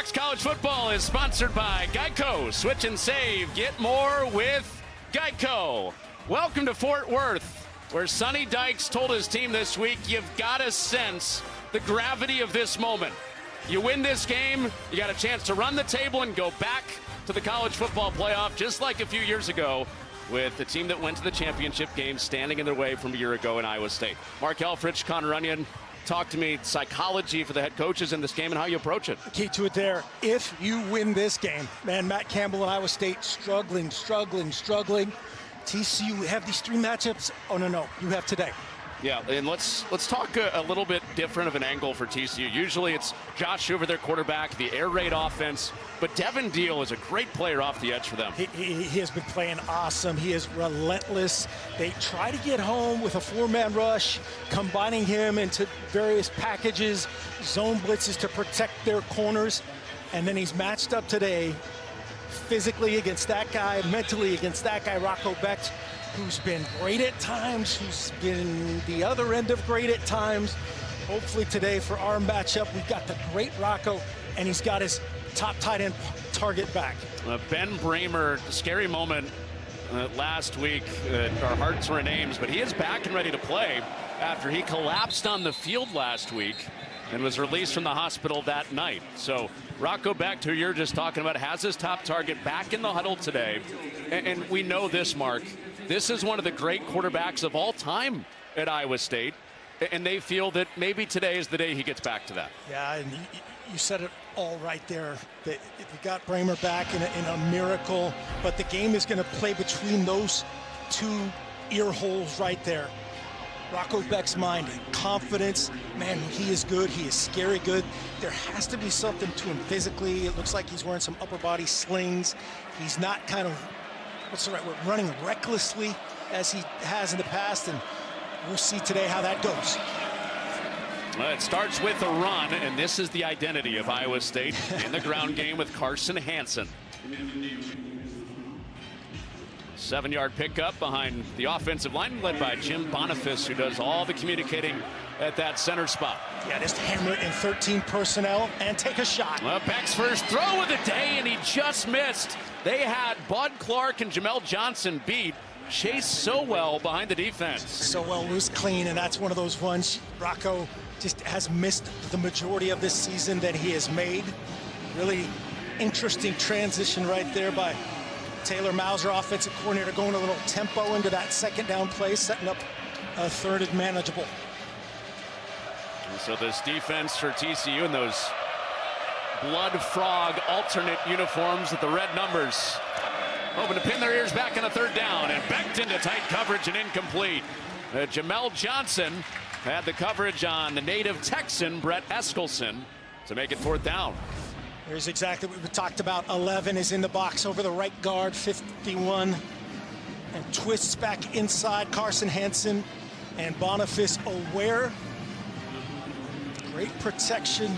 Fox College Football is sponsored by Geico. Switch and save. Get more with Geico. Welcome to Fort Worth, where Sonny Dykes told his team this week, you've got to sense the gravity of this moment. You win this game, you got a chance to run the table and go back to the college football playoff, just like a few years ago with the team that went to the championship game standing in their way from a year ago in Iowa State. Mark Helfrich, Connor Onion, talk to me psychology for the head coaches in this game and how you approach it. The key to it there, if you win this game, man, Matt Campbell and Iowa State struggling. TCU, we have these three matchups. Oh, no, you have today. Yeah, and let's talk a little bit different of an angle for TCU. Usually it's Josh Hoover, their quarterback, the air raid offense, but Devin Deal is a great player off the edge for them. He has been playing awesome. He is relentless. They try to get home with a four-man rush, combining him into various packages, zone blitzes to protect their corners, and then he's matched up today physically against that guy, mentally against that guy, Rocco Becht, who's been great at times, who's been the other end of great at times. Hopefully today for our matchup, we've got the great Rocco, and he's got his top tight end target back. Ben Bramer, scary moment last week. Our hearts were in Ames, but he is back and ready to play after he collapsed on the field last week and was released from the hospital that night. So Rocco Becht, who you're just talking about, has his top target back in the huddle today. And we know this, Mark. This is one of the great quarterbacks of all time at Iowa State, and they feel that maybe today is the day he gets back to that. Yeah, and you said it all right there. That we got Bramer back in a miracle, but the game is going to play between those two ear holes right there. Rocco Becht's mind, confidence, man, he is good. He is scary good. There has to be something to him physically. It looks like he's wearing some upper body slings. He's not kind of, what's the right word, running recklessly as he has in the past, and we'll see today how that goes. Well, it starts with a run, and this is the identity of Iowa State in the ground game with Carson Hansen. 7-yard pickup behind the offensive line, led by Jim Boniface, who does all the communicating at that center spot. Yeah, just hammer it in 13 personnel and take a shot. Well, Beck's first throw of the day, and he just missed. They had Bud Clark and Jamel Johnson beat. Chased so well behind the defense. So well, loose clean, and that's one of those ones Rocco just has missed the majority of this season that he has made. Really interesting transition right there by Taylor Mauser, offensive coordinator, going a little tempo into that second down play, setting up a third and manageable. And so this defense for TCU and those blood frog alternate uniforms with the red numbers, hoping to pin their ears back on a third down, and Becht into tight coverage and incomplete. Jamel Johnson had the coverage on the native Texan, Brett Eskelson, to make it fourth down. Here's exactly what we talked about. 11 is in the box over the right guard, 51, and twists back inside. Carson Hansen and Boniface aware. Great protection.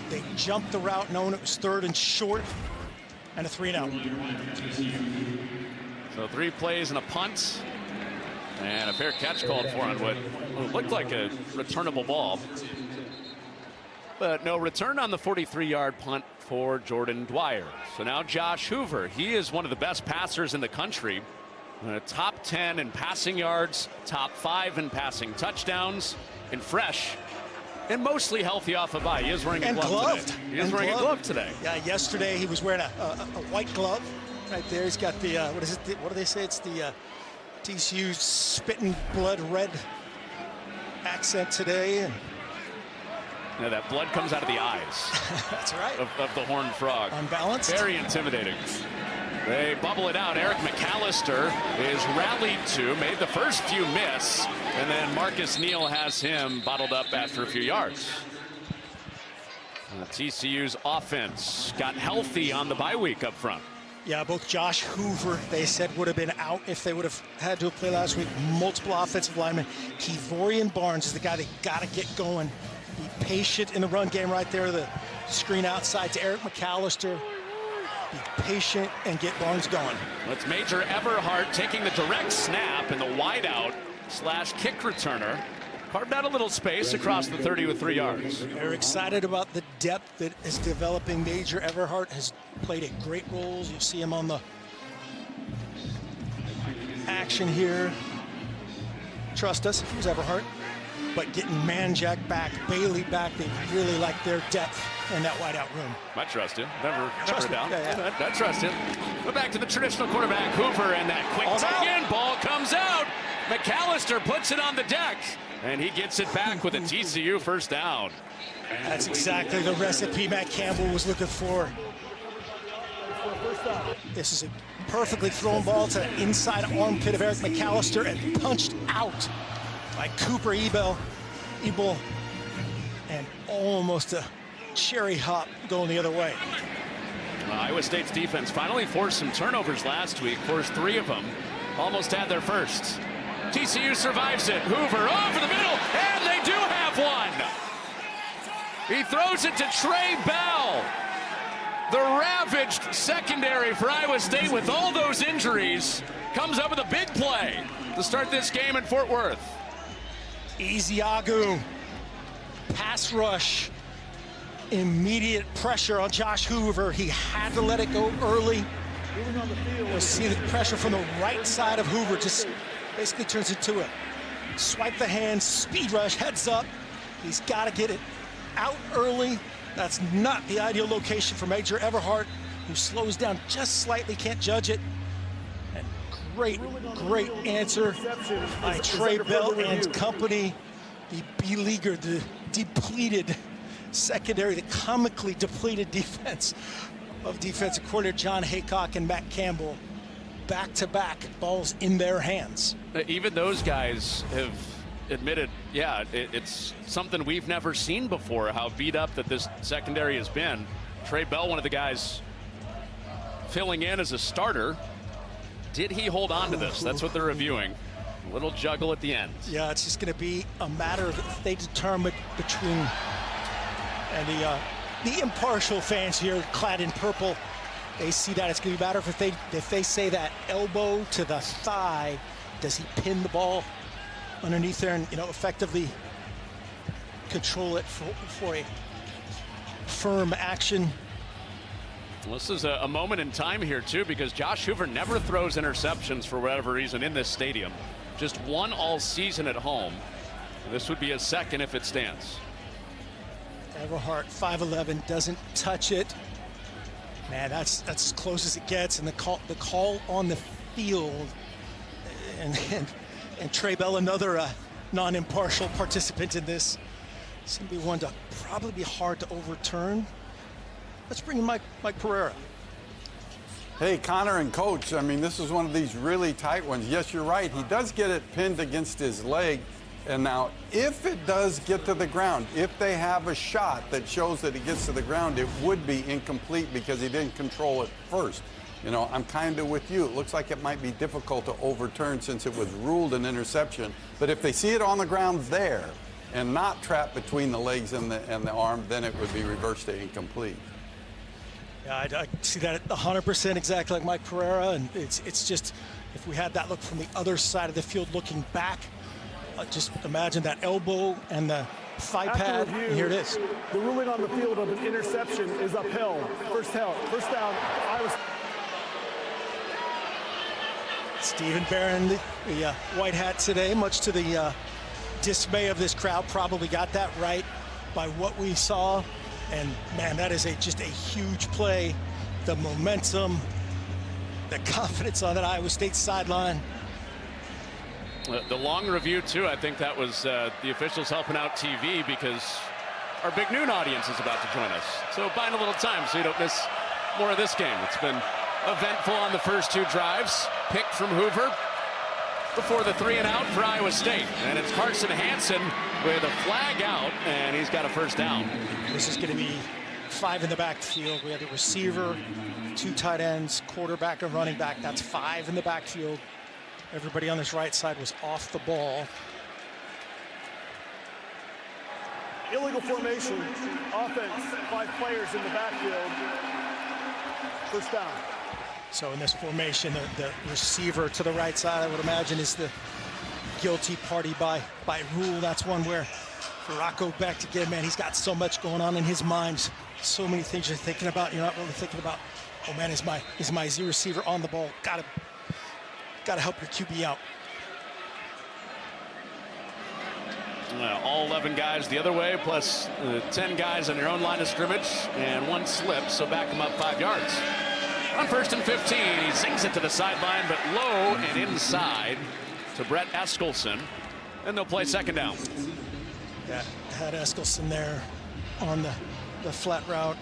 They jumped the route, knowing it was third and short, and a 3-and-out. So 3 plays and a punt, and a fair catch called for on what looked like a returnable ball. But no return on the 43-yard punt for Jordan Dwyer. So now Josh Hoover, he is one of the best passers in the country. Top 10 in passing yards, top 5 in passing touchdowns, and fresh, and mostly healthy off a bye. He is wearing a glove today. He is wearing a glove today. Yeah, yesterday he was wearing a white glove right there. He's got the, what is it? What do they say? It's the TCU spitting blood red accent today. And now that blood comes out of the eyes. That's right. Of the horned frog. Unbalanced. Very intimidating. They bubble it out. Eric McAllister is rallied to, made the first few miss, and then Marcus Neal has him bottled up after a few yards. TCU's offense got healthy on the bye week up front. Yeah, both Josh Hoover, they said, would have been out if they would have had to play last week. Multiple offensive linemen. Kevorian Barnes is the guy that got to get going. Be patient in the run game right there. The screen outside to Eric McAllister. Be patient and get Barnes going. It's Major Everhart taking the direct snap, and the wideout / kick returner Carved out a little space across the 30 with 3 yards. They're excited about the depth that is developing. Major Everhart has played a great role. You see him on the action here. Trust us, it was Everhart. But getting Manjack back, Bailey back, they really like their depth in that wideout room. I trust him. Never down. Yeah. I trust him. Go back to the traditional quarterback, Hoover, and that quick tag in. Ball comes out. McAllister puts it on the deck, and he gets it back with a TCU first down. That's exactly the recipe Matt Campbell was looking for. This is a perfectly thrown ball to the inside armpit of Eric McAllister and punched out by Cooper Ebel, and almost a cherry hop going the other way. Iowa State's defense finally forced some turnovers last week, forced 3 of them, almost had their first. TCU survives it. Hoover over the middle, and they do have one. He throws it to Trey Bell. The ravaged secondary for Iowa State with all those injuries comes up with a big play to start this game in Fort Worth. Ezeagu, pass rush, immediate pressure on Josh Hoover. He had to let it go early. We'll see the pressure from the right side of Hoover, just basically turns into a swipe the hand, speed rush, heads up. He's got to get it out early. That's not the ideal location for Major Everhart, who slows down just slightly, can't judge it. And great answer by Trey Bell and company. The B-leaguer, the depleted secondary, the comically depleted defense of defensive coordinator John Haycock and Matt Campbell. Back-to-back balls in their hands. Even those guys have admitted, yeah, it's something we've never seen before, how beat up that this secondary has been. Trey Bell, one of the guys filling in as a starter. Did he hold on to this? That's what they're reviewing. A little juggle at the end. Yeah, it's just going to be a matter of if they determine between, and the impartial fans here clad in purple, they see that it's going to be better if they say that elbow to the thigh, does he pin the ball underneath there and, effectively control it for a firm action. Well, this is a moment in time here too, because Josh Hoover never throws interceptions for whatever reason in this stadium. Just one all season at home. This would be his second if it stands. Everhart, 5'11", doesn't touch it. Man, that's as close as it gets, and the call on the field, and Trey Bell, another non-impartial participant in this. It's going to be one to probably be hard to overturn. Let's bring in Mike Pereira. Hey, Connor and Coach, I mean, this is one of these really tight ones. Yes, you're right. He does get it pinned against his leg. And now, if it does get to the ground, if they have a shot that shows that it gets to the ground, it would be incomplete because he didn't control it first. I'm kind of with you. It looks like it might be difficult to overturn since it was ruled an interception. But if they see it on the ground there and not trapped between the legs and the arm, then it would be reversed to incomplete. Yeah, I see that 100% exactly like Mike Pereira, and it's just, if we had that look from the other side of the field looking back, just imagine that elbow and the thigh pad, and here it is. The ruling on the field of an interception is upheld. First down, Iowa. Stephen Barron, the white hat today, much to the dismay of this crowd, probably got that right by what we saw. And man, that is just a huge play. The momentum, the confidence on that Iowa State sideline. The long review too, I think that was the officials helping out TV, because our big noon audience is about to join us. So buying a little time so you don't miss more of this game. It's been eventful on the first 2 drives. Picked from Hoover before the 3 and out for Iowa State. And it's Carson Hansen with a flag out, and he's got a first down. This is going to be 5 in the backfield. We have the receiver, 2 tight ends, quarterback and running back. That's 5 in the backfield. Everybody on this right side was off the ball. Illegal formation, offense, 5 players in the backfield. First down. So in this formation, the receiver to the right side, I would imagine, is the guilty party by rule. That's one where for Rocco Becht again, man, he's got so much going on in his mind. So many things you're thinking about. You're not really thinking about, oh man, is my Z receiver on the ball? Gotta help your QB out. All 11 guys the other way, plus 10 guys on your own line of scrimmage, and one slip, so back him up 5 yards. On 1st and 15, he zings it to the sideline, but low and inside to Brett Eskelson, and they'll play second down. Yeah, had Eskelson there on the flat route.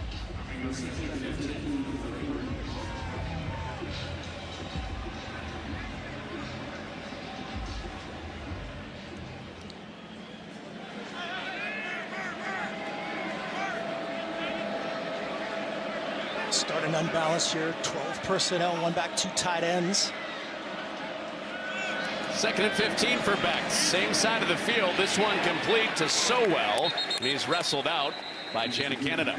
Starting unbalanced here, 12 personnel, 1 back, 2 tight ends. 2nd and 15 for Becht. Same side of the field. This one complete to Sowell. And he's wrestled out by Channing Canada.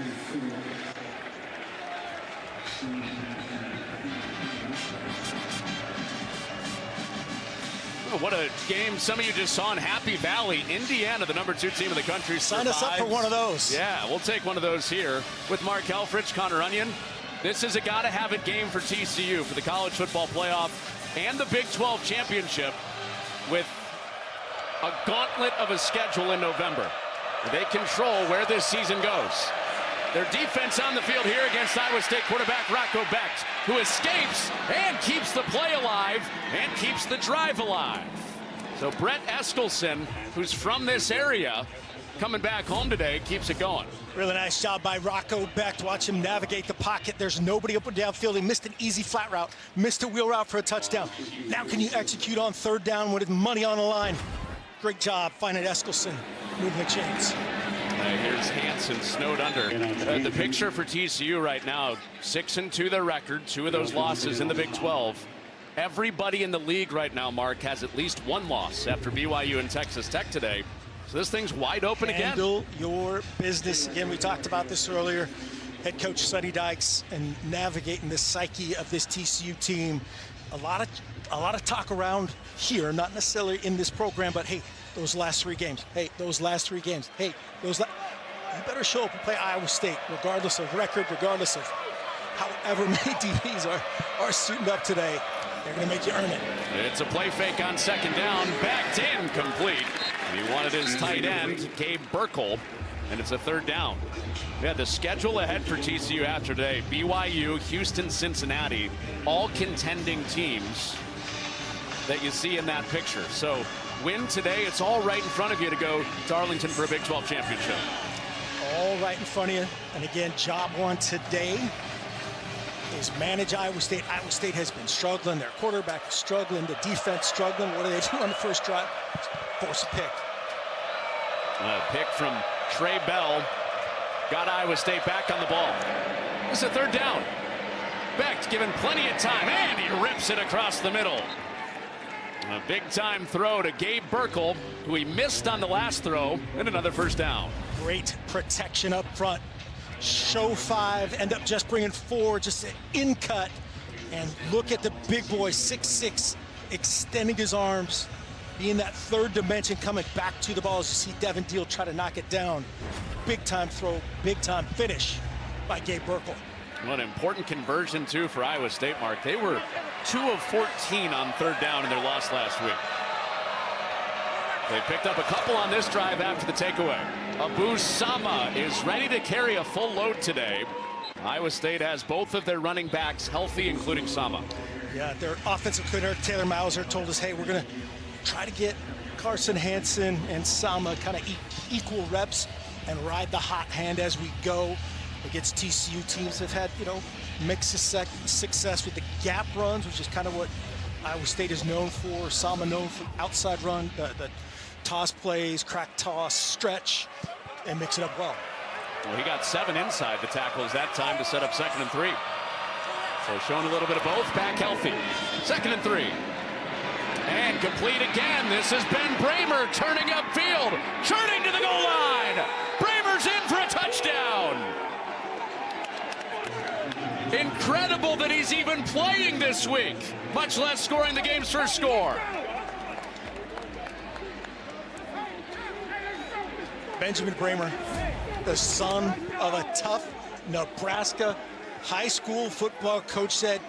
Oh, what a game some of you just saw in Happy Valley, Indiana, the #2 team in the country. Sign us up for one of those. Yeah, we'll take one of those here with Mark Helfrich, Connor Onion. This is a gotta-have-it game for TCU for the college football playoff and the Big 12 championship, with a gauntlet of a schedule in November. They control where this season goes. Their defense on the field here against Iowa State quarterback Rocco Becht, who escapes and keeps the play alive and keeps the drive alive. So Brett Eskelson, who's from this area, coming back home today, keeps it going. Really nice job by Rocco Becht. Watch him navigate the pocket. There's nobody up and downfield. He missed an easy flat route, missed a wheel route for a touchdown. Now can you execute on 3rd down with money on the line? Great job finding Eskelson, moving the chains. Here's Hansen snowed under. The picture for TCU right now, 6-2 their record, 2 of those losses in the Big 12. Everybody in the league right now, Mark, has at least 1 loss after BYU and Texas Tech today. So this thing's wide open again. Handle your business. Again, we talked about this earlier. Head coach Sonny Dykes and navigating the psyche of this TCU team. A lot of talk around here, not necessarily in this program, but hey, those last 3 games. Hey, those last 3 games. Hey, you better show up and play Iowa State, regardless of record, regardless of however many DBs are suiting up today. They're going to make you earn it. It's a play fake on 2nd down, backed in, complete. He wanted his tight end, Gabe Burkle, and it's a 3rd down. We had the schedule ahead for TCU after today. BYU, Houston, Cincinnati, all contending teams that you see in that picture. So win today, it's all right in front of you to go to Arlington for a Big 12 championship. All right in front of you. And again, job one today is manage Iowa State. Iowa State has been struggling. Their quarterback is struggling. The defense struggling. What do they do on the first drive? Force a pick. A pick from Trey Bell. Got Iowa State back on the ball. This is a 3rd down. Becht given plenty of time, and he rips it across the middle. A big-time throw to Gabe Burkle, who he missed on the last throw, and another 1st down. Great protection up front. Show 5, end up just bringing 4, just an in cut. And look at the big boy, 6'6", extending his arms, being that 3rd dimension, coming back to the ball as you see Devin Deal try to knock it down. Big time throw, big time finish by Gabe Burkle. What an important conversion, too, for Iowa State, Mark. They were 2 of 14 on 3rd down in their loss last week. They picked up a couple on this drive after the takeaway. Abu Sama is ready to carry a full load today. Iowa State has both of their running backs healthy, including Sama. Yeah, their offensive coordinator, Taylor Mauser, told us, hey, we're going to try to get Carson Hansen and Sama kind of equal reps and ride the hot hand as we go. Against TCU teams have had, mixed success with the gap runs, which is kind of what Iowa State is known for. Sama known for outside run, the toss plays, crack toss, stretch, and mix it up well. Well, he got 7 inside the tackles that time to set up 2nd and 3. So showing a little bit of both, back healthy. 2nd and 3. And complete again. This is Ben Bramer turning upfield, churning to the goal line. Bramer's in for a touchdown. Incredible that he's even playing this week, much less scoring the game's first score. Benjamin Bramer, the son of a tough Nebraska high school football coach, said,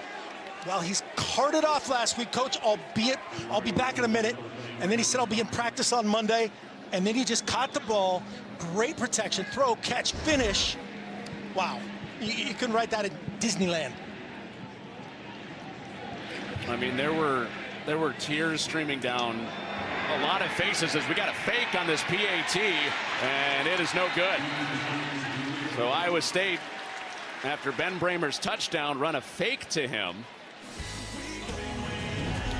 well, he's carted off last week, coach, I'll be back in a minute. And then he said, I'll be in practice on Monday. And then he just caught the ball, great protection, throw, catch, finish. Wow, you couldn't write that at Disneyland. I mean, there were tears streaming down a lot of faces as we got a fake on this PAT, and it is no good. So Iowa State, after Ben Bramer's touchdown, run a fake to him.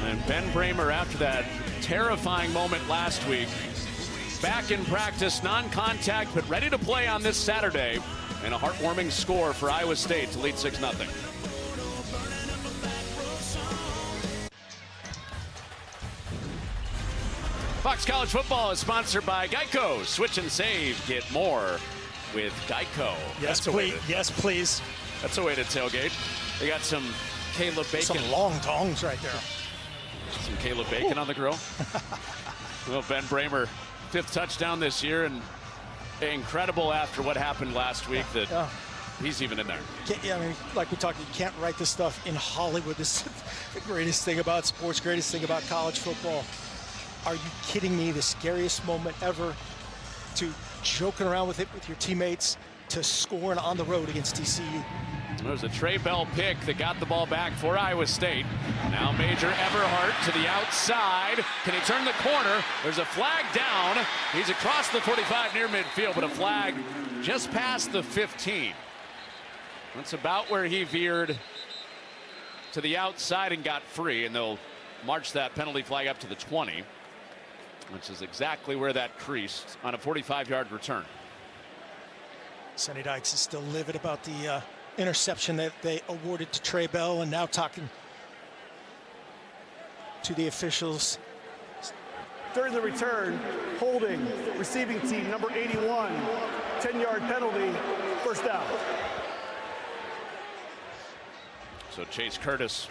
And Ben Bramer, after that terrifying moment last week, back in practice, non-contact, but ready to play on this Saturday. And a heartwarming score for Iowa State to lead 6-0. Fox College Football is sponsored by Geico. Switch and save. Get more with Geico. Yes, please. Yes, please. That's a way to tailgate. They got some Caleb Bacon. Some long tongs right there. Some Caleb Bacon on the grill. Well, Ben Bramer, 5th touchdown this year, and incredible after what happened last week that he's even in there. Yeah, I mean, like we talked, you can't write this stuff in Hollywood. This is the greatest thing about sports, greatest thing about college football. Are you kidding me? The scariest moment ever, to joking around with it with your teammates, to scoring on the road against TCU. There's a Trey Bell pick that got the ball back for Iowa State. Now Major Everhart to the outside. Can he turn the corner? There's a flag down. He's across the 45 near midfield, but a flag just past the 15. That's about where he veered to the outside and got free, and they'll march that penalty flag up to the 20, which is exactly where that creased on a 45-yard return. Sonny Dykes is still livid about the interception that they awarded to Trey Bell, and now talking to the officials. During the return, holding receiving team number 81, 10-yard penalty, first down. So Chase Curtis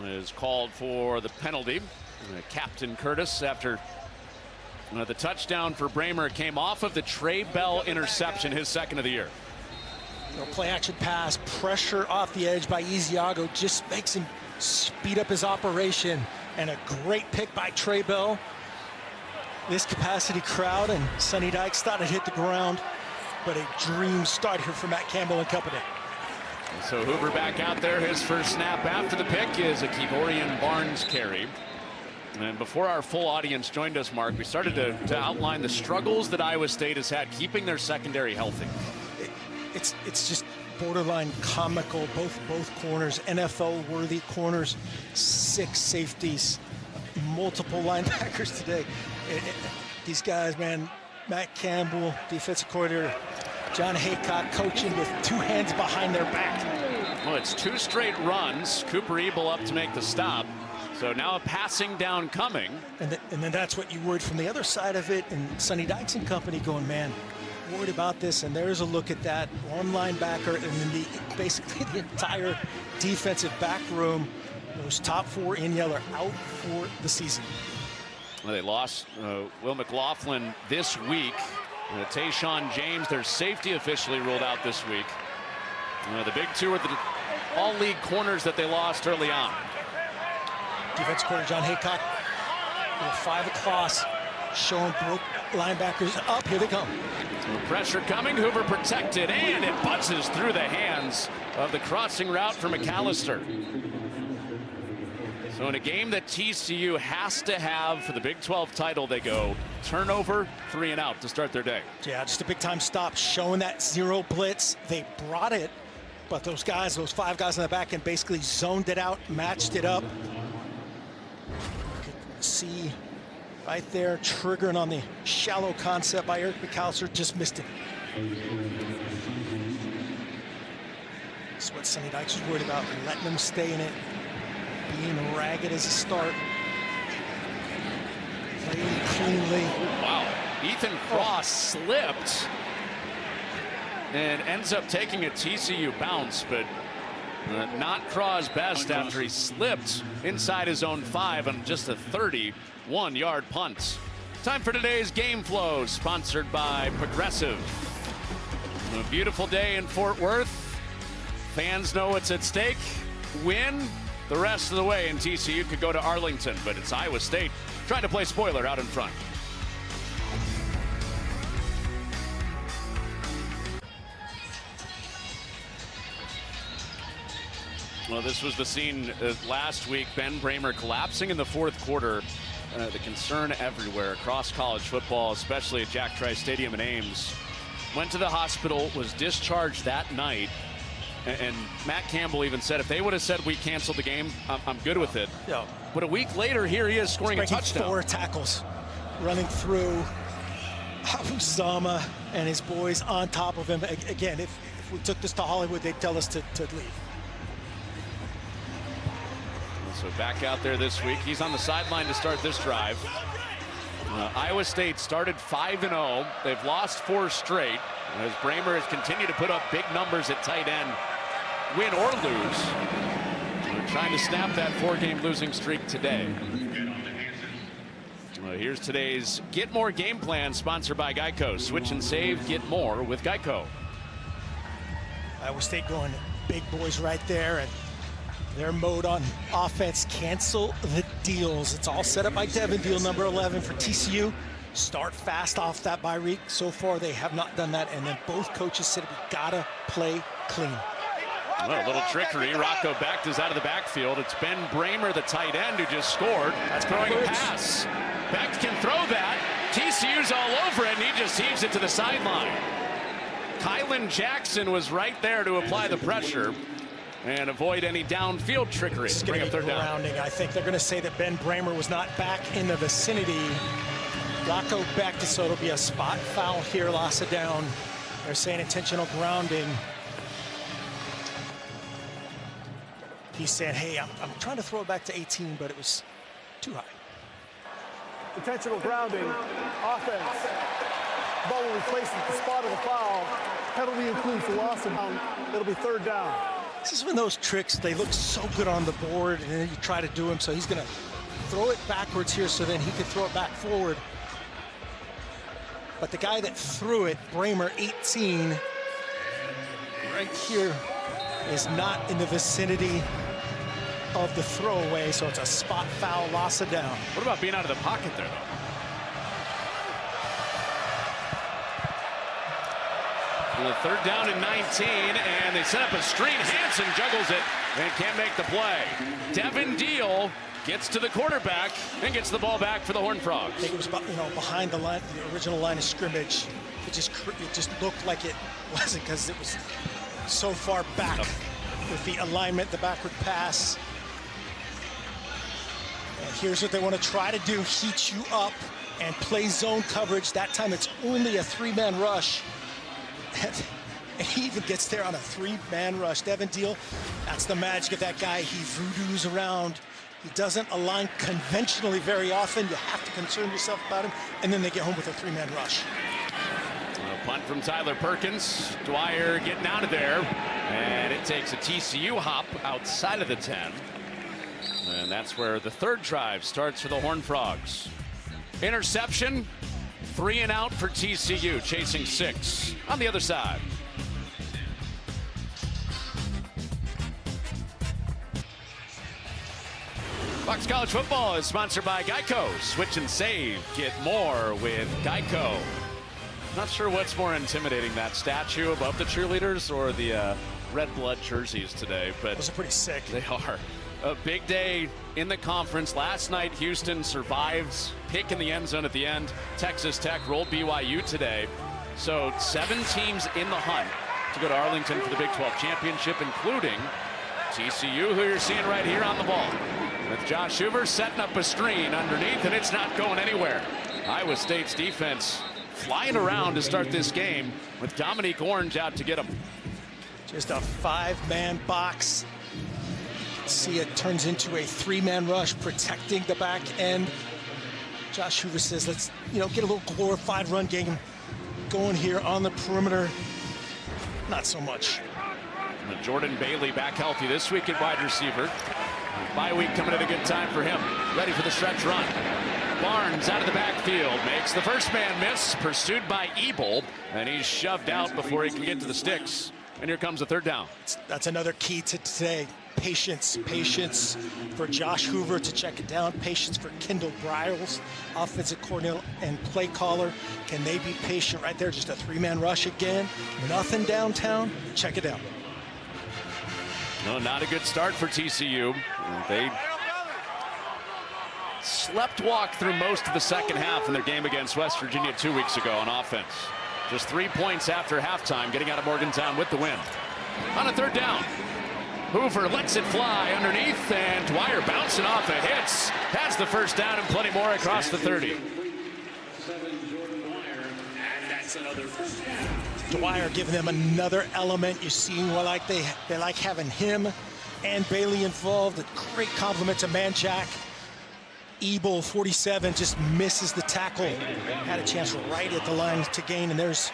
is called for the penalty. Captain Curtis, after the touchdown for Bramer, came off of the Trey Bell interception, his 2nd of the year. Play action pass, pressure off the edge by Isiago just makes him speed up his operation, and a great pick by Trey Bell. This capacity crowd, and Sonny Dykes thought it hit the ground, but a dream start here for Matt Campbell and company. So Hoover back out there. His first snap after the pick is a Kevorian Barnes carry. And before our full audience joined us, Mark, we started to outline the struggles that Iowa State has had keeping their secondary healthy. It's just borderline comical. Both corners, NFL-worthy corners, 6 safeties, multiple linebackers today. These guys, man, Matt Campbell, defensive coordinator, John Haycock coaching with 2 hands behind their back. Well, it's 2 straight runs. Cooper Ebel up to make the stop. So now a passing down coming. And then that's what you worried from the other side of it. And Sonny Dykes and company going, man, worried about this. And there's a look at that. One linebacker, and then basically the entire defensive back room. Those top 4 in yellow out for the season. Well, they lost Will McLaughlin this week. Tayshawn James, their safety, officially ruled out this week. The big 2 are the all-league corners that they lost early on. Defensive coordinator John Haycock with 5 across, showing both linebackers up. Here they come. Pressure coming. Hoover protected, and it buzzes through the hands of the crossing route for McAllister. So in a game that TCU has to have for the Big 12 title, they go turnover, 3 and out to start their day. Yeah, just a big-time stop, showing that 0 blitz. They brought it, but those 5 guys in the back end basically zoned it out, matched it up. You could see right there, triggering on the shallow concept by Eric McAllister, just missed it. That's what Sonny Dykes was worried about, letting them stay in it, being ragged as a start. Playing cleanly. Wow, Ethan Cross slipped and ends up taking a TCU bounce, but not Craw's best after he slipped inside his own 5 on just a 31-yard punt. Time for today's Game Flow, sponsored by Progressive. A beautiful day in Fort Worth. Fans know what's at stake. Win the rest of the way, and TCU could go to Arlington, but it's Iowa State trying to play spoiler out in front. Well, this was the scene last week. Ben Bramer collapsing in the fourth quarter. The concern everywhere across college football, especially at Jack Trice Stadium in Ames. Went to the hospital, was discharged that night. And Matt Campbell even said, if they would have said we canceled the game, I'm good with it. Yeah. But a week later, here he is scoring a touchdown. 4 tackles, running through Abu Zama and his boys on top of him. Again, if we took this to Hollywood, they'd tell us to leave. So back out there this week. He's on the sideline to start this drive. Iowa State started 5-0. They've lost 4 straight. As Bramer has continued to put up big numbers at tight end, win or lose. They're trying to snap that 4-game losing streak today. Here's today's Get More game plan, sponsored by Geico. Switch and save, get more with Geico. Iowa State going big boys right there, and their mode on offense, cancel the deals. It's all set up by Devin Deal, number 11 for TCU. Start fast off that bye week. So far, they have not done that. And then both coaches said we gotta play clean. Well, a little trickery. Rocco Becht is out of the backfield. It's Ben Bramer, the tight end, who just scored. That's throwing a pass. Becht can throw that. TCU's all over it, and he just heaves it to the sideline. Kylan Jackson was right there to apply the pressure and avoid any downfield trickery. It's going to be grounding. I think they're going to say that Ben Bramer was not back in the vicinity. Rocco Becht, so it'll be a spot foul here, loss of down. They're saying intentional grounding. He said, hey, I'm trying to throw it back to 18, but it was too high. Intentional grounding, offense. Ball will be placed at the spot of the foul. Penalty includes the loss of down. It'll be 3rd down. This is when those tricks, they look so good on the board, and then you try to do them, so he's going to throw it backwards here so then he can throw it back forward. But the guy that threw it, Bramer, 18, right here, is not in the vicinity of the throwaway, so it's a spot foul, loss of down. What about being out of the pocket there, though? Well, 3rd down and 19, and they set up a screen. Hansen juggles it and can't make the play. Devin Deal gets to the quarterback and gets the ball back for the Horned Frogs. I think it was, behind the line, the original line of scrimmage. It just looked like it wasn't because it was so far back with the alignment, the backward pass. And here's what they want to try to do: heat you up and play zone coverage. That time it's only a 3-man rush. And he even gets there on a 3-man rush. Devin Deal, that's the magic of that guy. He voodoos around. He doesn't align conventionally very often. You have to concern yourself about him. And then they get home with a 3-man rush. A punt from Tyler Perkins. Dwyer getting out of there. And it takes a TCU hop outside of the 10. And that's where the 3rd drive starts for the Horned Frogs. Interception. 3 and out for TCU, chasing 6 on the other side. Fox College Football is sponsored by Geico. Switch and save, get more with Geico. Not sure what's more intimidating, that statue above the cheerleaders or the red blood jerseys today, but those are pretty sick. They are. A big day in the conference. Last night, Houston survives. Pick in the end zone at the end. Texas Tech rolled BYU today. So 7 teams in the hunt to go to Arlington for the Big 12 championship, including TCU, who you're seeing right here on the ball. With Josh Hoover setting up a screen underneath, and it's not going anywhere. Iowa State's defense flying around to start this game with Dominique Orange out to get him. Just a 5-man box. See, it turns into a 3-man rush protecting the back end. Josh Hoover says, let's get a little glorified run game going here on the perimeter. Not so much. Jordan Bailey back healthy this week at wide receiver. Bye week coming at a good time for him. Ready for the stretch run. Barnes out of the backfield makes the first man miss, pursued by Ebel, and he's shoved out before he can get to the sticks. And here comes a third down. That's another key to today. Patience for Josh Hoover to check it down. Patience for Kendall Briles, offensive coordinator and play caller. Can they be patient right there? Just a three-man rush again. Nothing downtown. Check it out. No, not a good start for TCU. They slept-walked through most of the second half in their game against West Virginia 2 weeks ago on offense. Just 3 points after halftime, getting out of Morgantown with the win. On a third down, Hoover lets it fly underneath, and Dwyer bouncing off of hits. Has the first down and plenty more across the 30. Dwyer giving them another element. You see, they like having him and Bailey involved. A great compliment to Manjack. Ebel, 47, just misses the tackle. Had a chance right at the line to gain, and there's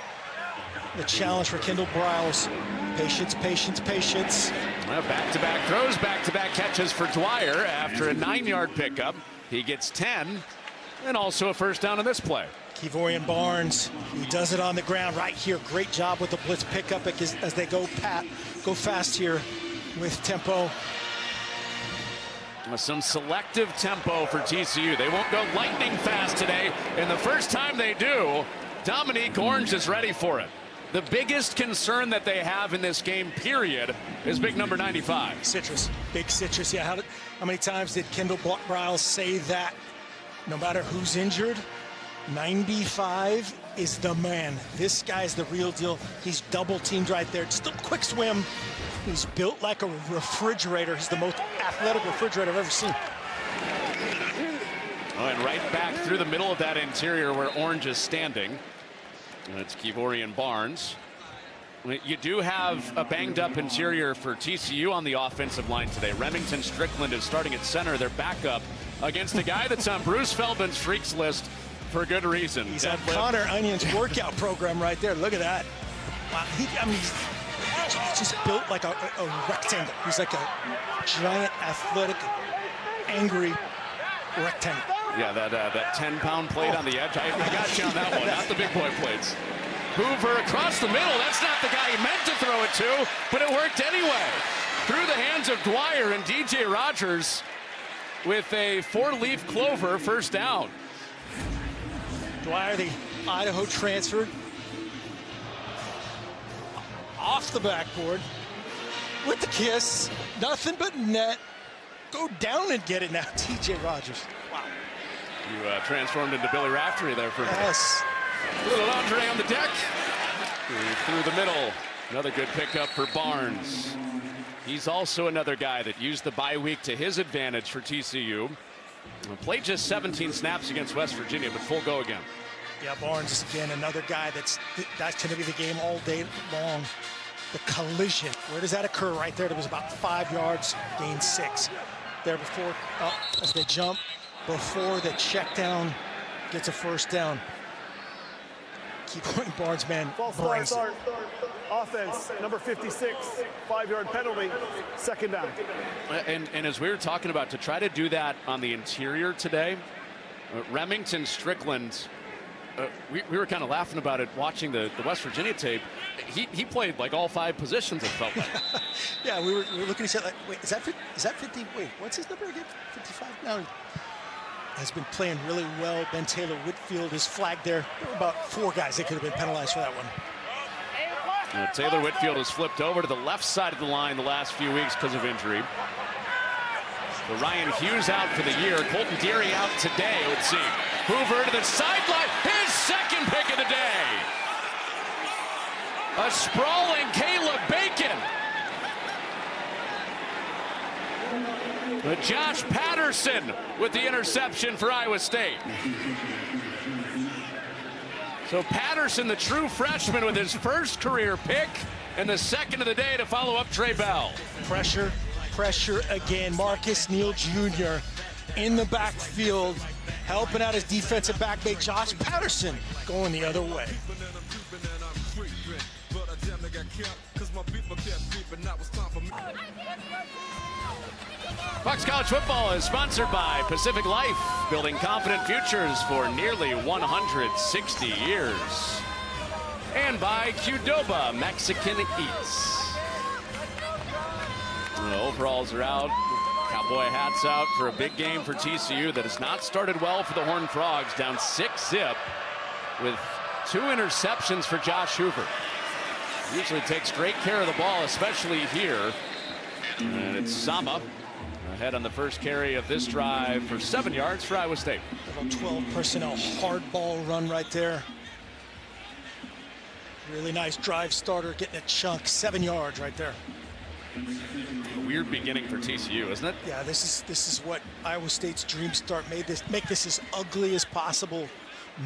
the challenge for Kendall Briles. Patience. Well, back-to-back throws, back-to-back catches for Dwyer after a 9-yard pickup. He gets 10, and also a first down in this play. Kevorian Barnes, he does it on the ground right here. Great job with the blitz pickup as they go fast here with tempo. Some selective tempo for TCU. They won't go lightning fast today, and the first time they do, Dominique Orange is ready for it. The biggest concern that they have in this game, period, is big number 95. Citrus, big Citrus. Yeah, how many times did Kendall Briles say that? No matter who's injured, 95 is the man. This guy's the real deal. He's double teamed right there. Just a quick swim. He's built like a refrigerator. He's the most athletic refrigerator I've ever seen. Oh, and right back through the middle of that interior where Orange is standing. And it's Kevorian Barnes. You do have a banged-up interior for TCU on the offensive line today. Remington Strickland is starting at center, their backup, against a guy that's on Bruce Feldman's freaks list for good reason. He's on Connor Onion's workout program right there. Look at that. Wow, he's just built like a rectangle. He's like a giant, athletic, angry rectangle. Yeah, that 10-pound plate on the edge. I got you on that one, not the big boy plates. Hoover across the middle. That's not the guy he meant to throw it to, but it worked anyway. Through the hands of Dwyer, and DJ Rogers with a 4-leaf clover first down. Dwyer, the Idaho transfer, off the backboard with the kiss. Nothing but net. Go down and get it now, TJ Rogers. Wow. You transformed into Billy Raftery there for a minute. Yes. Little Andre on the deck. Through the middle. Another good pickup for Barnes. He's also another guy that used the bye week to his advantage for TCU. Played just 17 snaps against West Virginia, but full go again. Yeah, Barnes, again, another guy that's going to be the game all day long. The collision, where does that occur? Right there. It was about 5 yards, gained 6. There before, as they jump, before the check down gets a first down. Keep going, Barnes, man. False start. Offense, number 56, 5-yard penalty, second down. And as we were talking about, to try to do that on the interior today, Remington Strickland, we were kind of laughing about it watching the West Virginia tape. He played like all 5 positions, it felt like. Yeah, we were looking at each other like, wait, is that 50? Wait, what's his number again? 55? No. Has been playing really well. Ben Taylor Whitfield is flagged there. There were about 4 guys that could have been penalized for that one. Taylor Whitfield has flipped over to the left side of the line the last few weeks because of injury. So Ryan Hughes out for the year. Colton Deary out today, it would seem. Hoover to the sideline. His second pick of the day. A sprawling Caleb Bacon. But Josh Patterson with the interception for Iowa State. So Patterson, the true freshman, with his first career pick and the second of the day to follow up Trey Bell. Pressure again. Marcus Neal Jr. in the backfield, helping out his defensive backmate Josh Patterson going the other way. Fox College Football is sponsored by Pacific Life, building confident futures for nearly 160 years. And by Qdoba Mexican Eats. The overalls are out. Cowboy hats out for a big game for TCU that has not started well for the Horned Frogs, down 6-zip with 2 interceptions for Josh Hoover. Usually takes great care of the ball, especially here. And it's Sama ahead on the first carry of this drive for 7 yards for Iowa State. 12 personnel hard ball run right there. Really nice drive starter, getting a chunk, 7 yards right there. A weird beginning for TCU, isn't it? Yeah, this is what Iowa State's dream start made. Make this as ugly as possible,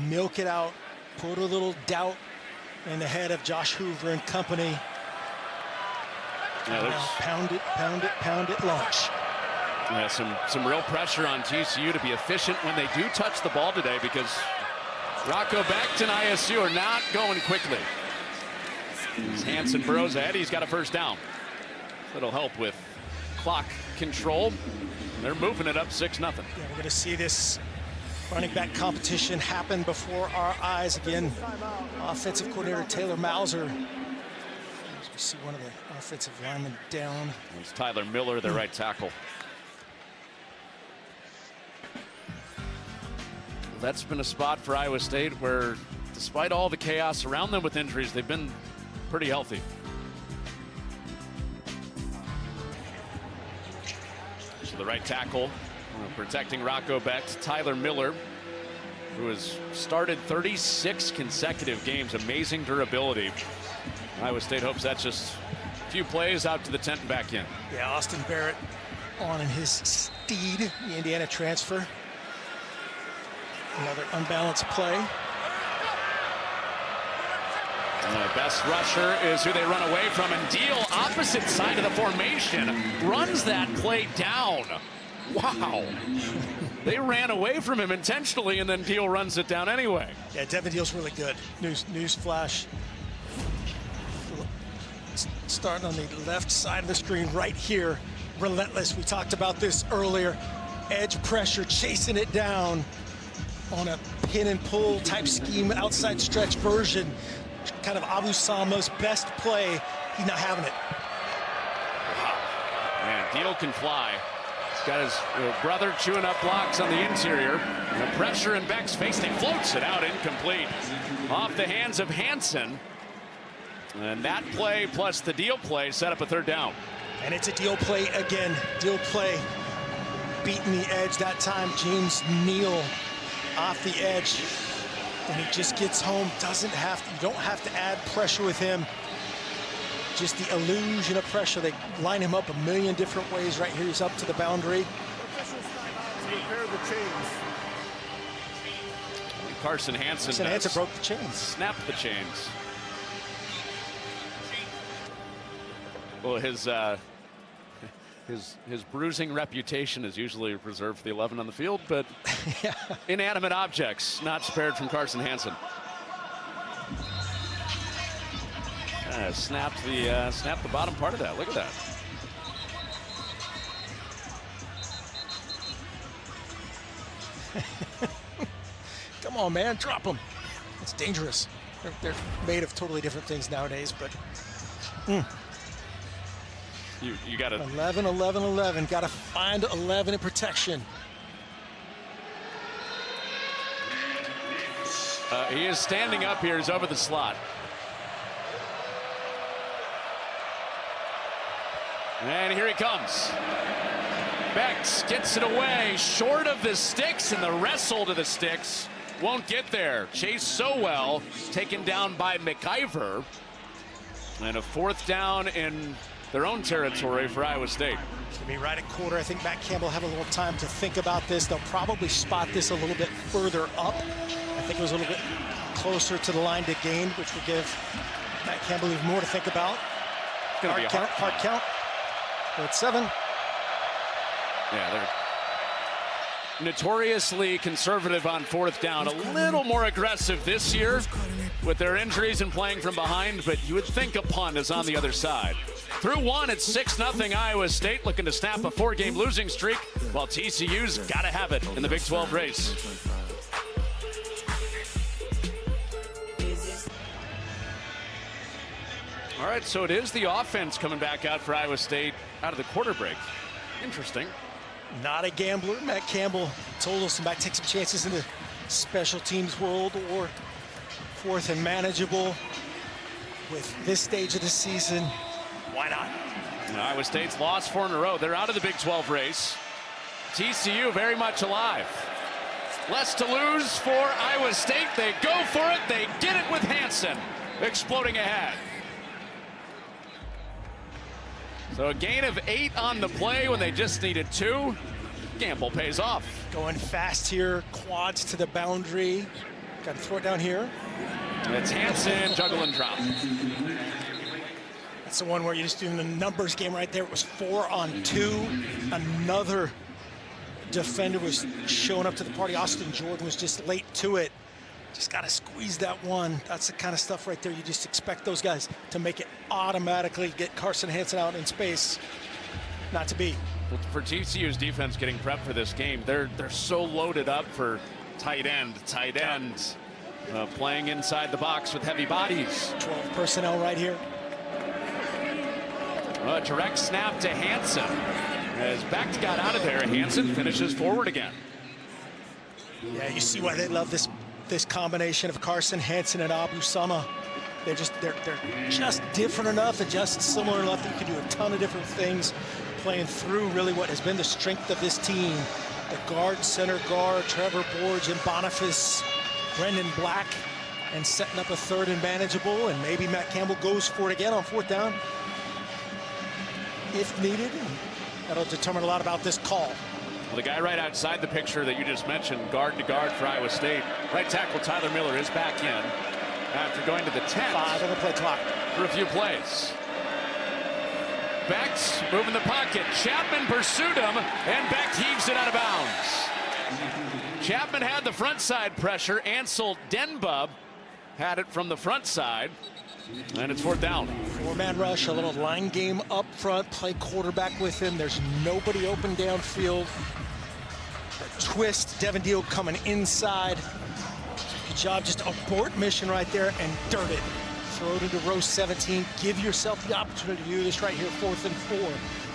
milk it out, put a little doubt in the head of Josh Hoover and company. Yeah, now pound it, launch. Yeah, some real pressure on TCU to be efficient when they do touch the ball today, because Rocco Becht and ISU are not going quickly. As Hansen burrows ahead, he's got a first down. That'll help with clock control. They're moving it up 6-0. Yeah, we're going to see this running back competition happen before our eyes again. Offensive coordinator Taylor Mauser. As we see one of the offensive linemen down. It's Tyler Miller, the right tackle. That's been a spot for Iowa State where, despite all the chaos around them with injuries, they've been pretty healthy. So the right tackle protecting Rocco Becht, Tyler Miller, who has started 36 consecutive games. Amazing durability. Iowa State hopes that's just a few plays out to the tent and back in. Yeah, Austin Barrett on in his Steed, the Indiana transfer. Another unbalanced play. The best rusher is who they run away from, and Deal, opposite side of the formation, runs that play down. Wow. They ran away from him intentionally, and then Deal runs it down anyway. Yeah, Devin Deal's really good. News flash. Starting on the left side of the screen right here. Relentless. We talked about this earlier. Edge pressure, chasing it down on a pin and pull type scheme, outside stretch version. Kind of Abu Sama's best play. He's not having it. Wow. Man, Deal can fly. He's got his brother chewing up blocks on the interior. The pressure in Beck's face. He floats it out incomplete. Off the hands of Hansen. And that play plus the Deal play set up a third down. And it's a Deal play again. Deal play beating the edge that time. James Neal off the edge. And he just gets home. You don't have to add pressure with him. Just the illusion of pressure. They line him up a million different ways. Right here, he's up to the boundary. Repair the chains. Carson Hansen broke the chains. Snapped the chains. Well, his bruising reputation is usually reserved for the 11 on the field, but yeah. Inanimate objects not spared from Carson Hansen. Snapped the bottom part of that. Look at that. Come on, man, drop them. It's dangerous. They're made of totally different things nowadays, but. You got to 11, 11, 11. Got to find 11 in protection. He is standing up here. He's over the slot. And here he comes. Becht gets it away, short of the sticks, and the wrestle to the sticks won't get there. Chased so well, taken down by McIver. And a fourth down in their own territory for Iowa State. It's going to be right at quarter. I think Matt Campbell have a little time to think about this. They'll probably spot this a little bit further up. I think it was a little bit closer to the line to gain, which would give Matt Campbell even more to think about. Hard count. We're at 7. Yeah, notoriously conservative on fourth down. A little more aggressive this year with their injuries and playing from behind, but you would think a punt is on the other side. Through one, it's 6-0 Iowa State, looking to snap a 4-game losing streak, while TCU's got to have it in the Big 12 race. All right, so it is the offense coming back out for Iowa State out of the quarter break. Interesting. Not a gambler. Matt Campbell told us he might take some chances in the special teams world, or fourth and manageable. With this stage of the season, why not? Iowa State's lost 4 in a row. They're out of the Big 12 race. TCU very much alive. Less to lose for Iowa State. They go for it. They get it with Hansen exploding ahead. So a gain of 8 on the play when they just needed 2. Gamble pays off. Going fast here, quads to the boundary. Got to throw it down here. It's Hansen, juggle and drop. That's the one where you're just doing the numbers game right there. It was 4 on 2. Another defender was showing up to the party. Austin Jordan was just late to it. Just got to squeeze that one. That's the kind of stuff right there. You just expect those guys to make it automatically, get Carson Hansen out in space. Not to be. Well, for TCU's defense getting prepped for this game, they're so loaded up for tight end, playing inside the box with heavy bodies. 12 personnel right here. A direct snap to Hansen. As Becht got out of there, Hansen finishes forward again. Yeah, you see why they love this combination of Carson Hansen and Abu Sama. They're just different enough and just similar enough that you can do a ton of different things, playing through really what has been the strength of this team. The guard, center guard, Trevor Borge and Boniface, Brendan Black, and setting up a third and manageable, and maybe Matt Campbell goes for it again on fourth down if needed. That'll determine a lot about this call. Well, the guy right outside the picture that you just mentioned, guard to guard for Iowa State, right tackle Tyler Miller is back in after going to the 10th. 5 on the play clock for a few plays. Becht moving the pocket. Chapman pursued him, and Becht heaves it out of bounds. Chapman had the front side pressure. Ansel Denbub had it from the front side, and it's fourth down. 4-man rush, a little line game up front, play quarterback with him. There's nobody open downfield. A twist, Devin Deal coming inside. Good job, just abort mission right there and dirt it. Throw it into row 17. Give yourself the opportunity to do this right here, 4th and 4.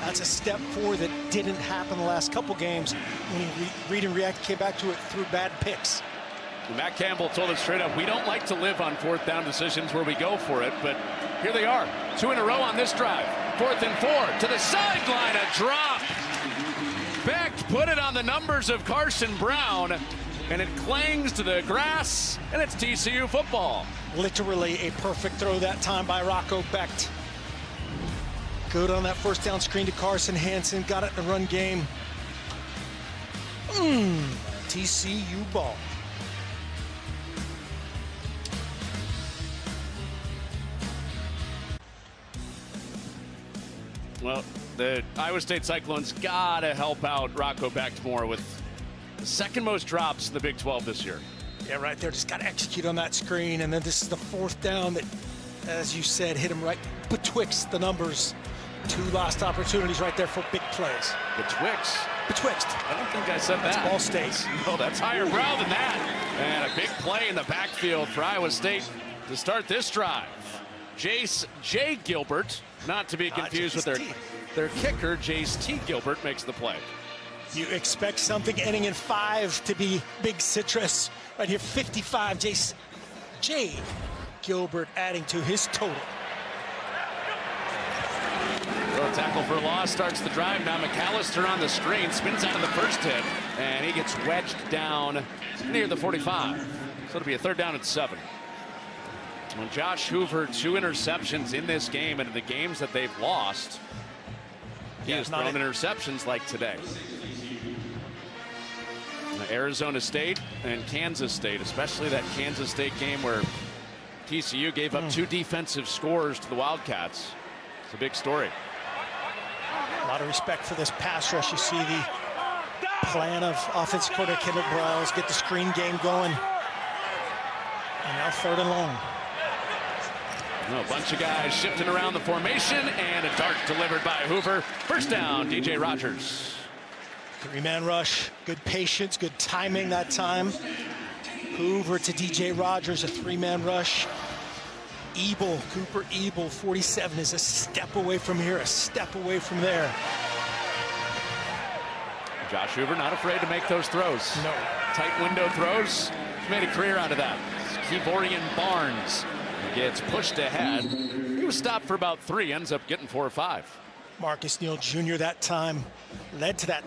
That's a step forward that didn't happen the last couple games when he read and react, came back to it through bad picks. Matt Campbell told us straight up, we don't like to live on fourth down decisions where we go for it, but here they are. 2 in a row on this drive. 4th and 4 to the sideline, a drop. Becht put it on the numbers of Carson Brown, and it clings to the grass, and it's TCU football. Literally a perfect throw that time by Rocco Becht. Good on that first down screen to Carson Hansen. Got it in the run game. TCU ball. Well, the Iowa State Cyclones got to help out Rocco Becht more with the second most drops in the Big 12 this year. Yeah, right there. Just got to execute on that screen. And then this is the 4th down that, as you said, hit him right betwixt the numbers. 2 lost opportunities right there for big plays. Betwixt? Betwixt. I don't think I said that. That's Ball State. No, that's higher brow than that. And a big play in the backfield for Iowa State to start this drive. Jace J. Gilbert, not to be confused with their kicker, Jace T. Gilbert, makes the play. You expect something ending in 5 to be big citrus. Right here, 55, Jace J. Gilbert adding to his total. Well, tackle for loss starts the drive. Now McAllister on the screen, spins out of the first hit, and he gets wedged down near the 45. So it'll be a 3rd down and 7. Well, Josh Hoover, 2 interceptions in this game, and in the games that they've lost, he has thrown interceptions like today. Arizona State and Kansas State, especially that Kansas State game where TCU gave up 2 defensive scores to the Wildcats. It's a big story. A lot of respect for this pass rush. You see the plan of offensive coordinator Kendall Briles, get the screen game going. And now 3rd and long. A bunch of guys shifting around the formation, and a dart delivered by Hoover. First down, DJ Rogers. 3-man rush, good patience, good timing that time. Hoover to DJ Rogers, a 3-man rush. Cooper Ebel, 47, is a step away from here, a step away from there. Josh Hoover not afraid to make those throws. No. Tight window throws. He's made a career out of that. Kevorian Barnes gets pushed ahead. He was stopped for about 3, ends up getting 4 or 5. Marcus Neal Jr. that time led to that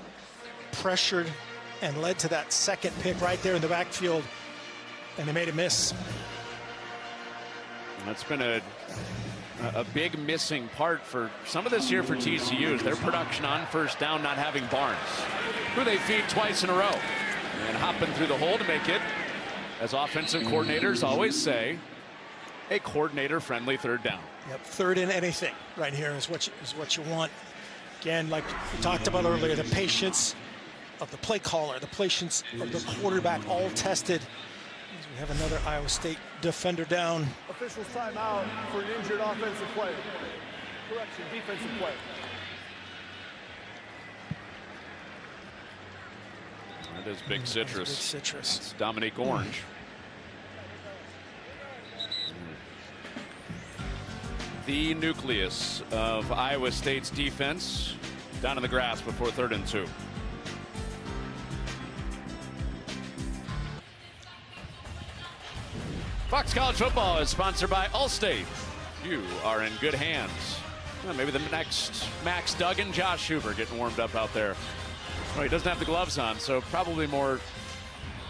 pressured and led to that second pick right there in the backfield, and they made a miss. That's been a big missing part for some of this year for TCU is their production on first down, not having Barnes, who they feed twice in a row, and hopping through the hole to make it, as offensive coordinators always say, a coordinator-friendly 3rd down. Yep, 3rd and anything right here is what you want. Again, like we talked about earlier, the patience of the play caller, the patience of the quarterback, all tested. As we have another Iowa State defender down. Officials timeout for an injured offensive player. Correction, defensive play. That is Big Citrus. Big Citrus. It's Dominique Orange. The nucleus of Iowa State's defense down in the grass before 3rd and 2. Fox College Football is sponsored by Allstate. You are in good hands. Well, maybe the next Max Duggan, Josh Hoover getting warmed up out there. Well, he doesn't have the gloves on, so probably more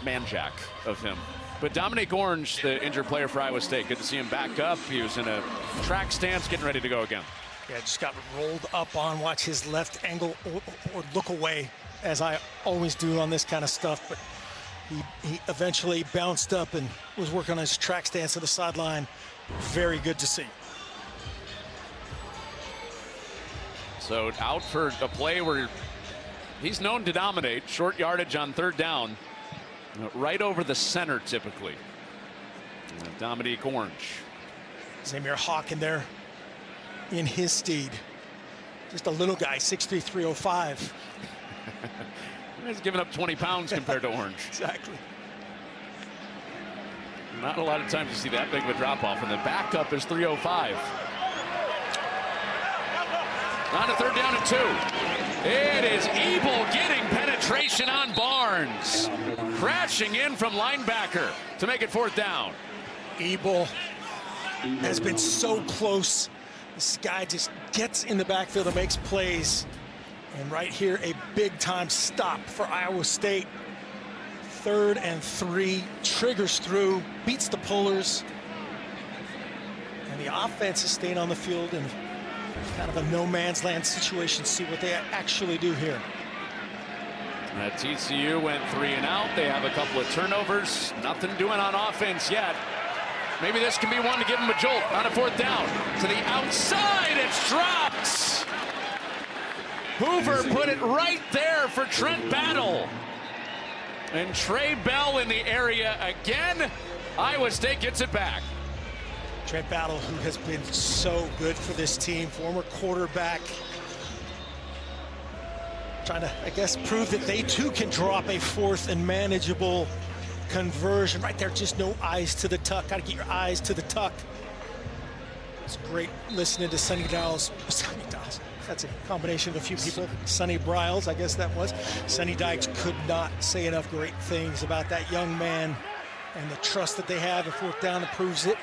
man-jack of him. But Dominique Orange, the injured player for Iowa State, good to see him back up. He was in a track stance, getting ready to go again. Yeah, just got rolled up on. Watch his left angle or look away, as I always do on this kind of stuff. But he eventually bounced up and was working on his track stance to the sideline. Very good to see. So out for a play where he's known to dominate. Short yardage on 3rd down. Right over the center typically. Dominique Orange. Zamir Hawk in there in his steed. Just a little guy, 6'3", 305. He's giving up 20 pounds compared to Orange. Exactly. Not a lot of times you see that big of a drop off, and the backup is 305. On to 3rd down and 2. It is Ebel getting penetration on Barnes. Crashing in from linebacker to make it 4th down. Ebel has been so close. This guy just gets in the backfield and makes plays. And right here, a big-time stop for Iowa State. 3rd and 3, triggers through, beats the pullers. And the offense is staying on the field in kind of a no-man's land situation. See what they actually do here. TCU went 3 and out. They have a couple of turnovers. Nothing doing on offense yet. Maybe this can be one to give them a jolt on a 4th down. To the outside, it's dropped. Hoover put it right there for Trent Battle. And Trey Bell in the area again. Iowa State gets it back. Trent Battle, who has been so good for this team, former quarterback. Trying to, I guess, prove that they too can drop a 4th and manageable conversion. Right there, just no eyes to the tuck. Got to get your eyes to the tuck. It's great listening to Sonny Dykes. That's a combination of a few people. Sonny Briles, I guess that was. Sonny Dykes could not say enough great things about that young man and the trust that they have. A 4th down proves it.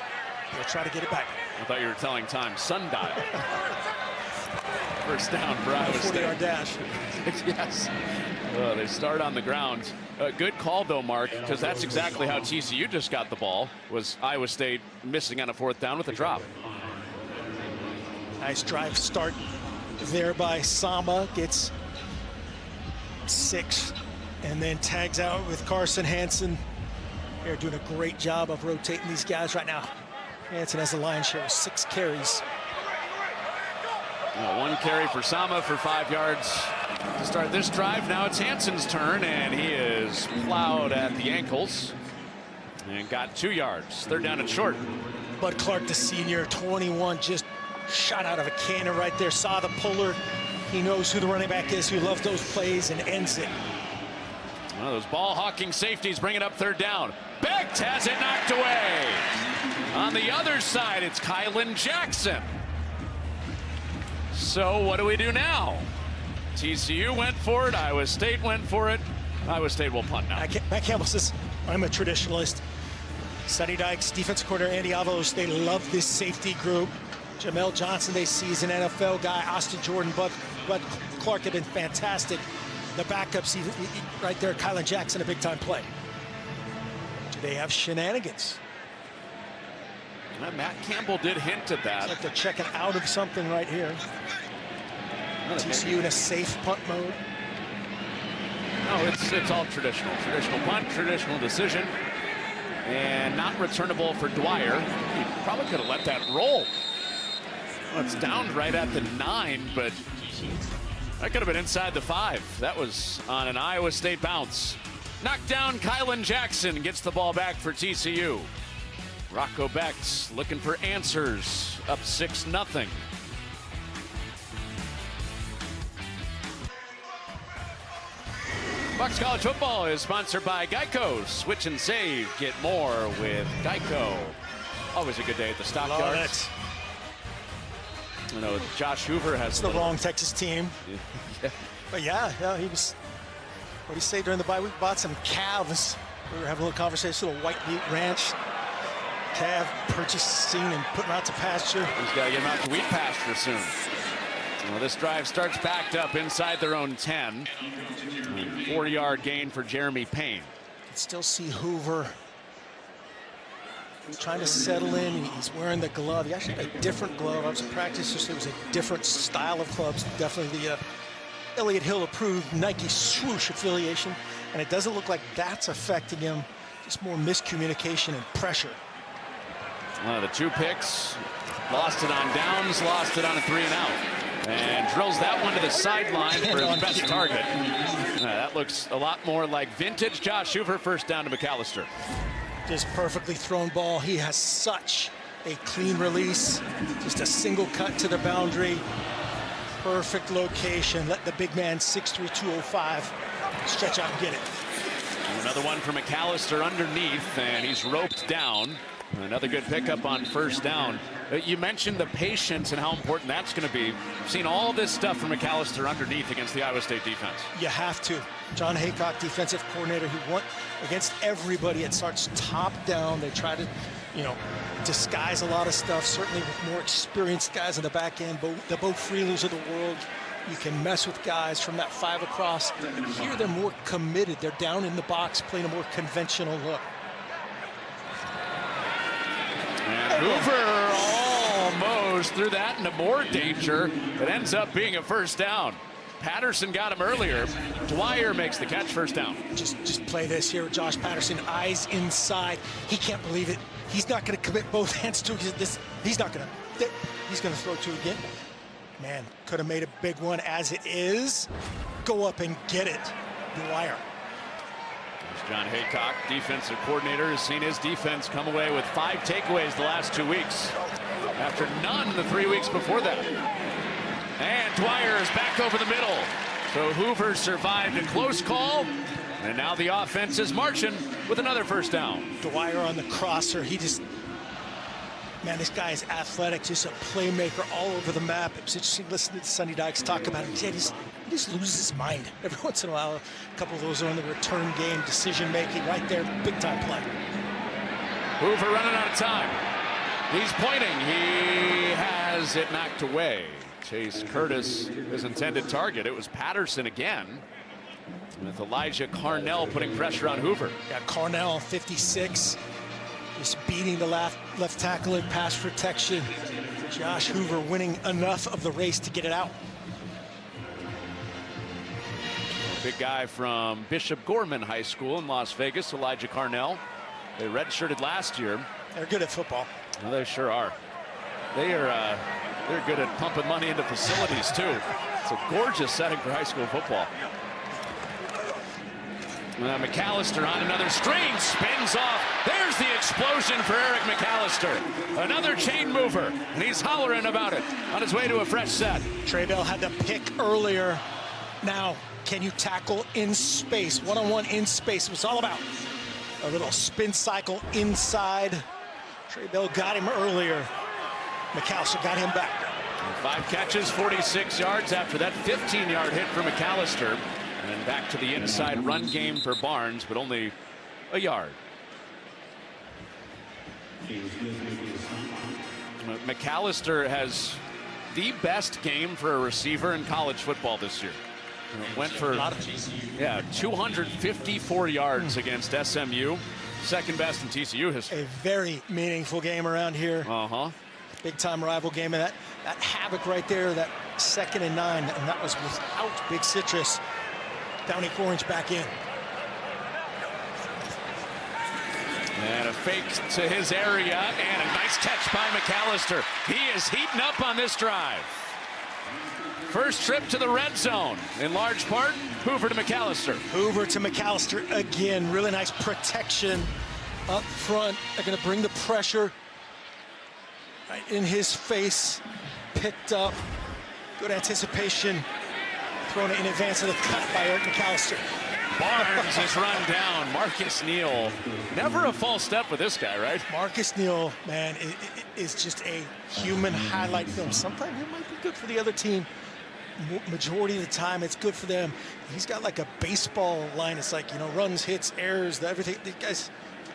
They'll try to get it back. I thought you were telling time. Sundial. First down for Iowa State. 40-yard dash. Yes. They start on the ground. Good call, though, Mark, because that's exactly how TCU just got the ball, was Iowa State missing on a 4th down with a drop. Nice drive start there by Sama. Gets 6 and then tags out with Carson Hansen. They're doing a great job of rotating these guys right now. Hansen has the lion's share of 6 carries. One carry for Sama for 5 yards to start this drive. Now it's Hanson's turn, and he is plowed at the ankles and got 2 yards. 3rd down and short. Bud Clark, the senior, 21, just shot out of a cannon right there. Saw the puller. He knows who the running back is, who loves those plays, and ends it. Well, those ball-hawking safeties bring it up 3rd down. Becht has it knocked away. On the other side, it's Kylan Jackson. So what do we do now? TCU went for it. Iowa State went for it. Iowa State will punt now. Matt Campbell says, I'm a traditionalist. Sonny Dykes, defensive coordinator Andy Avalos, they love this safety group. Jamel Johnson, they see as an NFL guy. Austin Jordan, Bud Clark have been fantastic. The backups right there, Kylan Jackson, a big-time play. Do they have shenanigans? Matt Campbell did hint at that. It's like they're checking out of something right here. TCU in a safe punt mode. No, it's all traditional. Traditional punt, traditional decision. And not returnable for Dwyer. He probably could have let that roll. Well, it's down right at the 9, but that could have been inside the 5. That was on an Iowa State bounce. Knocked down Kylan Jackson, gets the ball back for TCU. Rocco Becht looking for answers, up 6-0. Bucks College Football is sponsored by Geico. Switch and save. Get more with Geico. Always a good day at the stockyards. You know, Josh Hoover has the wrong Texas team. Yeah. But yeah, he was. What did he say during the bye week? Bought some calves. We were having a little conversation, a little white meat ranch. Calf purchasing and putting out to pasture. He's got to get them out to wheat pasture soon. Well, this drive starts backed up inside their own 10. 4-yard gain for Jeremy Payne. You can still see Hoover trying to settle in. He's wearing the glove. He actually had a different glove. I was in practice yesterday. It was a different style of clubs. Definitely the Elliott Hill approved Nike swoosh affiliation. And it doesn't look like that's affecting him. Just more miscommunication and pressure. The 2 picks, lost it on downs, lost it on a 3-and-out. And drills that one to the sideline for his best target. That looks a lot more like vintage Josh Hoover. 1st down to McAllister. Just perfectly thrown ball. He has such a clean release. Just a single cut to the boundary. Perfect location. Let the big man, 6'3", 205, stretch out and get it. Another one for McAllister underneath, and he's roped down. Another good pickup on 1st down. You mentioned the patience and how important that's going to be. We've seen all this stuff from McAllister underneath against the Iowa State defense. You have to. John Haycock, defensive coordinator, he won against everybody. It starts top down. They try to, disguise a lot of stuff, certainly with more experienced guys in the back end. The Bo Freelers of the world, you can mess with guys from that 5 across. Here they're more committed. They're down in the box playing a more conventional look. And Hoover almost threw that into more danger. It ends up being a 1st down. Patterson got him earlier. Dwyer makes the catch, 1st down. Just play this here with Josh Patterson, eyes inside. He can't believe it. He's not going to commit both hands to this. He's not going to. He's going to throw 2 again. Man, could have made a big one as it is. Go up and get it, Dwyer. John Haycock, defensive coordinator, has seen his defense come away with 5 takeaways the last 2 weeks, after none the 3 weeks before that. And Dwyer is back over the middle. So Hoover survived a close call, and now the offense is marching with another 1st down. Dwyer on the crosser. Man, this guy is athletic, just a playmaker all over the map. It was interesting listening to Sonny Dykes talk about him. He just loses his mind every once in a while. A couple of those are in the return game, decision making right there, big time play. Hoover running out of time. He's pointing. He has it knocked away. Chase Curtis, his intended target. It was Patterson again, with Elijah Carnell putting pressure on Hoover. Yeah, Carnell, 56. Just beating the left tackle in pass protection. Josh Hoover winning enough of the race to get it out. Big guy from Bishop Gorman High School in Las Vegas, Elijah Carnell. They redshirted last year. They're good at football. Well, they sure are. They are They're good at pumping money into facilities, too. It's a gorgeous setting for high school football. McAllister on another string, spins off. There's the explosion for Eric McAllister. Another chain mover, and he's hollering about it on his way to a fresh set. Trey Bell had the pick earlier. Now, can you tackle in space? One-on-one in space. It was all about a little spin cycle inside. Trey Bell got him earlier. McAllister got him back. 5 catches, 46 yards after that 15-yard hit for McAllister. And back to the inside run game for Barnes, but only a yard. McAllister has the best game for a receiver in college football this year. Went for 254 yards against SMU. Second best in TCU history. A very meaningful game around here. Big time rival game, and that havoc right there, that 2nd and 9, and that was without Big Citrus. Downey Orange back in. And a fake to his area, and a nice catch by McAllister. He is heating up on this drive. First trip to the red zone, in large part, Hoover to McAllister. Hoover to McAllister again. Really nice protection up front. They're going to bring the pressure right in his face. Picked up. Good anticipation. Thrown in advance of the cut by Eric McAllister. Barnes is run down. Marcus Neal. Never a false step with this guy, right? Marcus Neal, man, is just a human highlight film. Sometimes it might be good for the other team. Majority of the time, it's good for them. He's got like a baseball line. It's like, you know, runs, hits, errors, everything. These guys,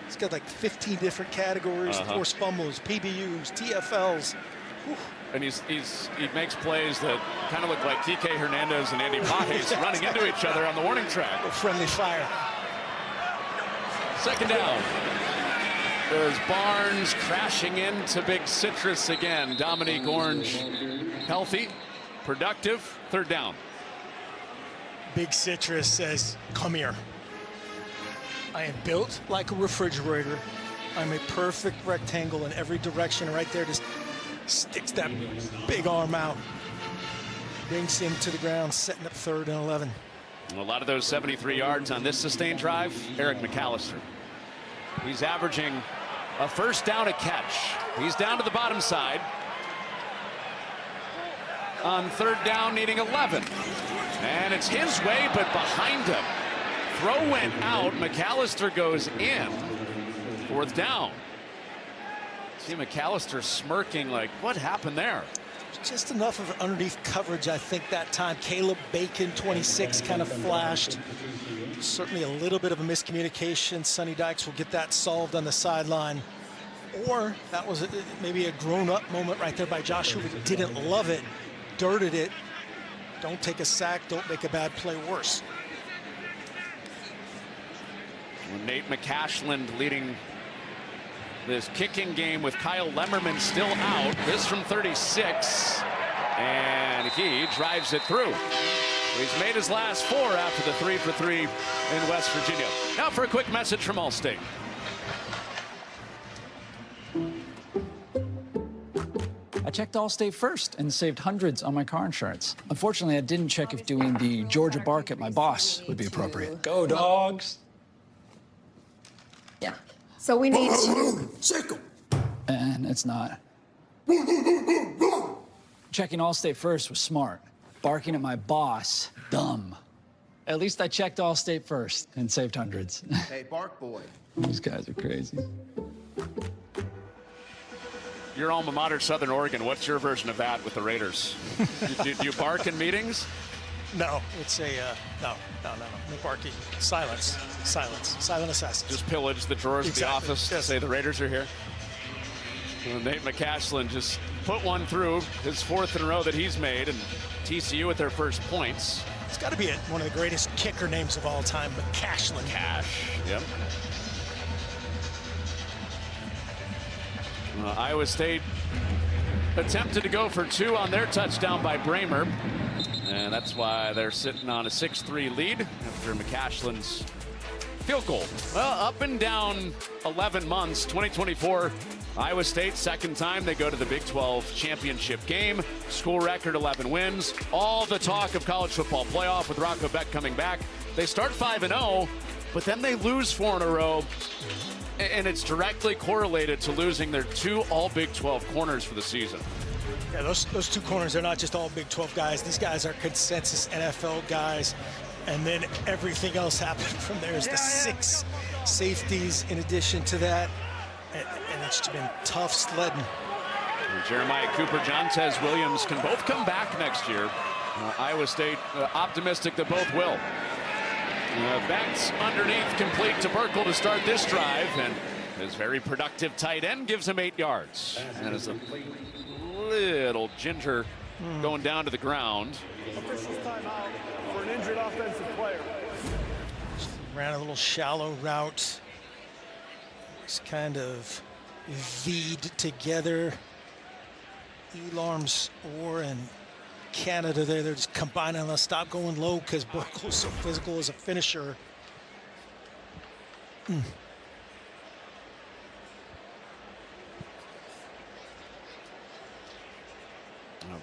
he's got like 15 different categories: forced fumbles, PBUs, TFLs. Whew. And he makes plays that kind of look like TK Hernandez and Andy Pajes running into each other on the warning track. Friendly fire. Second down. There's Barnes crashing into Big Citrus again. Dominique Orange healthy, productive. Third down. Big Citrus says, come here. I am built like a refrigerator. I'm a perfect rectangle in every direction. Right there, just sticks that big arm out. Brings him to the ground, setting up 3rd and 11. A lot of those 73 yards on this sustained drive, Eric McAllister. He's averaging a first down a catch. He's down to the bottom side. On 3rd down, needing 11. And it's his way, but behind him. Throw went out. McAllister goes in. 4th down. See McAllister smirking like, what happened there? Just enough of underneath coverage, I think, that time. Caleb Bacon, 26, kind of flashed. Certainly a little bit of a miscommunication. Sonny Dykes will get that solved on the sideline. Or that was maybe a grown-up moment right there by Josh Hoover. Didn't love it, dirted it. Don't take a sack, don't make a bad play worse. Nate McCashland leading this kicking game with Kyle Lemmerman still out. This from 36, and he drives it through. He's made his last 4 after the 3 for 3 in West Virginia. Now for a quick message from Allstate. I checked Allstate first and saved hundreds on my car insurance. Unfortunately, I didn't check if doing the Georgia bark at my boss would be appropriate. Go, dogs. Yeah. So we need to... And it's not. Checking Allstate first was smart. Barking at my boss, dumb. At least I checked Allstate first and saved hundreds. Hey, Bark Boy. These guys are crazy. Your alma mater, Southern Oregon. What's your version of that with the Raiders? do you bark in meetings? No, it's a no barking. Silence, silent assassin. Just pillage the drawers of the office to Yes. say the Raiders are here. Well, Nate McCashland just put one through, his 4th in a row that he's made, and TCU with their first points. It's got to be one of the greatest kicker names of all time, McCashland. Cash, yep. Iowa State attempted to go for 2 on their touchdown by Bramer. And that's why they're sitting on a 6-3 lead after McCashland's Field goal. Well, up and down 11 months. 2024, Iowa State, second time they go to the Big 12 championship game. School record 11 wins. All the talk of college football playoff with Rocco Beck coming back. They start 5-0, but then they lose 4 in a row. And it's directly correlated to losing their 2 all Big 12 corners for the season. Yeah, those 2 corners, they're not just all Big 12 guys. These guys are consensus NFL guys. And then everything else happened from there is the 6 safeties in addition to that. And it's been tough sledding. And Jeremiah Cooper, Jontez Williams can both come back next year. Iowa State optimistic that both will. Beck's underneath, complete to Burkle to start this drive, and his very productive tight end gives him 8 yards. And it's a little ginger going down to the ground. Officials timeout for an injured offensive player. Ran a little shallow route. It's kind of V'd together. Elarms Orr and Canada there, they're just combining on the stop, going low because Burkle's so physical as a finisher.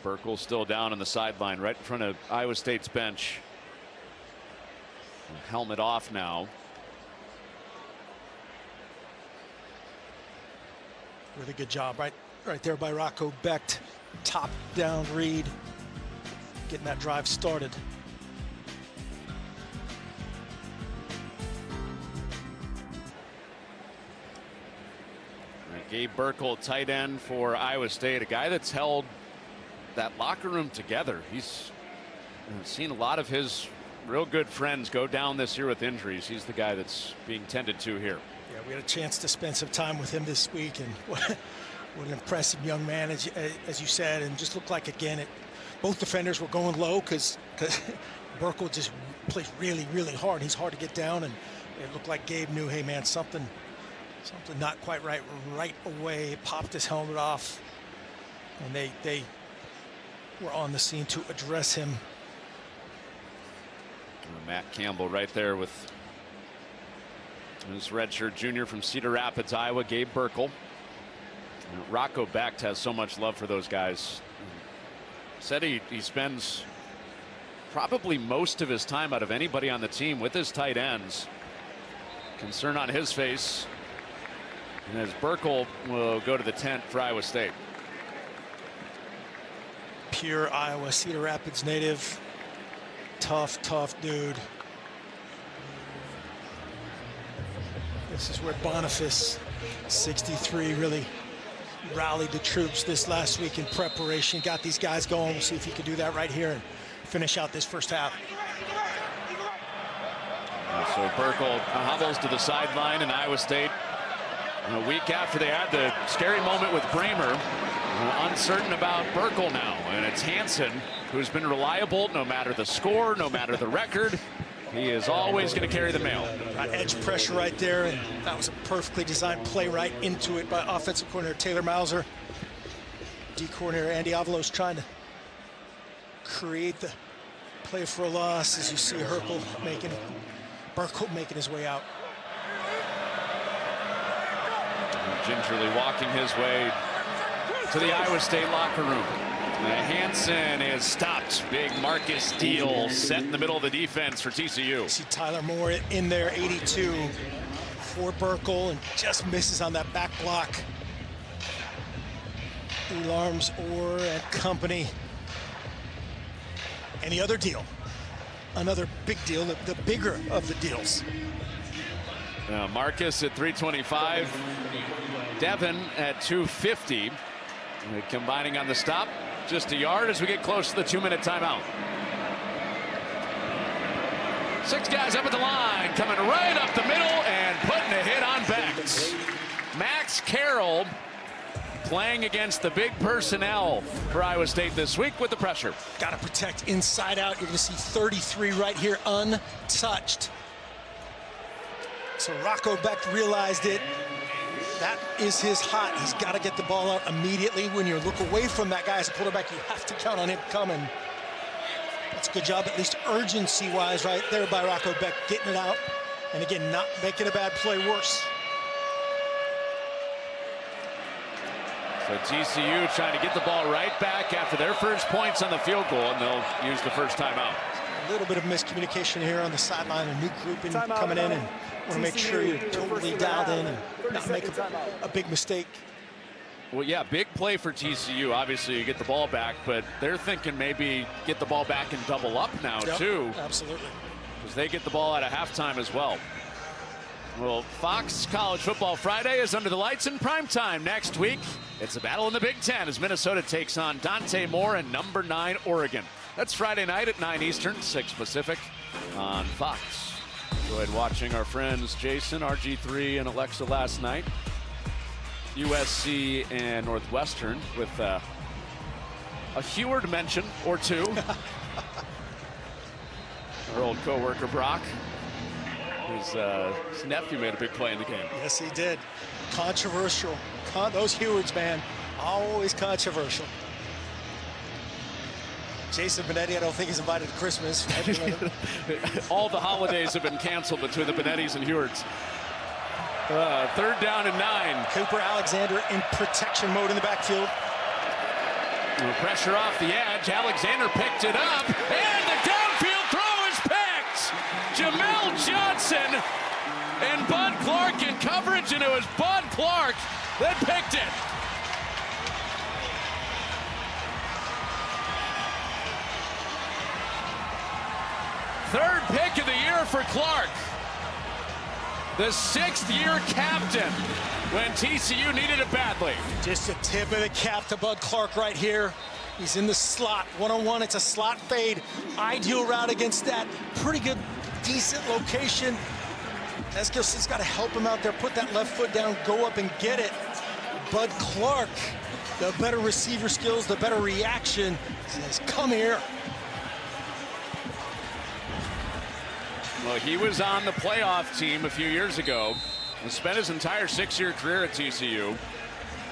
Burkle still down on the sideline right in front of Iowa State's bench. Helmet off now. Really good job right there by Rocco Beck. Top down read, getting that drive started. Gabe Burkle, tight end for Iowa State, a guy that's held that locker room together. He's seen a lot of his real good friends go down this year with injuries. He's the guy that's being tended to here. Yeah, we had a chance to spend some time with him this week, and what an impressive young man, as you said, and just looked like, again, both defenders were going low because Burkle just plays really, really hard. He's hard to get down, and it looked like Gabe knew, hey, man, something not quite right away. Popped his helmet off, and they were on the scene to address him. Matt Campbell right there with his redshirt junior from Cedar Rapids, Iowa, Gabe Burkle. Rocco Beck has so much love for those guys. Said he spends probably most of his time out of anybody on the team with his tight ends. Concern on his face. And as Burkle will go to the tent for Iowa State. Pure Iowa, Cedar Rapids native. Tough dude. This is where Boniface, 63, really rallied the troops this last week in preparation. Got these guys going. We'll see if he can do that right here and finish out this first half. So Burkle hobbles to the sideline, and Iowa State, a week after they had the scary moment with Bramer, uncertain about Burkle now. And it's Hansen, who's been reliable no matter the score, no matter the record. He is always going to carry the mail. Got edge pressure right there, and that was a perfectly designed play right into it by offensive coordinator Taylor Mauser. D coordinator Andy Avalos trying to create the play for a loss, as you see Burkle making his way out. Gingerly walking his way to the Iowa State locker room. Hansen is stopped. Big Marcus Deal set in the middle of the defense for TCU. See Tyler Moore in there, 82 for Burkle, and just misses on that back block. Elarms Orr and company. And the other deal, another big deal, the bigger of the deals. Marcus at 325, Devin at 250. Combining on the stop, just a yard as we get close to the 2-minute timeout. 6 guys up at the line, coming right up the middle and putting a hit on Bex. Max Carroll playing against the big personnel for Iowa State this week with the pressure. Got to protect inside out. You're going to see 33 right here untouched. So Rocco Beck realized it. That is his hot. He's got to get the ball out immediately. When you look away from that guy as a quarterback, you have to count on him coming. That's a good job, at least urgency-wise, right there by Rocco Beck, getting it out And again, not making a bad play worse. So TCU trying to get the ball right back after their first points on the field goal, and they'll use the first timeout. A little bit of miscommunication here on the sideline, a new grouping coming in, and want to make sure you're totally dialed in and not make a big mistake. Well, yeah, big play for TCU. Obviously, you get the ball back, but they're thinking maybe get the ball back and double up now, too. Absolutely. Because they get the ball at a halftime as well. Well, Fox College Football Friday is under the lights in primetime next week. It's a battle in the Big Ten as Minnesota takes on Dante Moore and number 9 Oregon. That's Friday night at 9 Eastern, 6 Pacific on Fox. Enjoyed watching our friends Jason, RG3, and Alexa last night. USC and Northwestern with a Heward mention or two. Our old co-worker Brock, his nephew made a big play in the game. Yes, he did. Controversial. Those Hewards, man, always controversial. Jason Benetti, I don't think he's invited to Christmas. All the holidays have been canceled between the Benettis and Hewards. 3rd down and 9. Cooper Alexander in protection mode in the backfield. Pressure off the edge. Alexander picked it up, and the downfield throw is picked. Jamel Johnson and Bud Clark in coverage, and it was Bud Clark that picked it. Third pick of the year for Clark. The 6th-year captain when TCU needed it badly. Just a tip of the cap to Bud Clark right here. He's in the slot, one-on-one. It's a slot fade. Ideal route against that. Pretty good, decent location. Eskilson's got to help him out there. Put that left foot down, go up and get it. Bud Clark, the better receiver skills, the better reaction, says, come here. Well, he was on the playoff team a few years ago and spent his entire 6-year career at TCU.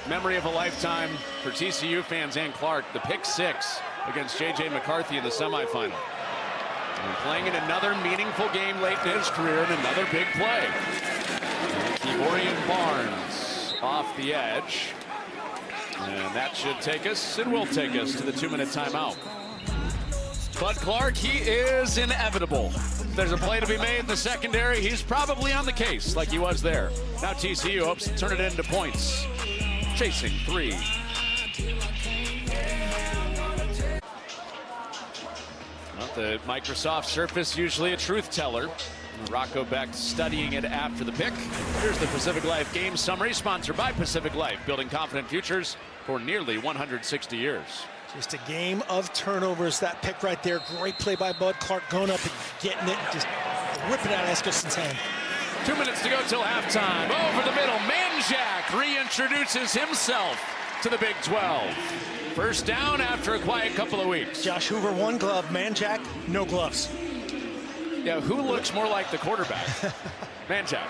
Memory of a lifetime for TCU fans and Clark, the pick 6 against J.J. McCarthy in the semifinal. And playing in another meaningful game late in his career and another big play. Kevorian Barnes off the edge. And that should take us, and will take us, to the 2-minute timeout. Bud Clark, he is inevitable. If there's a play to be made in the secondary, he's probably on the case like he was there. Now TCU hopes to turn it into points. Chasing 3. Well, the Microsoft Surface usually a truth teller. Rocco Beck studying it after the pick. Here's the Pacific Life Game Summary, sponsored by Pacific Life, building confident futures for nearly 160 years. Just a game of turnovers. That pick right there. Great play by Bud Clark, going up and getting it, just whipping out Eskilson's hand. 2 minutes to go till halftime. Over the middle, Manjack reintroduces himself to the Big 12. First down after a quiet couple of weeks. Josh Hoover, 1 glove. Manjack, no gloves. Yeah, who looks more like the quarterback? Manjack.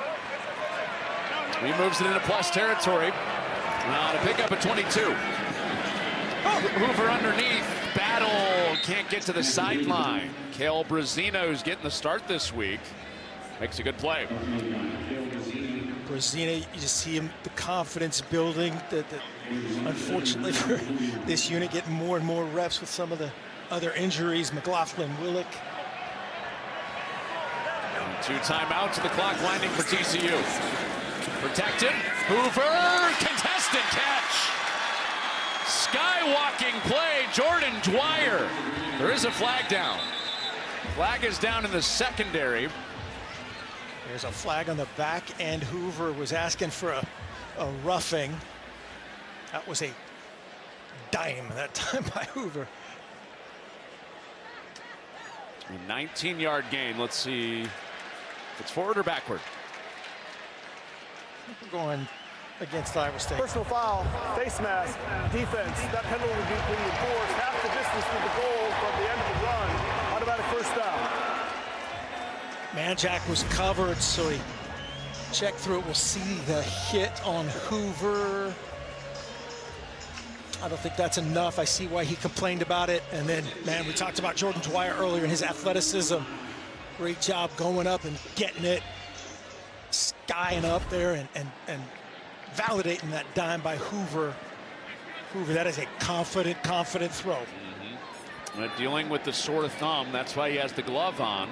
He moves it into plus territory. To pick up a 22. Hoover underneath, battle, can't get to the sideline. Kale Brazino, who's getting the start this week, makes a good play. Brazino, you just see him, the confidence building. Unfortunately for this unit, getting more and more reps with some of the other injuries. McLaughlin, Willick. 2 timeouts, the clock winding for TCU. Protected, Hoover, contested catch. Skywalking play, Jordan Dwyer. There is a flag down. Flag is down in the secondary. There's a flag on the back end. Hoover was asking for a roughing. That was a dime that time by Hoover. A 19-yard gain. Let's see if it's forward or backward. Going against Iowa State. Personal foul, face mask, defense. That penalty will be enforced half the distance to the goal from the end of the run. Automatic first down. Manjack was covered, so he checked through it. We'll see the hit on Hoover. I don't think that's enough. I see why he complained about it. And then, man, we talked about Jordan Dwyer earlier and his athleticism. Great job going up and getting it. guying up there and validating that dime by Hoover. Hoover, that is a confident throw. Dealing with the sore thumb, that's why he has the glove on.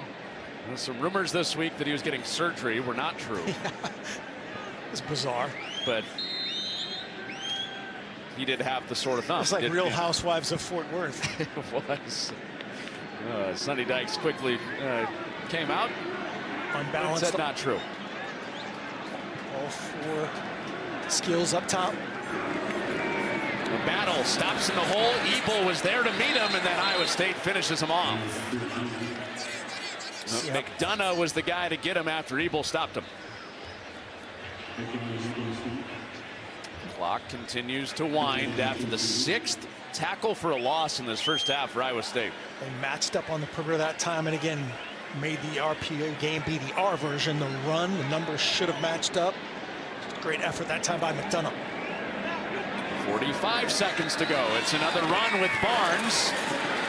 There's some rumors this week that he was getting surgery were not true. It's bizarre. But he did have the sore thumb. It's like Real Housewives of Fort Worth. It was. Sonny Dykes quickly came out. Unbalanced. Said not true. All four skills up top. The battle stops in the hole. Ebel was there to meet him, and then Iowa State finishes him off. McDonough was the guy to get him after Ebel stopped him. Clock continues to wind after the 6th tackle for a loss in this first half for Iowa State. They matched up on the perimeter that time, and again made the RPO game be the R version. The run, the numbers should have matched up. Great effort that time by McDonough. 45 seconds to go. It's another run with Barnes.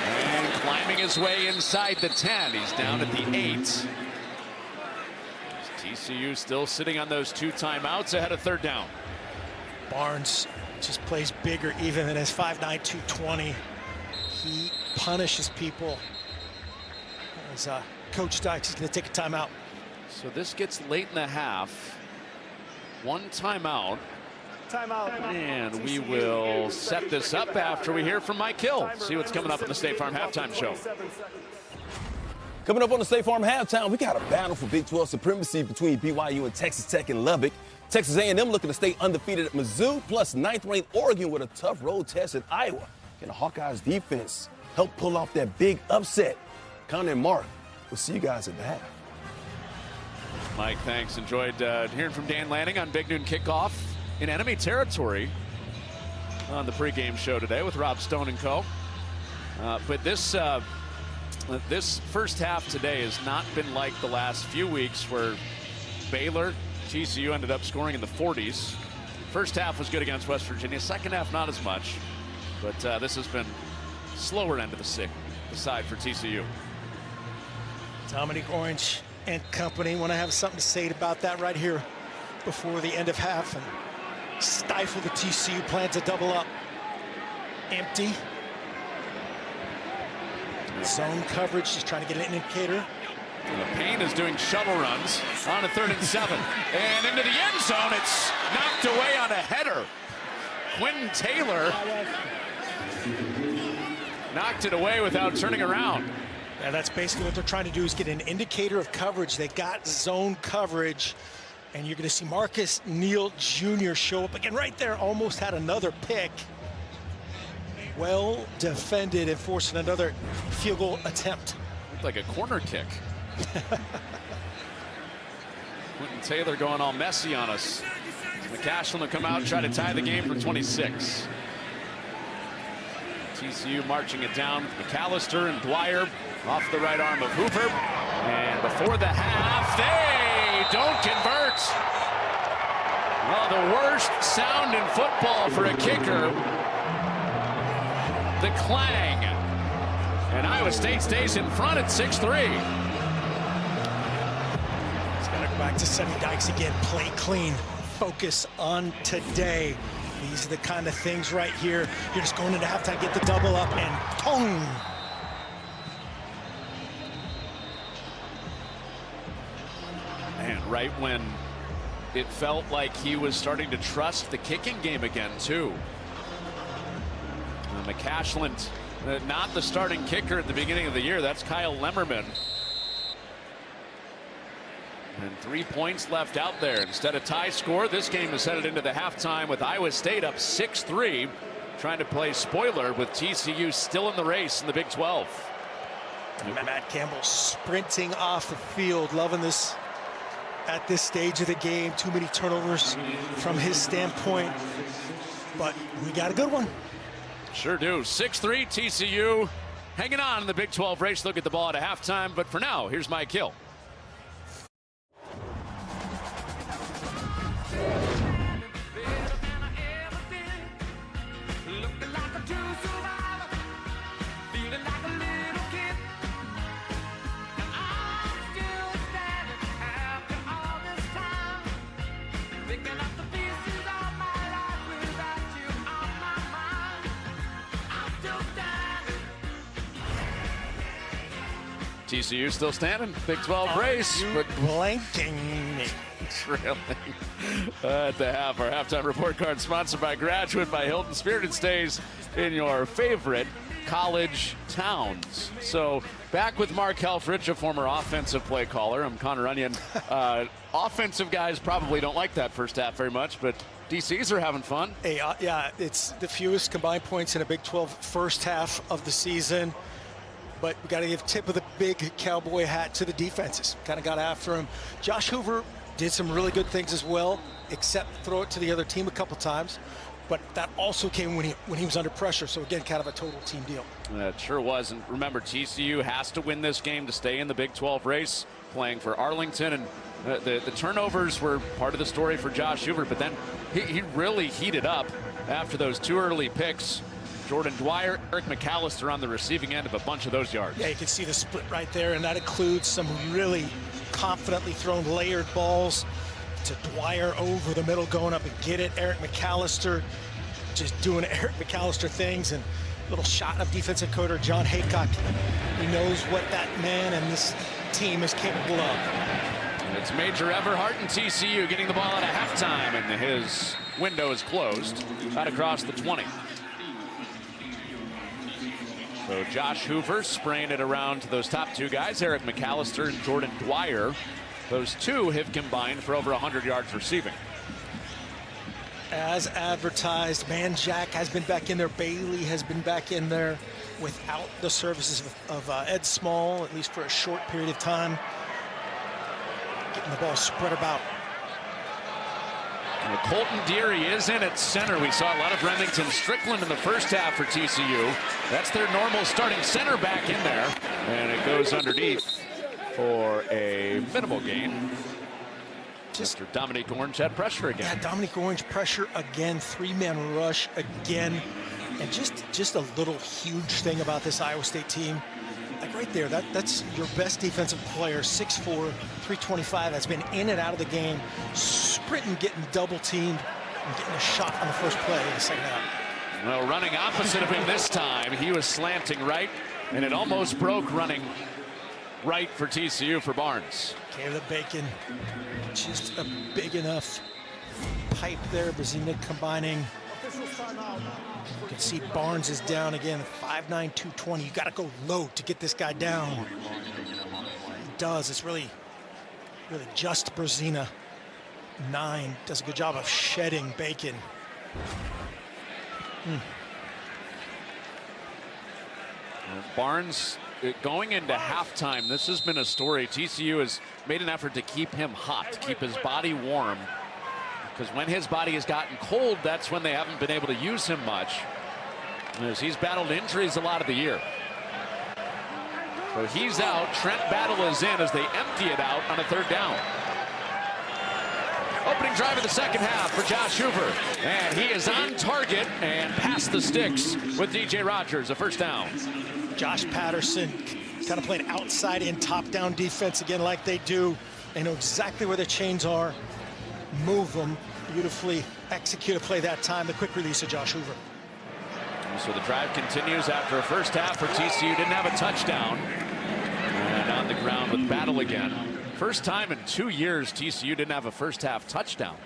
And climbing his way inside the 10. He's down at the 8. TCU still sitting on those 2 timeouts ahead of 3rd down. Barnes just plays bigger even than his 5'9", 220. He punishes people. As Coach Dykes is going to take a timeout. So this gets late in the half. 1 timeout. Timeout. And we will set this up after we hear from Mike Hill. See what's coming up in the State Farm Halftime Show. Coming up on the State Farm Halftime, we got a battle for Big 12 supremacy between BYU and Texas Tech and Lubbock. Texas A&M looking to stay undefeated at Mizzou, plus 9th-ranked Oregon with a tough road test at Iowa. Can the Hawkeyes defense help pull off that big upset? Connor and Mark, we'll see you guys at the half. Mike, thanks. Enjoyed hearing from Dan Lanning on Big Noon Kickoff in enemy territory on the pregame show today with Rob Stone and co. But this first half today has not been like the last few weeks where Baylor, TCU ended up scoring in the 40s. First half was good against West Virginia. Second half, not as much. But this has been slower end of the side for TCU. Dominic Orange and company want to have something to say about that right here before the end of half and stifle the TCU plan to double up. Empty. Zone coverage, just trying to get an indicator. Payne is doing shuttle runs on a 3rd and 7. And into the end zone, it's knocked away on a header. Quentin Taylor knocked it away without turning around. And that's basically what they're trying to do, is get an indicator of coverage. They got zone coverage, and you're going to see Marcus Neal Jr. show up again right there. Almost had another pick. Well defended and forcing another field goal attempt. Looked like a corner kick. Quentin Taylor going all messy on us. McCashlin will come out and try to tie the game for 26. TCU marching it down. McAllister and Dwyer off the right arm of Hoover. And before the half, they don't convert. Well, the worst sound in football for a kicker. The clang. And Iowa State stays in front at 6-3. He's got to go back to Sonny Dykes again. Play clean. Focus on today. These are the kind of things right here. You're just going into halftime, get the double up, and tong. And right when it felt like he was starting to trust the kicking game again, too. McCashlin, not the starting kicker at the beginning of the year. That's Kyle Lemmerman. And 3 points left out there. Instead of tie score, this game is headed into the halftime with Iowa State up 6-3. Trying to play spoiler with TCU still in the race in the Big 12. Matt Campbell sprinting off the field. Loving this at this stage of the game. Too many turnovers from his standpoint. But we got a good one. Sure do. 6-3 TCU hanging on in the Big 12 race. Look at the ball at a halftime. But for now, here's Mike Hill. TCU still standing. Big 12 race. But blanking me. Trailing at the half. Our halftime report card sponsored by Graduate by Hilton. Spirited stays in your favorite college towns. So back with Mark Helfrich, a former offensive play caller. I'm Connor Onion. Offensive guys probably don't like that first half very much, but DCs are having fun. Hey, yeah, it's the fewest combined points in a Big 12 first half of the season. But we got to give tip of the big cowboy hat to the defenses. Kind of got after him. Josh Hoover did some really good things as well, except throw it to the other team a couple times. But that also came when he was under pressure. So again, kind of a total team deal. It sure was. And remember, TCU has to win this game to stay in the Big 12 race, playing for Arlington. And the turnovers were part of the story for Josh Hoover. But then he really heated up after those 2 early picks. Jordan Dwyer, Eric McAllister on the receiving end of a bunch of those yards. Yeah, you can see the split right there, and that includes some really confidently thrown layered balls to Dwyer over the middle, going up and get it. Eric McAllister just doing Eric McAllister things, and a little shot of defensive coder John Haycock. He knows what that man and this team is capable of. It's Major Everhart and TCU getting the ball at a halftime, and his window is closed out across the 20. So Josh Hoover spraying it around to those top 2 guys, Eric McAllister and Jordan Dwyer. Those 2 have combined for over 100 yards receiving. As advertised, Manjack has been back in there. Bailey has been back in there without the services of Ed Small, at least for a short period of time. Getting the ball spread about. And Colton Deary is in at center. We saw a lot of Remington Strickland in the first half for TCU. That's their normal starting center back in there. And it goes underneath for a minimal gain. Mr. Dominique Orange had pressure again. Yeah, Dominique Orange pressure again, 3-man rush again. And just a little huge thing about this Iowa State team. Like right there, that's your best defensive player, 6'4", 325, has been in and out of the game, sprinting, getting double teamed, and getting a shot on the first play in the second half. Well, running opposite of him this time, he was slanting right, and it almost broke running right for TCU for Barnes. Caleb Bacon, just a big enough pipe there. Brazina combining. You can see Barnes is down again, 5'9", 220. You got to go low to get this guy down. He does. It's really just Brazina. 9 does a good job of shedding Bacon. Barnes going into halftime. This has been a story. TCU has made an effort to keep him hot, to keep his body warm. Because when his body has gotten cold, that's when they haven't been able to use him much. As he's battled injuries a lot of the year. So he's out. Trent Battle is in as they empty it out on a 3rd down. Opening drive of the second half for Josh Hoover. And he is on target and past the sticks with DJ Rogers, a first down. Josh Patterson kind of playing outside in top-down defense again like they do. They know exactly where the chains are. Move them. Beautifully execute a play that time. The quick release of Josh Hoover. So the drive continues after a first half for TCU. Didn't have a touchdown. And on the ground with Battle again. First time in 2 years TCU didn't have a first half touchdown.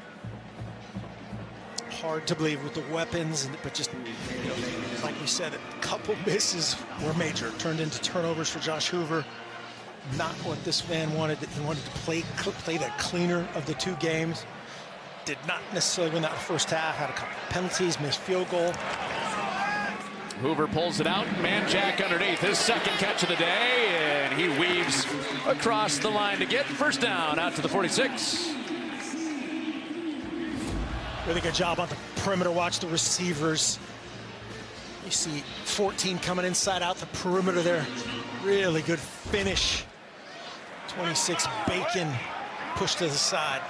Hard to believe with the weapons, but just, you know, like we said, a couple misses were major. Turned into turnovers for Josh Hoover. Not what this man wanted. He wanted to play the cleaner of the 2 games. Did not necessarily win that first half. Had a couple penalties, missed field goal. Hoover pulls it out. Manjack underneath. His second catch of the day, and he weaves across the line to get first down out to the 46. Really good job on the perimeter. Watch the receivers. You see 14 coming inside out the perimeter there. Really good finish. 26 Bacon pushed to the side.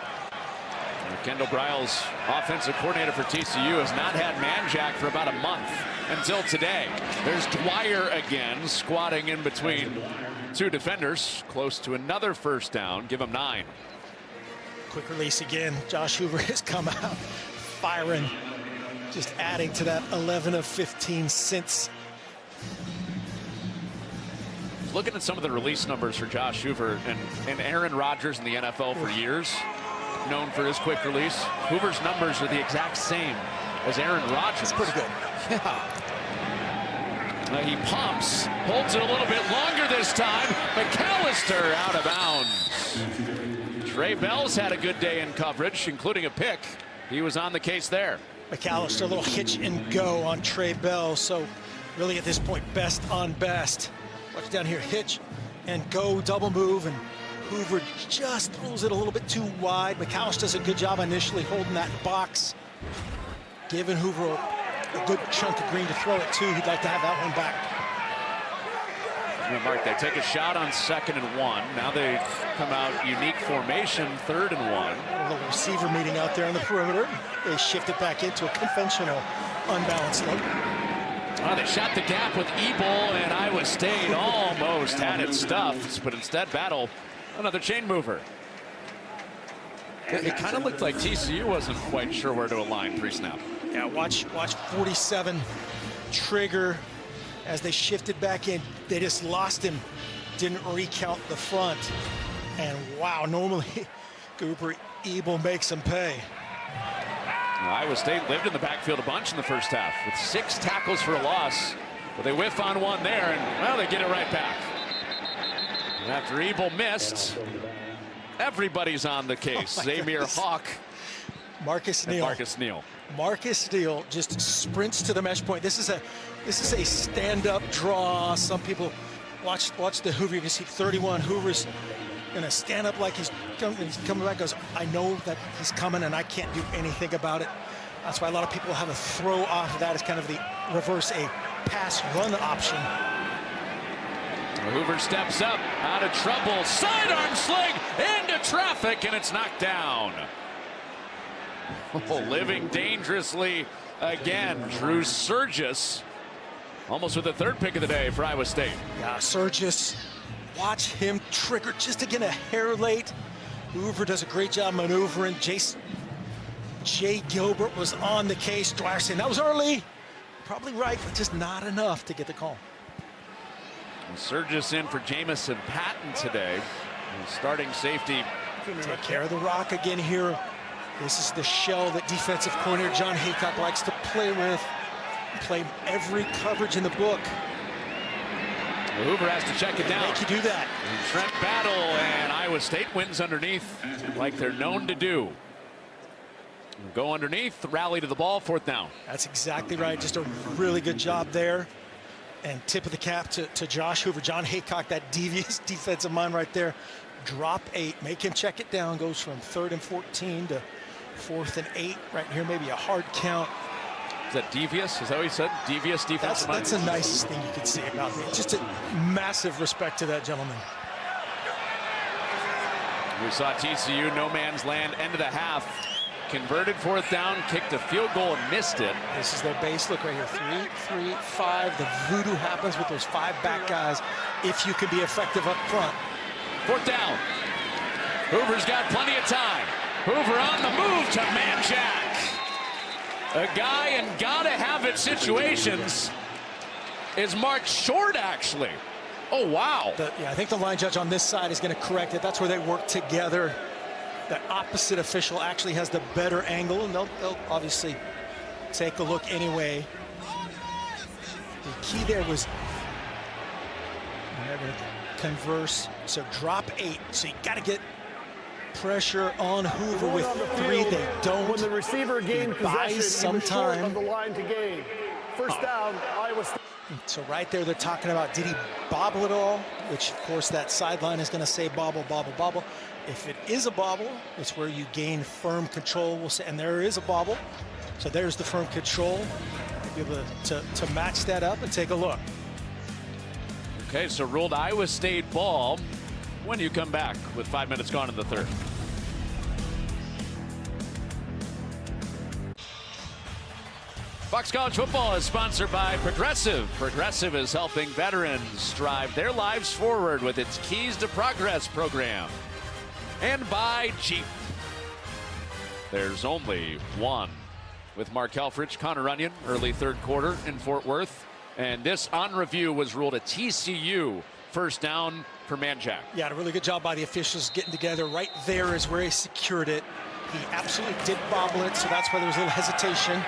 Kendall Briles, offensive coordinator for TCU, has not had Manjack for about a month until today. There's Dwyer again, squatting in between 2 defenders, close to another first down. Give him 9. Quick release again. Josh Hoover has come out firing, just adding to that 11 of 15 since. Looking at some of the release numbers for Josh Hoover and Aaron Rodgers in the NFL for years, known for his quick release. Hoover's numbers are the exact same as Aaron Rodgers. That's pretty good. Yeah. He pumps, holds it a little bit longer this time. McAllister out of bounds. Trey Bell's had a good day in coverage, including a pick. He was on the case there. McAllister, a little hitch and go on Trey Bell. So really at this point, best on best. Watch down here, hitch and go, double move, and Hoover just throws it a little bit too wide. McAllister does a good job initially holding that box, giving Hoover a good chunk of green to throw it to. He'd like to have that one back. Mark, they take a shot on 2nd and 1. Now they come out unique formation, 3rd and 1. A little receiver meeting out there on the perimeter. They shift it back into a conventional unbalanced look. Oh, they shot the gap with Ebel, and Iowa State almost had it stuffed, but instead battle another chain mover. It kind of looked like TCU wasn't quite sure where to align pre-snap. Yeah, watch 47 trigger as they shifted back in. They just lost him, didn't recount the front. And wow, normally Cooper Ebel makes him pay. Iowa State lived in the backfield a bunch in the first half with 6 tackles for a loss. But they whiff on one there, and well, they get it right back. And after Ebel missed, everybody's on the case. Zamir Hawk, Marcus Neal. Marcus Neal just sprints to the mesh point. This is a stand-up draw. Some people watch the Hoover. You can see 31. Hoover's gonna stand up like he's coming back. Goes, I know that he's coming, and I can't do anything about it. That's why a lot of people have a throw off of that as kind of the reverse, a pass-run option. Hoover steps up, out of trouble, sidearm sling into traffic, and it's knocked down. Oh, living dangerously again. Drew Surgis, almost with the 3rd pick of the day for Iowa State. Yeah, Surgis, watch him trigger just again a hair late. Hoover does a great job maneuvering. Jay Gilbert was on the case. Dwyer saying that was early. Probably right, but just not enough to get the call. Surgis in for Jamison Patton today. Starting safety. Take care of the rock again here. This is the shell that defensive coordinator John Haycock likes to play with. Play every coverage in the book. Hoover has to check it down. Make you do that. And Trent Battle, and Iowa State wins underneath like they're known to do. Go underneath, rally to the ball, 4th down. That's exactly right. Just a really good job there. And tip of the cap to Josh Hoover. John Haycock, that devious defensive mind right there. Drop 8, make him check it down. Goes from 3rd and 14 to 4th and 8. Right here, maybe a hard count. Is that devious? Is that what he said? Devious defensive mind? That's the nicest thing you could say about me. Just a massive respect to that gentleman. We saw TCU no man's land end of the half. Converted 4th down, kicked a field goal and missed it. This is their base look right here. 3, 3, 5. The voodoo happens with those 5 back guys if you can be effective up front. 4th down. Hoover's got plenty of time. Hoover on the move to Manjack. A guy in gotta have it situations is marked short, actually. Oh, wow. I think the line judge on this side is going to correct it. That's where they work together. The opposite official actually has the better angle, and they'll obviously take a look anyway. The key there was they're going to converse. So drop 8. So you got to get pressure on Hoover with 3. They don't. When the receiver gained possession, some time of the line to gain. First down, Iowa State. So right there, they're talking about, did he bobble at all? Which, of course, that sideline is going to say bobble, bobble, bobble. If it is a bobble, it's where you gain firm control. We'll say, and there is a bobble. So there's the firm control. Be able to match that up and take a look. Okay, so ruled Iowa State ball when you come back with 5 minutes gone in the 3rd. Fox College Football is sponsored by Progressive. Progressive is helping veterans drive their lives forward with its Keys to Progress program. And by Jeep. There's only one. With Mark Helfrich, Connor Runyon, early 3rd quarter in Fort Worth. And this on review was ruled a TCU first down for Manjack. Yeah, a really good job by the officials getting together. Right there is where he secured it. He absolutely did bobble it, so that's why there was a little hesitation.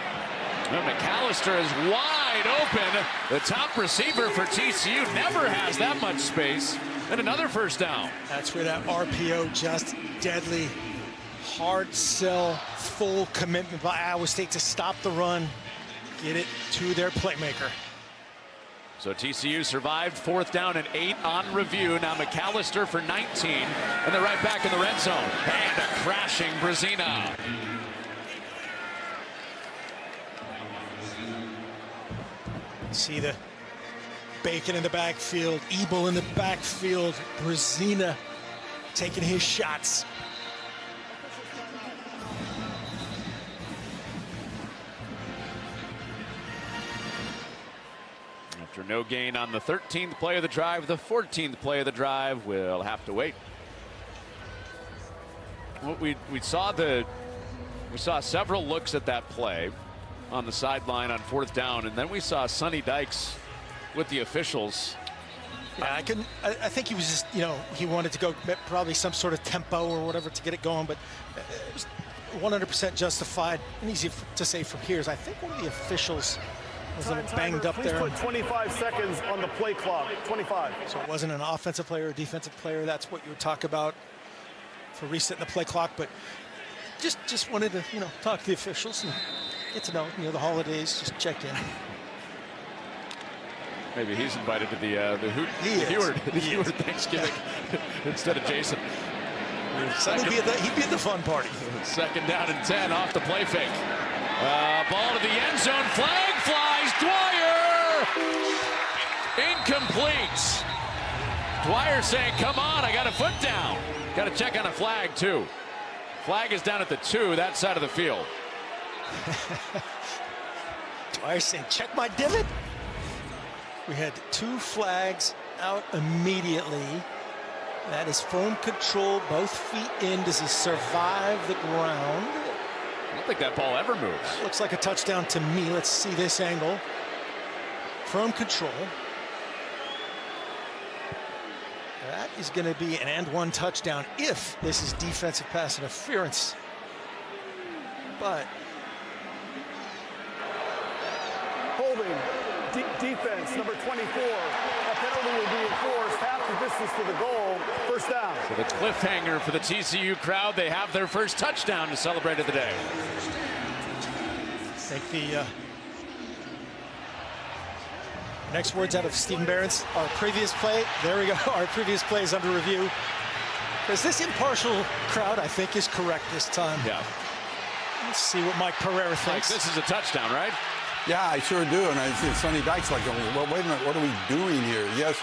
Well, McAllister is wide open. The top receiver for TCU never has that much space. And another first down. That's where that RPO, just deadly. Hard sell, full commitment by Iowa State to stop the run, get it to their playmaker. So TCU survived 4th down and 8 on review. Now McAllister for 19, and they're right back in the red zone. And a crashing Brazina. See the Bacon in the backfield, Ebel in the backfield, Brazina taking his shots. After no gain on the 13th play of the drive, the 14th play of the drive will have to wait. Well, we saw several looks at that play on the sideline on 4th down, and then we saw Sonny Dykes with the officials. Yeah, I think he was just, he wanted to go probably some sort of tempo or whatever to get it going, but it was 100% justified and easy to say from here. I think one of the officials was a little banged up there. Please put 25 seconds on the play clock. 25. So it wasn't an offensive player or a defensive player. That's what you would talk about for resetting the play clock. But just wanted to, talk to the officials and get to know, the holidays. Just check in. Maybe he's invited to the Heward Thanksgiving instead of Jason. He'd be at the fun party. 2nd down and 10 off the play fake. Ball to the end zone. Flag flies. Dwyer. Incomplete. Dwyer saying, come on, I got a foot down. Got to check on a flag, too. Flag is down at the 2, that side of the field. Dwyer saying, check my divot. We had 2 flags out immediately. That is firm control, both feet in. Does he survive the ground? I don't think that ball ever moves. Looks like a touchdown to me. Let's see this angle. Firm control. That is going to be an and-one touchdown if this is defensive pass interference. But Holding. Defense, number 24. A penalty will be enforced half the distance to the goal. First down. So the cliffhanger for the TCU crowd. They have their first touchdown to celebrate of the day. I think the next words out of Stephen Barron's, our previous play. There we go. Our previous play is under review. Because this impartial crowd, I think, is correct this time. Yeah. Let's see what Mike Pereira thinks. This is a touchdown, right? Yeah, I sure do. And I see Sonny Dykes like, well, wait a minute, what are we doing here? Yes,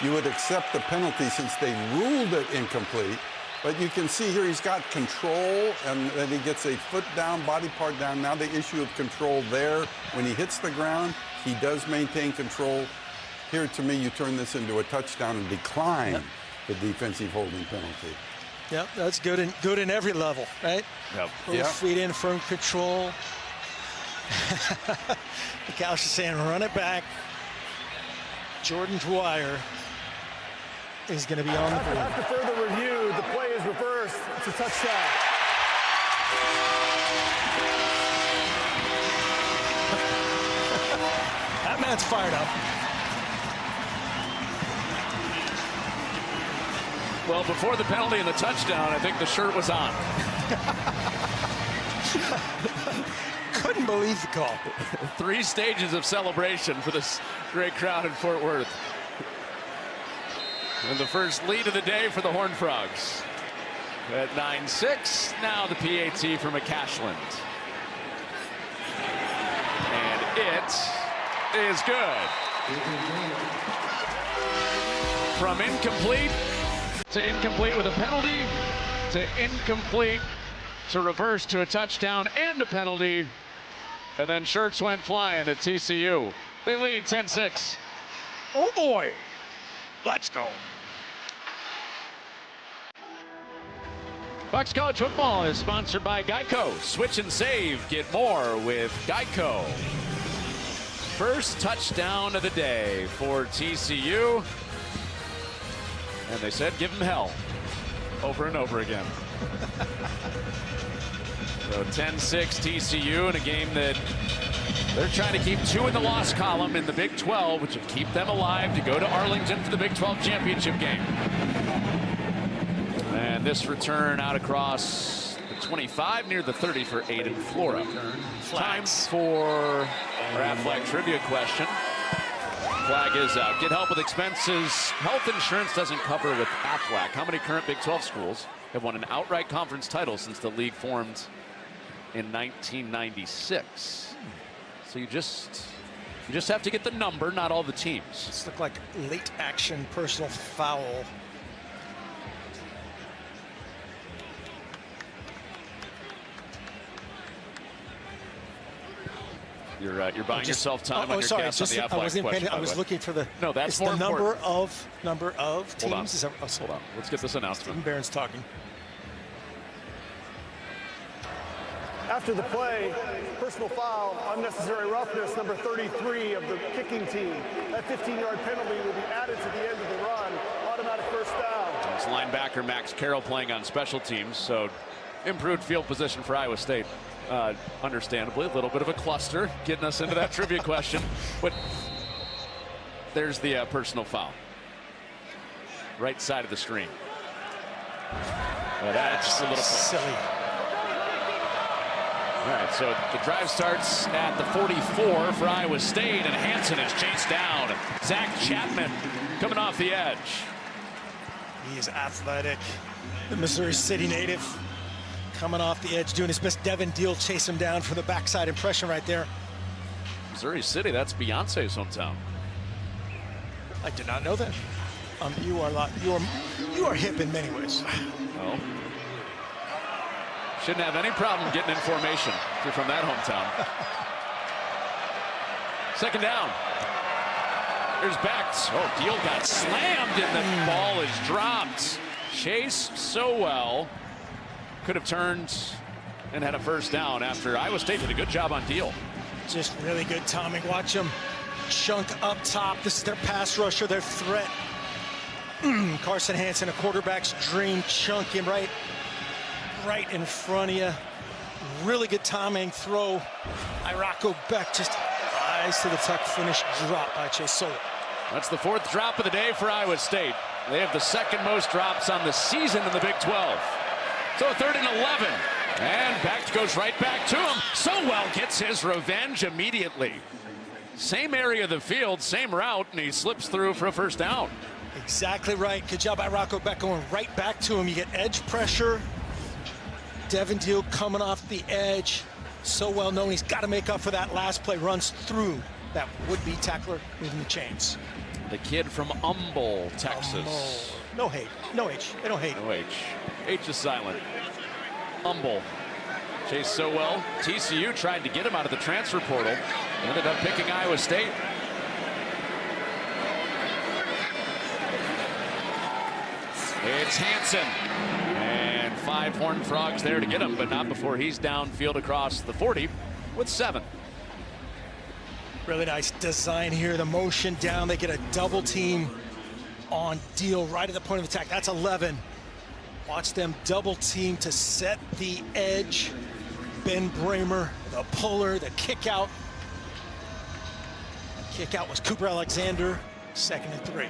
you would accept the penalty since they ruled it incomplete. But you can see here he's got control, and then he gets a foot down, body part down. Now the issue of control there. When he hits the ground, he does maintain control. Here, to me, you turn this into a touchdown and decline the defensive holding penalty. Yep, that's good in every level, right? Yep. Both feet in, firm control. The couch is saying run it back. Jordan Dwyer is going to be on the board. After further review, the play is reversed. It's a touchdown. That man's fired up. Well, before the penalty and the touchdown, I think the shirt was on. Couldn't believe the call. 3 stages of celebration for this great crowd in Fort Worth. And the first lead of the day for the Horned Frogs. At 9-6, now the PAT for McCashland. And it is good. From incomplete to incomplete with a penalty to incomplete to reverse to a touchdown and a penalty. And then shirts went flying at TCU. They lead 10-6. Oh boy, let's go. Fox College Football is sponsored by Geico. Switch and save, get more with Geico. First touchdown of the day for TCU. And they said give him hell over and over again. So 10-6 TCU in a game that they're trying to keep 2 in the loss column in the Big 12, which would keep them alive to go to Arlington for the Big 12 championship game. And this return out across the 25 near the 30 for Aiden Flora. Time for our Aflac trivia question. Flag is out. Get help with expenses. Health insurance doesn't cover with Aflac. How many current Big 12 schools have won an outright conference title since the league formed in 1996? So you just have to get the number, not all the teams. This looked like late action personal foul. You're buying yourself time on your sorry, guess on the Aflac I wasn't question. I was looking for the. No, that's it's more the important. number of teams. Hold on. Is that, Hold on. Let's get this announcement. Stephen Barron's talking. After the play, personal foul, unnecessary roughness, number 33 of the kicking team. That 15-yard penalty will be added to the end of the run. Automatic first down. It's linebacker Max Carroll playing on special teams, so improved field position for Iowa State. Understandably, a little bit of a cluster getting us into that trivia question, but there's the personal foul. Right side of the screen. That's a little silly. All right, so the drive starts at the 44 for Iowa State, and Hansen is chased down. Zach Chapman coming off the edge. He is athletic. The Missouri City native coming off the edge, doing his best. Devin Deal chase him down for the backside impression right there. Missouri City, that's Beyonce's hometown. I did not know that. You are hip in many ways. Well, shouldn't have any problem getting information if you're from that hometown. Second down. There's Becht. Oh, Deal got slammed and the ball is dropped. Chase Sowell could have turned and had a first down after Iowa State did a good job on Deal. Just really good timing. Watch them chunk up top. This is their pass rusher, their threat. Carson Hansen, a quarterback's dream, chunk him right in front of you. Really good timing throw. Irako Becht just eyes to the tuck, finish drop by Chase Sowell. That's the 4th drop of the day for Iowa State. They have the 2nd most drops on the season in the Big 12. So 3rd and 11. And Becht goes right back to him. Sowell gets his revenge immediately. Same area of the field, same route, and he slips through for a first down. Exactly right. Good job by Rocco Becht going right back to him. You get edge pressure. Devin Deal coming off the edge. So well known. He's got to make up for that last play. Runs through that would-be tackler moving the chains. The kid from Humble, Texas. No hate. No H. They don't hate. No H. H is silent. Humble. Chase Sowell. TCU tried to get him out of the transfer portal. Ended up picking Iowa State. It's Hansen. And 5 Horned Frogs there to get him, but not before he's downfield across the 40 with 7. Really nice design here. The motion down. They get a double team on Deal right at the point of attack. That's 11. Watch them double team to set the edge. Ben Bramer, the puller, the kick out. The kick out was Cooper Alexander. 2nd and 3.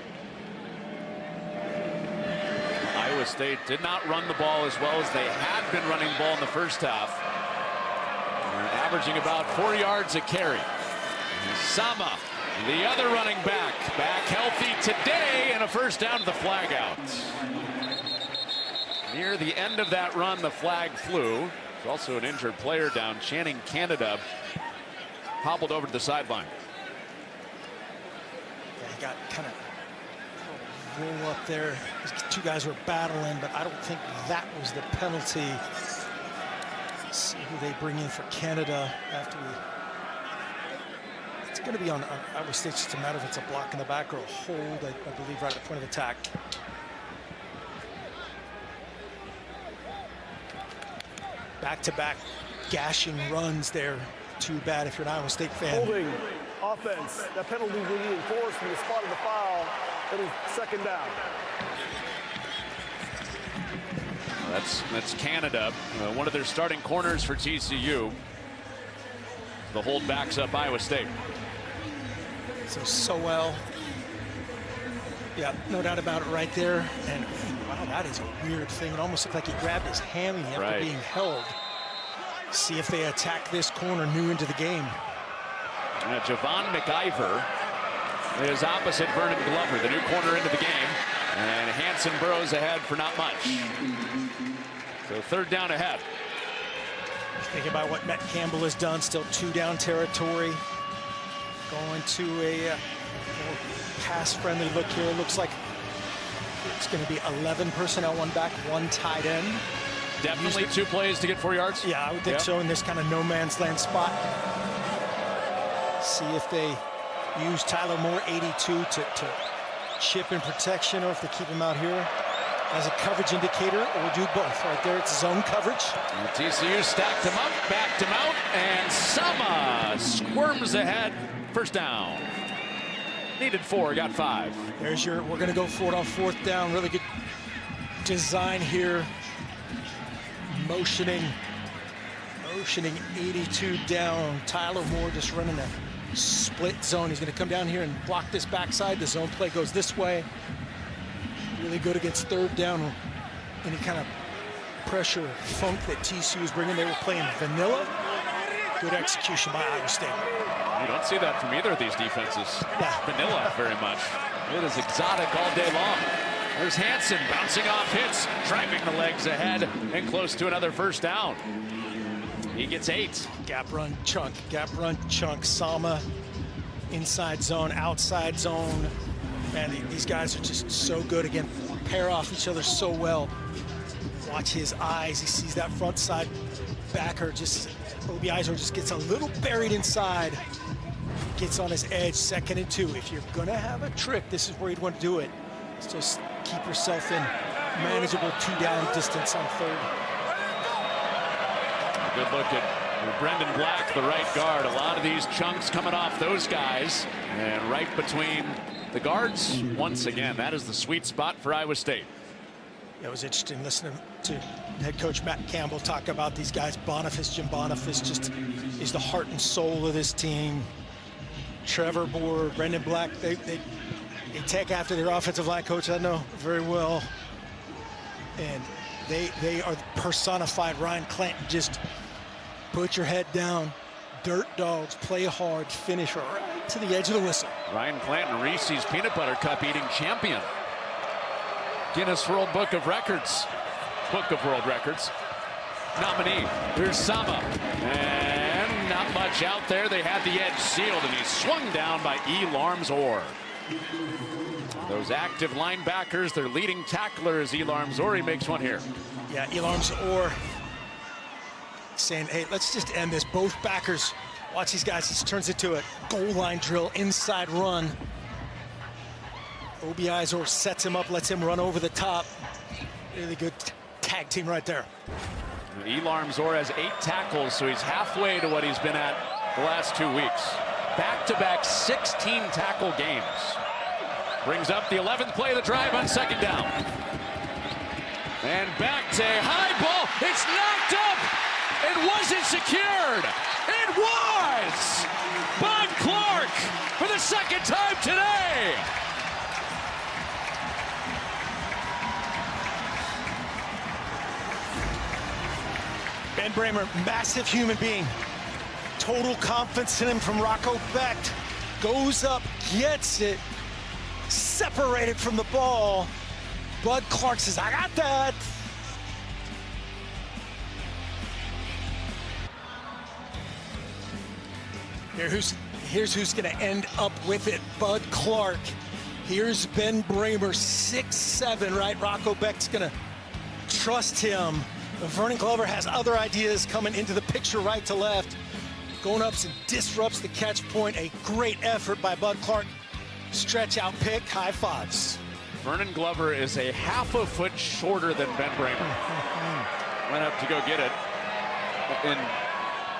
Iowa State did not run the ball as well as they had been running the ball in the first half. They're averaging about 4 yards a carry. Sama, the other running back healthy today, and a first down to the flag out. Near the end of that run, the flag flew. There's also an injured player down. Channing Canada hobbled over to the sideline. Yeah, he got kind of roll up there. These 2 guys were battling, but I don't think that was the penalty. Let's see who they bring in for Canada after we. It's going to be on Iowa State. It's just a matter if it's a block in the back or a hold, I believe, right at the point of attack. Back-to-back gashing runs there. Too bad if you're an Iowa State fan. Holding offense. That penalty will be enforced from the spot of the foul. It'll 2nd down. That's Canada, one of their starting corners for TCU. The hold backs up Iowa State. So well. Yeah, no doubt about it right there. And wow, that is a weird thing. It almost looked like he grabbed his hammy after being held. See if they attack this corner new into the game. Javon McIver is opposite Vernon Glover, the new corner into the game. And Hanson burrows ahead for not much. So third down ahead. Think about what Matt Campbell has done. Still 2 down territory. Going to a more pass-friendly look here. Looks like it's going to be 11 personnel, 1 back, 1 tight end. Definitely 2 plays to get 4 yards. Yeah, I would think so in this kind of no man's land spot. See if they use Tyler Moore 82 to chip in protection, or if they keep him out here as a coverage indicator, or do both. Right there, it's zone coverage. And TCU stacked him up, backed him out, and Sama squirms ahead. First down. Needed 4, got 5. There's your, we're going to go for it on 4th down. Really good design here. Motioning 82 down. Tyler Moore just running a split zone. He's going to come down here and block this backside. The zone play goes this way. Really good against 3rd down. Any kind of pressure funk that TCU is bringing. They were playing vanilla. Good execution by Iowa State. You don't see that from either of these defenses. Vanilla very much. It is exotic all day long. There's Hanson bouncing off hits, driving the legs ahead and close to another first down. He gets 8. Gap run chunk. Sama inside zone, outside zone. Man, these guys are just so good. Again, pair off each other so well. Watch his eyes. He sees that front side backer. Obi Eisner just gets a little buried inside. Gets on his edge, 2nd and 2. If you're going to have a trick, this is where you'd want to do it. It's just keep yourself in manageable 2 down distance on 3rd. A good look at Brendan Black, the right guard. A lot of these chunks coming off those guys. And right between the guards, once again, that is the sweet spot for Iowa State. It was interesting listening to head coach Matt Campbell talk about these guys. Jim Boniface just is the heart and soul of this team. Trevor Boer, Brendan Black, they take after their offensive line coach, I know very well. And they are personified. Ryan Clanton, just put your head down. Dirt dogs, play hard, finish right to the edge of the whistle. Ryan Clanton, Reese's Peanut Butter Cup eating champion. Guinness World Book of Records nominee. Here's Sama, and not much out there. They had the edge sealed, and he's swung down by Elarms Orr. Those active linebackers, their leading tackler is Elarms Orr. He makes one here. Yeah, Elarms Orr saying, hey, let's just end this. Both backers, watch these guys. This turns into a goal line drill, inside run. Obi Eisner sets him up, lets him run over the top. Really good tag team right there. Elarms Orr has 8 tackles, so he's halfway to what he's been at the last 2 weeks. Back-to-back 16 tackle games. Brings up the 11th play of the drive on 2nd down. And back to high ball. It's knocked up. It wasn't secured. It was! Bud Clark for the 2nd time today. Ben Bramer, massive human being. Total confidence in him from Rocco Becht. Goes up, gets it. Separated from the ball. Bud Clark says, I got that. Here's who's going to end up with it. Bud Clark. Here's Ben Bramer, 6'7", right? Rocco Becht's going to trust him. Vernon Glover has other ideas coming into the picture right to left. Going up and disrupts the catch point. A great effort by Bud Clark. Stretch out pick, high fives. Vernon Glover is a half a foot shorter than Ben Bramer. Went up to go get it. In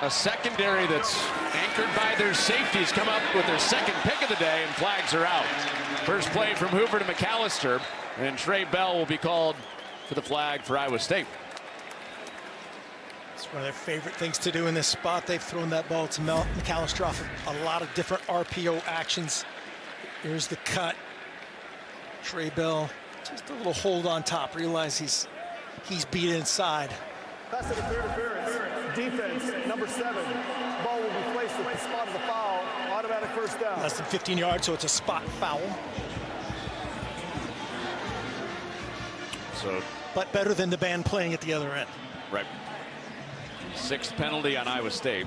a secondary that's anchored by their safeties, come up with their 2nd pick of the day, and flags are out. First play from Hoover to McAllister, and Trey Bell will be called for the flag for Iowa State. It's one of their favorite things to do in this spot. They've thrown that ball to McAllister off of a lot of different RPO actions. Here's the cut. Trey Bell, just a little hold on top. Realize he's beat inside. Pass interference. Defense, number 7. Ball will be placed at the spot of the foul. Automatic first down. Less than 15 yards, so it's a spot foul. But better than the band playing at the other end. Right. 6th penalty on Iowa State.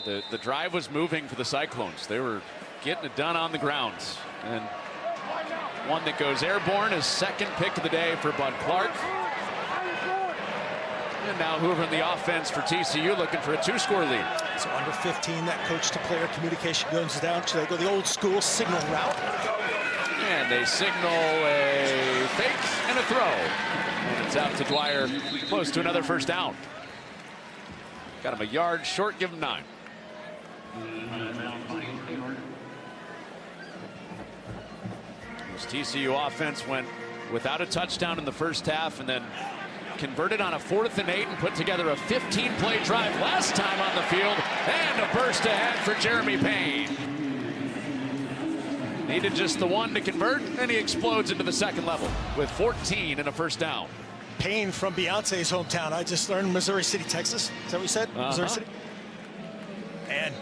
The drive was moving for the Cyclones. They were getting it done on the grounds. And one that goes airborne is 2nd pick of the day for Bud Clark. And now Hoover in the offense for TCU, looking for a 2-score lead. So under 15, that coach-to-player communication goes down. Should they go the old-school signal route? And they signal a fake and a throw. And it's out to Dwyer, close to another first down. Got him a yard short, give him 9. This TCU offense went without a touchdown in the first half and then converted on a 4th and 8 and put together a 15-play drive last time on the field. And a burst ahead for Jeremy Payne. Needed just the one to convert, and he explodes into the 2nd level with 14 and a first down. Payne from Beyonce's hometown. I just learned Missouri City, Texas. Is that what you said? Missouri City. And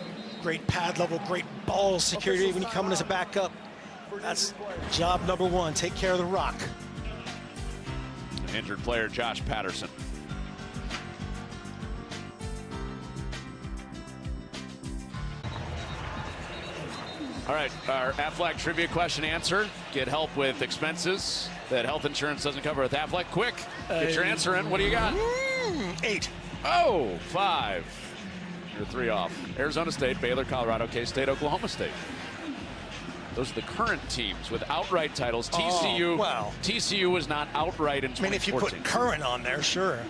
great pad level, great ball security when you come in as a backup. That's job number 1. Take care of the rock. Injured player Josh Patterson. All right, our Aflac trivia question answer. Get help with expenses that health insurance doesn't cover with Aflac. Quick, get your answer in. What do you got? 8. Oh, 5. You're 3 off. Arizona State, Baylor, Colorado, K-State, Oklahoma State. Those are the current teams with outright titles. TCU, wow. TCU was not outright in 2014. I mean, if you put current on there, sure.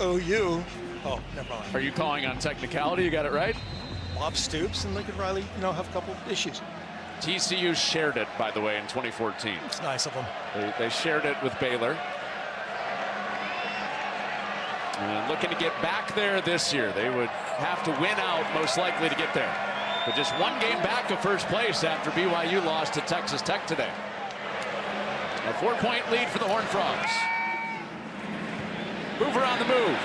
OU. Oh, never mind. Are you calling on technicality? You got it right? Bob Stoops and Lincoln Riley, have a couple issues. TCU shared it, by the way, in 2014. It's nice of them. They shared it with Baylor. And looking to get back there this year. They would have to win out, most likely, to get there. But just 1 game back of first place after BYU lost to Texas Tech today. A 4-point lead for the Horned Frogs. Hoover on the move.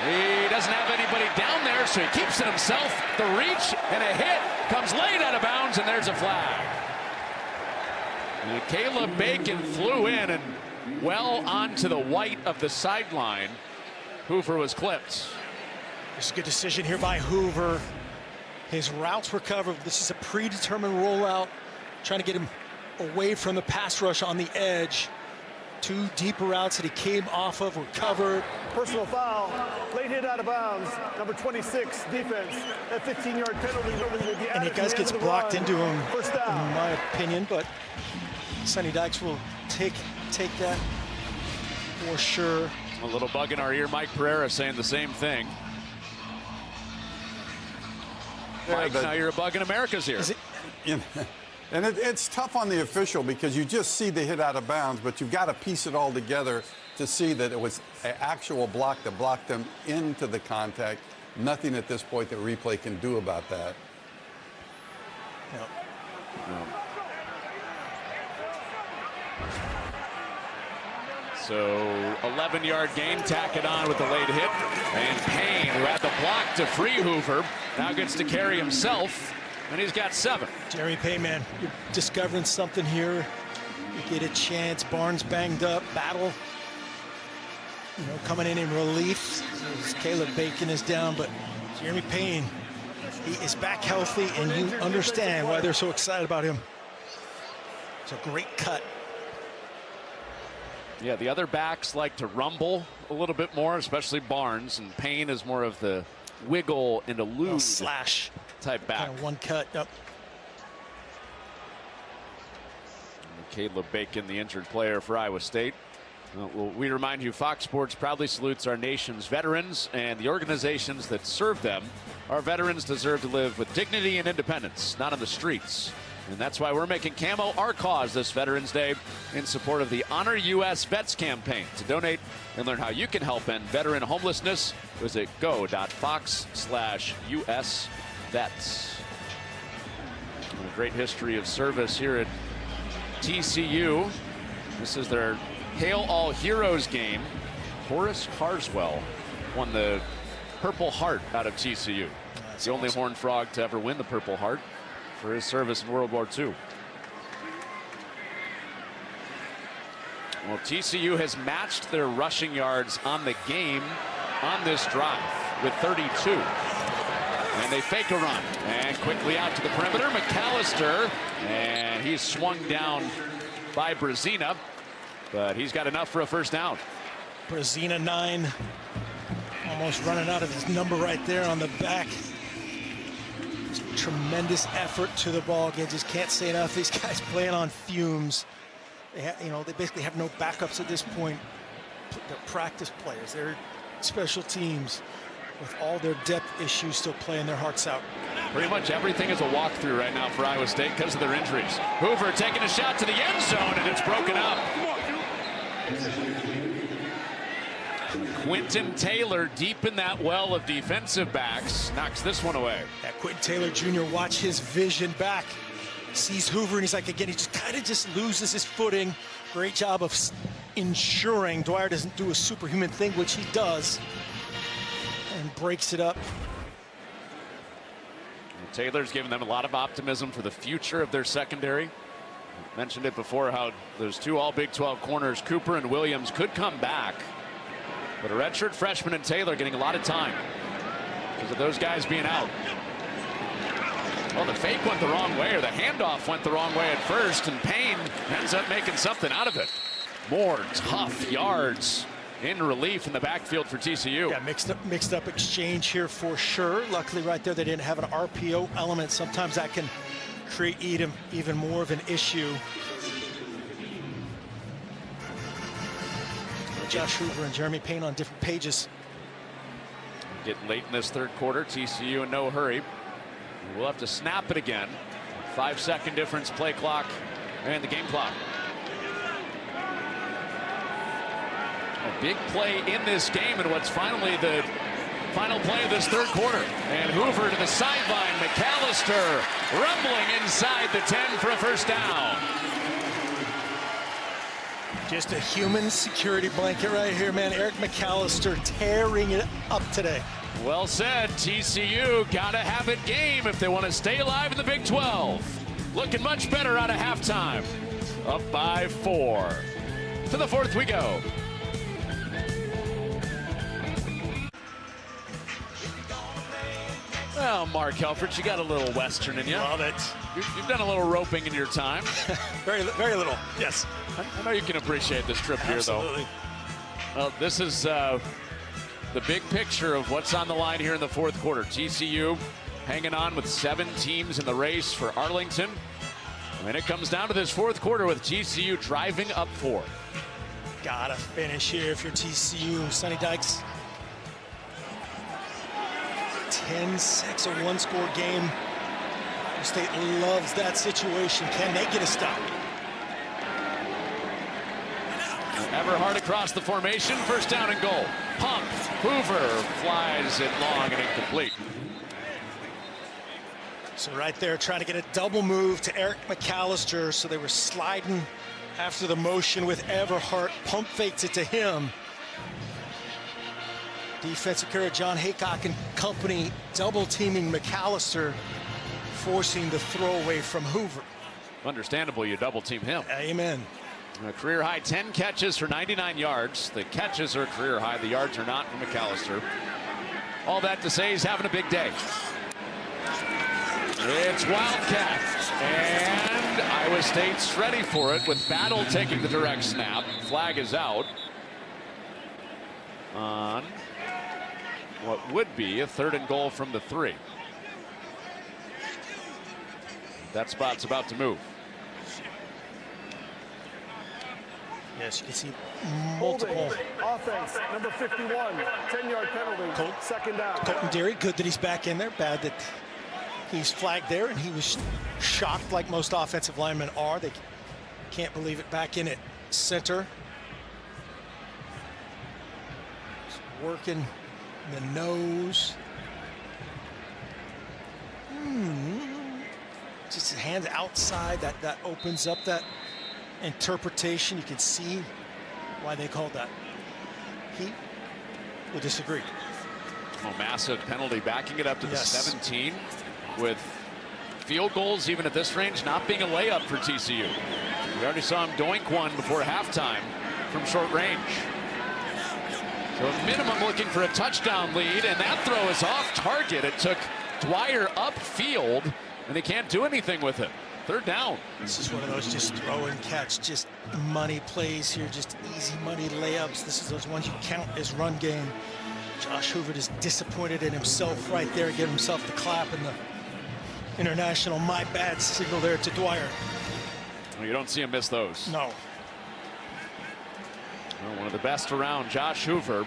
He doesn't have anybody down there, so he keeps it himself. The reach and a hit comes late out of bounds, and there's a flag. And Caleb Bacon flew in and well onto the white of the sideline. Hoover was clipped. It's a good decision here by Hoover. His routes were covered. This is a predetermined rollout, trying to get him away from the pass rush on the edge. 2 deeper routes that he came off of were covered. Personal foul, late hit out of bounds, number 26, defense. That 15-yard penalty will be added. And it guys gets blocked into him, first down. in my opinion, but Sonny Dykes will take that for sure. A little bug in our ear, Mike Pereira saying the same thing. Mike, now you're a bug in America's ear. And it's tough on the official because you just see the hit out of bounds, but you've got to piece it all together to see that it was an actual block that blocked them into the contact. Nothing at this point that replay can do about that. No. So 11-yard gain, tack it on with the late hit. And Payne, who had the block to free Hoover, now gets to carry himself. And he's got 7. Jeremy Payne, man, you're discovering something here. You get a chance. Barnes banged up. Battle, coming in relief. Caleb Bacon is down, but Jeremy Payne, he is back healthy, and you understand why they're so excited about him. It's a great cut. Yeah, the other backs like to rumble a little bit more, especially Barnes, and Payne is more of the wiggle and elude slash type back. Kind of one cut. Yep. Caleb Bacon, the injured player for Iowa State. Well, we remind you, Fox Sports proudly salutes our nation's veterans and the organizations that serve them. Our veterans deserve to live with dignity and independence, not on the streets. And that's why we're making camo our cause this Veterans Day in support of the Honor U.S. Vets campaign. To donate and learn how you can help end veteran homelessness, visit go.fox/US Vets. A great history of service here at TCU. This is their Hail All Heroes game. Horace Carswell won the Purple Heart out of TCU. That's the only Horned Frog to ever win the Purple Heart for his service in World War II. Well, TCU has matched their rushing yards on the game on this drive with 32. And they fake a run and quickly out to the perimeter. McAllister, and he's swung down by Brazina, but he's got enough for a first down. Brazina 9, almost running out of his number right there on the back. Tremendous effort to the ball. Again, just can't say enough. These guys playing on fumes. They they basically have no backups at this point. They're practice players. They're special teams with all their depth issues still playing their hearts out. Pretty much everything is a walkthrough right now for Iowa State because of their injuries. Hoover taking a shot to the end zone, and it's broken up. Quentin Taylor deep in that well of defensive backs knocks this one away. Yeah, Quentin Taylor Jr. watch his vision back. Sees Hoover and he's like, again, he just kind of loses his footing. Great job of ensuring Dwyer doesn't do a superhuman thing, which he does, and breaks it up. Taylor's given them a lot of optimism for the future of their secondary. I mentioned it before how those two all Big 12 corners, Cooper and Williams, could come back. But a redshirt freshman and Taylor getting a lot of time because of those guys being out. Well, the fake went the wrong way, or the handoff went the wrong way at first, and Payne ends up making something out of it. More tough yards in relief in the backfield for TCU. Yeah, mixed up exchange here for sure. Luckily right there they didn't have an RPO element. Sometimes that can create even more of an issue. Josh Hoover and Jeremy Payne on different pages. Getting late in this third quarter, TCU in no hurry. We'll have to snap it again. 5-second difference, play clock, and the game clock. A big play in this game, and what's finally the final play of this third quarter. And Hoover to the sideline. McAllister rumbling inside the 10 for a first down. Just a human security blanket right here, man. Eric McAllister tearing it up today. Well said. TCU got to have it game if they want to stay alive in the Big 12. Looking much better out of halftime. Up by 4. To the fourth we go. Well, Mark Helfrich, you got a little Western in you. Love it. You've done a little roping in your time. Very little, yes. I know you can appreciate this trip here, though. Absolutely. Well, this is the big picture of what's on the line here in the fourth quarter. TCU hanging on with 7 teams in the race for Arlington. And it comes down to this fourth quarter with TCU driving up 4. Gotta finish here if you're TCU. Sonny Dykes. 10-6, a one-score game. Iowa State loves that situation. Can they get a stop? Everhart across the formation, first down and goal. Pump, Hoover flies it long and incomplete. So right there, trying to get a double move to Eric McAllister. So they were sliding after the motion with Everhart. Pump fakes it to him. Defensive carrier John Haycock and company double teaming McAllister, forcing the throwaway from Hoover. Understandable, you double team him. Amen. A career high 10 catches for 99 yards. The catches are career high, the yards are not for McAllister. All that to say he's having a big day. It's Wildcat, and Iowa State's ready for it with Battle taking the direct snap. Flag is out on what would be a 3rd and goal from the 3. That spot's about to move. Yes, you can see multiple. Offense, number 51, 10-yard penalty, second down. Colton Derry, good that he's back in there. Bad that He's flagged there, and he was shocked like most offensive linemen are. They can't believe it. Back in at center. Just working the nose. Just his hands outside. That opens up that interpretation. You can see why they called that. He will disagree. Oh, massive penalty, backing it up to the 17 with field goals, even at this range, not being a layup for TCU. We already saw him doink one before halftime from short range. So at minimum looking for a touchdown lead, and that throw is off target. It took Dwyer upfield, and they can't do anything with it. Third down. This is one of those just throw and catch, just money plays here, just easy money layups. This is those ones you count as run game. Josh Hoover is disappointed in himself right there, giving himself the clap and the international my bad signal there to Dwyer. Well, you don't see him miss those. No. Well, one of the best around, Josh Hoover.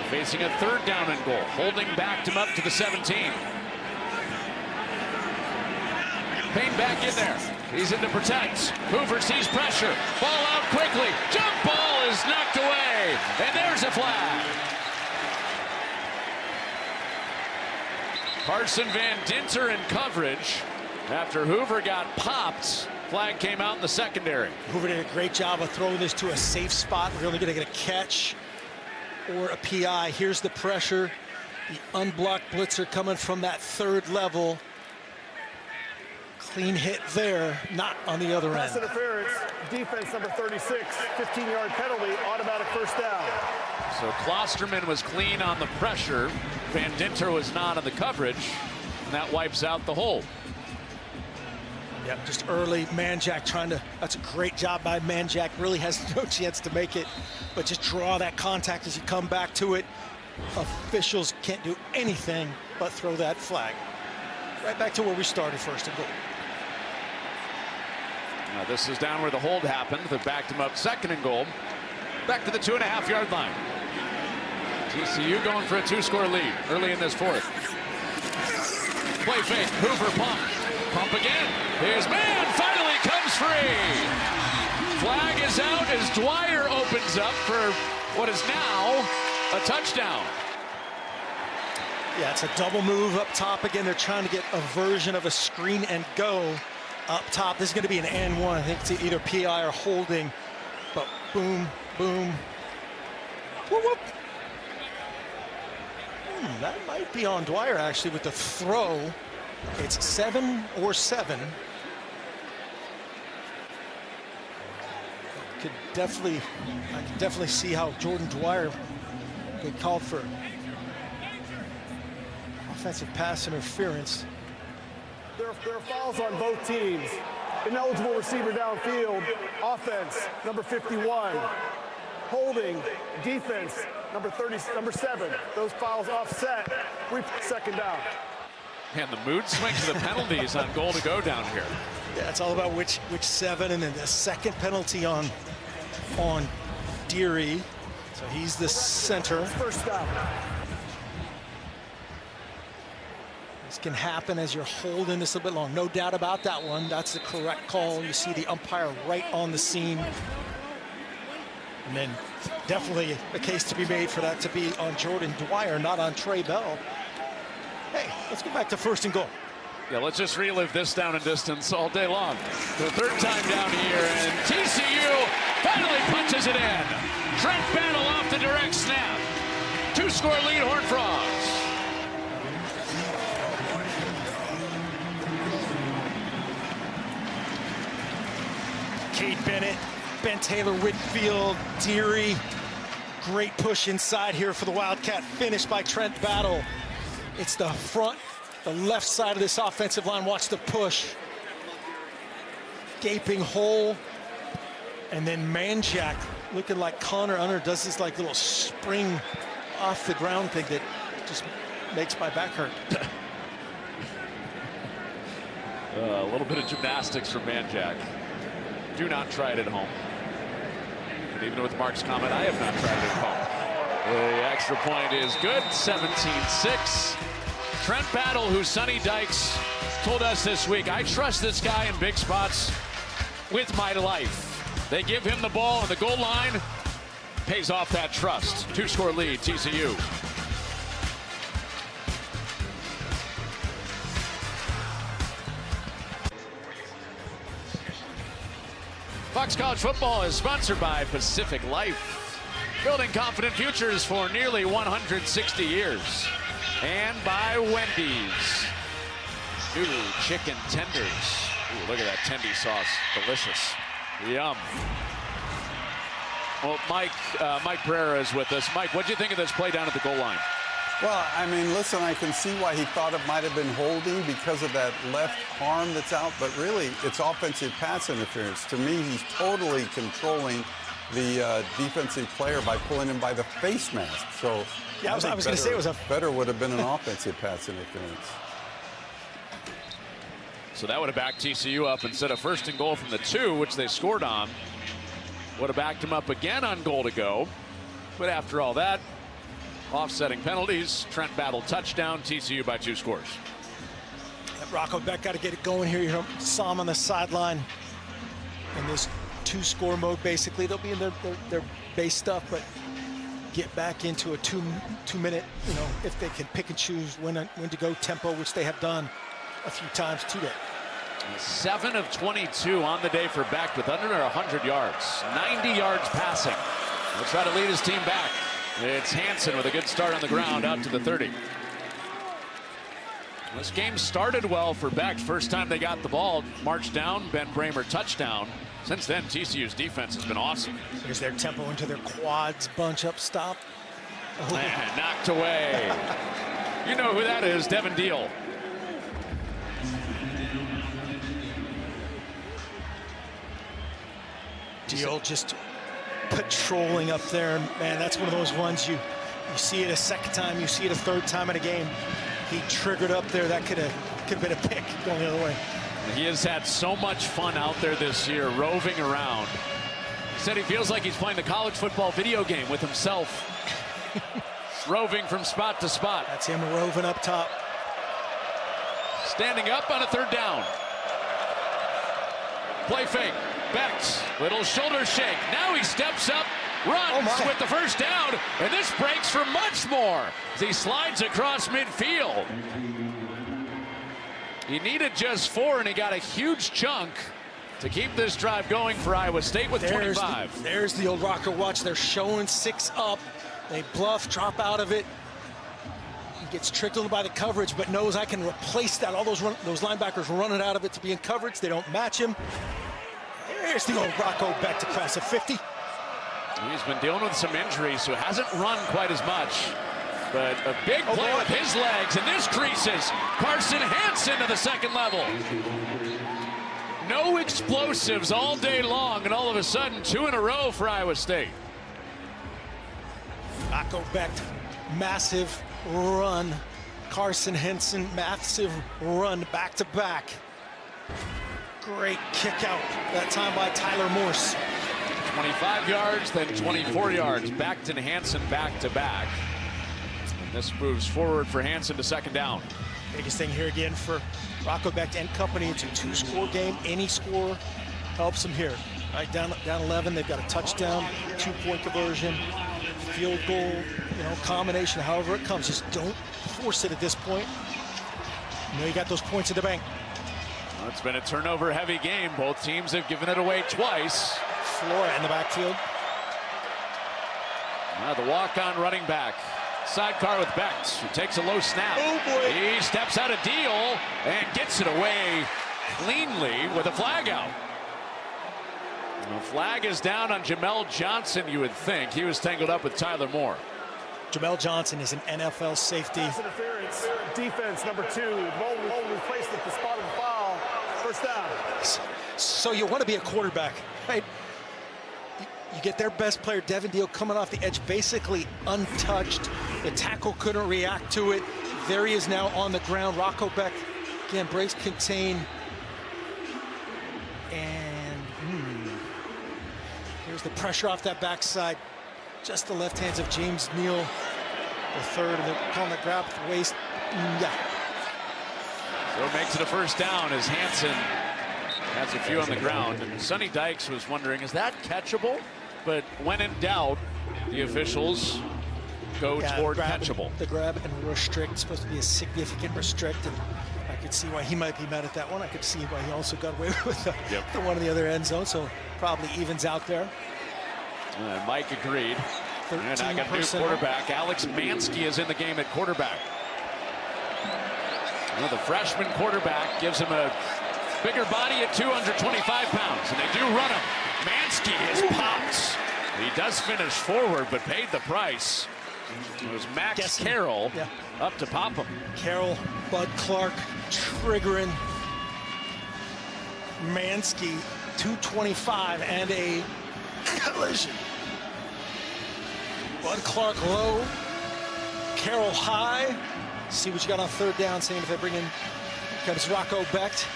Facing a third down and goal, holding backed him up to the 17. Payne back in there. He's in to protect. Hoover sees pressure. Ball out quickly. Jump ball is knocked away. And there's a flag. Carson Van Dinter in coverage. After Hoover got popped, flag came out in the secondary. Hoover did a great job of throwing this to a safe spot. We're only going to get a catch or a PI. Here's the pressure. The unblocked blitzer coming from that third level. Clean hit there, not on the other Pass end. interference, defense number 36, 15-yard penalty, automatic first down. So Klosterman was clean on the pressure. Van Dinter was not on the coverage. And that wipes out the hold. Yep, just early. Manjack trying to, that's a great job by Manjack. Really has no chance to make it, but just draw that contact as you come back to it. Officials can't do anything but throw that flag. Right back to where we started, first and goal. Now this is down where the hold happened. They backed him up second and goal. Back to the 2.5-yard line. TCU going for a 2-score lead early in this fourth. Play fake, Hoover pump. Pump again. His man finally comes free. Flag is out as Dwyer opens up for what is now a touchdown. Yeah, it's a double move up top. Again, they're trying to get a version of a screen and go up top. This is going to be an and one. I think it's either PI or holding. But boom, boom. Whoop, whoop. That might be on Dwyer, actually, with the throw. It's 7 or 7. I could definitely see how Jordan Dwyer could call for offensive pass interference. There are fouls on both teams. Ineligible receiver downfield. Offense, number 51. Holding, defense, number 7. Those fouls offset. Second down. And the mood swing to the penalties on goal to go down here. Yeah, it's all about which 7, and then the second penalty on Deary. So he's the center. First down. This can happen as you're holding this a bit long. No doubt about that one. That's the correct call. You see the umpire right on the scene. And then definitely a case to be made for that to be on Jordan Dwyer, not on Trey Bell. Hey, let's go back to first and goal. Yeah, let's just relive this down and distance all day long. The third time down here, and TCU finally punches it in. Trent Battle off the direct snap. 2-score lead, Horned Frogs. Cade Bennett, Ben Taylor, Whitfield, Deary. Great push inside here for the Wildcat. Finished by Trent Battle. It's the front, the left side of this offensive line. Watch the push. Gaping hole. And then Manjack looking like Connor Unner does this like little spring off the ground thing that just makes my back hurt. A little bit of gymnastics from Manjack. Do not try it at home. And even with Mark's comment, I have not tried it at home. The extra point is good. 17-6. Trent Battle, who Sonny Dykes told us this week, I trust this guy in big spots with my life. They give him the ball on the goal line, pays off that trust. 2-score lead, TCU. Fox College Football is sponsored by Pacific Life, building confident futures for nearly 160 years. And by Wendy's. New chicken tenders. Ooh, look at that tendy sauce. Delicious. Yum. Well, Mike Pereira is with us. Mike, what do you think of this play down at the goal line? Well, I mean, listen, I can see why he thought it might have been holding because of that left arm that's out, but really it's offensive pass interference. To me, he's totally controlling the defensive player by pulling him by the face mask. So yeah, I was going to say it was better would have been an offensive pass interference. So that would have backed TCU up instead of first and goal from the 2, which they scored on. Would have backed him up again on goal to go. But after all that, offsetting penalties, Trent Battle touchdown, TCU by 2 scores. Rocco Beck got to get it going here. You saw him on the sideline in this 2-score mode. Basically, they'll be in their base stuff, but get back into a two-minute, if they can pick and choose when to go tempo, which they have done a few times today. 7 of 22 on the day for Beck with under 100 yards, 90 yards passing. He'll try to lead his team back. It's Hansen with a good start on the ground out to the 30. This game started well for Beck. First time they got the ball, marched down, Ben Bramer touchdown. Since then, TCU's defense has been awesome. Here's their tempo into their quads, bunch up, stop. Oh. And knocked away. You know who that is, Devin Deal. Deal just patrolling up there. Man, that's one of those ones you see it a second time, you see it a third time in a game. He triggered up there. That could have been a pick going the other way. He has had so much fun out there this year, roving around. He said he feels like he's playing the college football video game with himself. Roving from spot to spot. That's him roving up top. Standing up on a 3rd down. Play fake. Bex, little shoulder shake. Now he steps up, runs with the first down, and this breaks for much more as he slides across midfield. He needed just 4, and he got a huge chunk to keep this drive going for Iowa State with 25. There's the old Rocker watch. They're showing 6 up. They bluff, drop out of it. He gets tricked a little by the coverage, but knows I can replace that. All those linebackers running out of it to be in coverage. They don't match him. There's the old Rocco Beck to cross a 50. He's been dealing with some injuries, so hasn't run quite as much. But a big play with his legs, and this creases Carson Hansen to the 2nd level. No explosives all day long, and all of a sudden, 2 in a row for Iowa State. Rocco Beck, massive run. Carson Hansen, massive run back to back. Great kick out that time by Tyler Morse. 25 yards, then 24 yards. Back to Hansen, back to back. And this moves forward for Hansen to 2nd down. Biggest thing here again for Rocco Beck and company. It's a 2-score game. Any score helps them here. Right down 11. They've got a touchdown, 2-point conversion, field goal, combination. However it comes, just don't force it at this point. You got those points in the bank. Well, it's been a turnover-heavy game. Both teams have given it away twice. Flora in the backfield. Now the walk-on running back. Sidecar with Bex, who takes a low snap. Oh, boy. He steps out of deal and gets it away cleanly with a flag out. The flag is down on Jamel Johnson, you would think. He was tangled up with Tyler Moore. Jamel Johnson is an NFL safety. Pass interference. Defense, number 2. Ball replaced at the spot of the foul. First down. So you want to be a quarterback, right? You get their best player, Devin Deal, coming off the edge, basically untouched. The tackle couldn't react to it. There he is now on the ground. Rocco Beck, again, breaks contain. And here's the pressure off that backside. Just the left hands of James Neal. The third, and they're calling the grab at the waist. Yeah. So it makes it a first down as Hansen has a few on the ground. And Sonny Dykes was wondering, is that catchable? But when in doubt, the officials go toward catchable. The grab and restrict is supposed to be a significant restrict. And I could see why he might be mad at that one. I could see why he also got away with the one in the other end zone. So probably evens out there. Mike agreed. And I got a new quarterback. Alex Mansky is in the game at quarterback. The freshman quarterback gives him a bigger body at 225 pounds, and they do run him. Mansky is popped. He does finish forward, but paid the price. It was Max Carroll up to pop him. Carroll, Bud Clark triggering Mansky, 225 and a collision. Bud Clark low, Carroll high. See what you got on third down, saying if they bring in, comes Rocco Becht.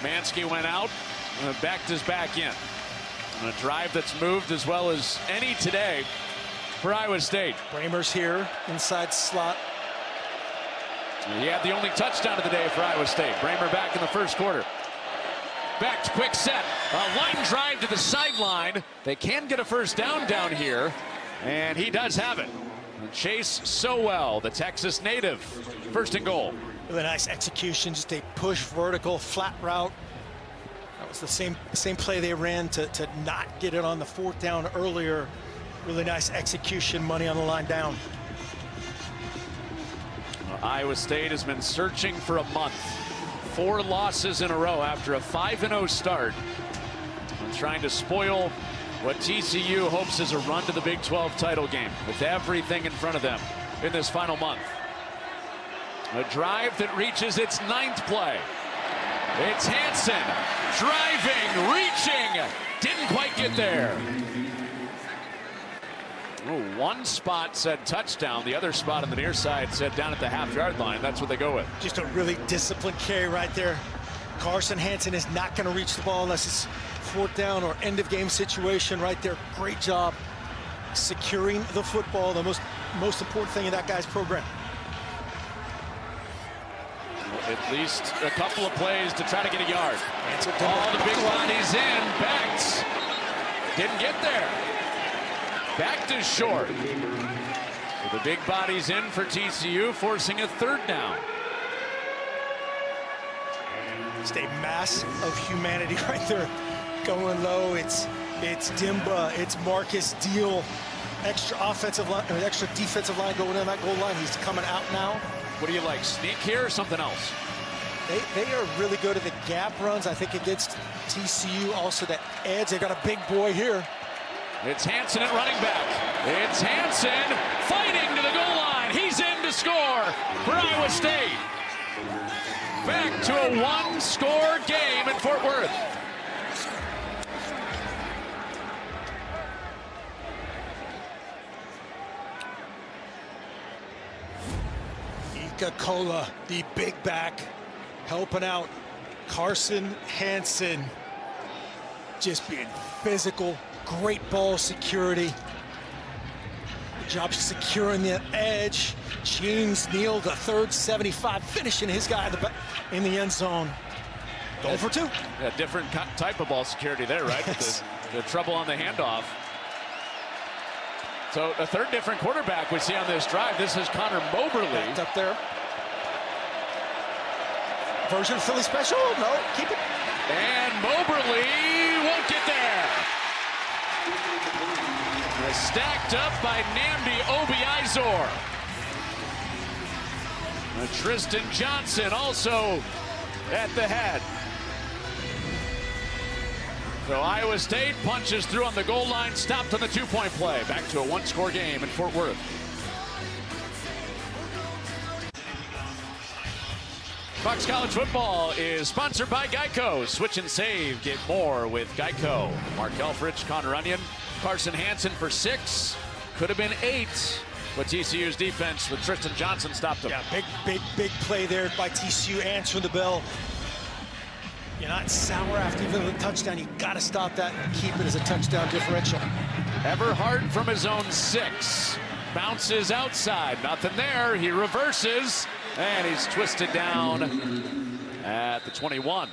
Mansky went out, Becht is back in. A drive that's moved as well as any today for Iowa State. Bramer's here, inside slot. He had the only touchdown of the day for Iowa State. Bramer back in the first quarter. Becht, quick set, a line drive to the sideline. They can get a first down here, and he does have it. And Chase Sowell, the Texas native, first and goal. Really nice execution, just a push vertical flat route. That was the same play they ran to not get it on the fourth down earlier. Really nice execution, money on the line down. Iowa State has been searching for a month. 4 losses in a row after a 5-0 start. And trying to spoil what TCU hopes is a run to the Big 12 title game with everything in front of them in this final month. A drive that reaches its 9th play. It's Hansen driving, reaching, didn't quite get there. One spot said touchdown. The other spot on the near side said down at the half-yard line. That's what they go with. Just a really disciplined carry right there. Carson Hansen is not going to reach the ball unless it's fourth down or end-of-game situation right there. Great job securing the football, the most important thing in that guy's program. At least a couple of plays to try to get a yard. All the big bodies in. Becht didn't get there. Becht is short. The big bodies in for TCU, forcing a third down. Just a mass of humanity right there. Going low, it's Dimba, it's Marcus Deal. Extra offensive line, extra defensive line going in that goal line. He's coming out now. What do you like, sneak here or something else? They are really good at the gap runs. I think against TCU, also that edge. They got a big boy here. It's Hansen at running back. It's Hansen fighting to the goal line. He's in to score for Iowa State. Back to a one-score game in Fort Worth. Cola, the big back, helping out Carson Hansen. Just being physical, great ball security. Good job securing the edge. James Neal, the third 75, finishing his guy in the end zone. Going for 2. Yeah, different type of ball security there, right? Yes. The trouble on the handoff. So a third different quarterback we see on this drive. This is Connor Moberly. Backed up there. Version of Philly special? No, keep it. And Moberly won't get there. Stacked up by Nnamdi Obiizor. Tristan Johnson also at the head. So Iowa State punches through on the goal line, stopped on the 2-point play. Back to a one-score game in Fort Worth. Fox College Football is sponsored by Geico. Switch and save. Get more with Geico. Mark Elfrich, Connor Onion, Carson Hansen for 6. Could have been 8. But TCU's defense with Tristan Johnson stopped him. Yeah, big play there by TCU, answering the bell. You're not sour after even the touchdown. You got to stop that and keep it as a touchdown differential. Everhart from his own 6. bounces outside. Nothing there. He reverses, and he's twisted down at the 21.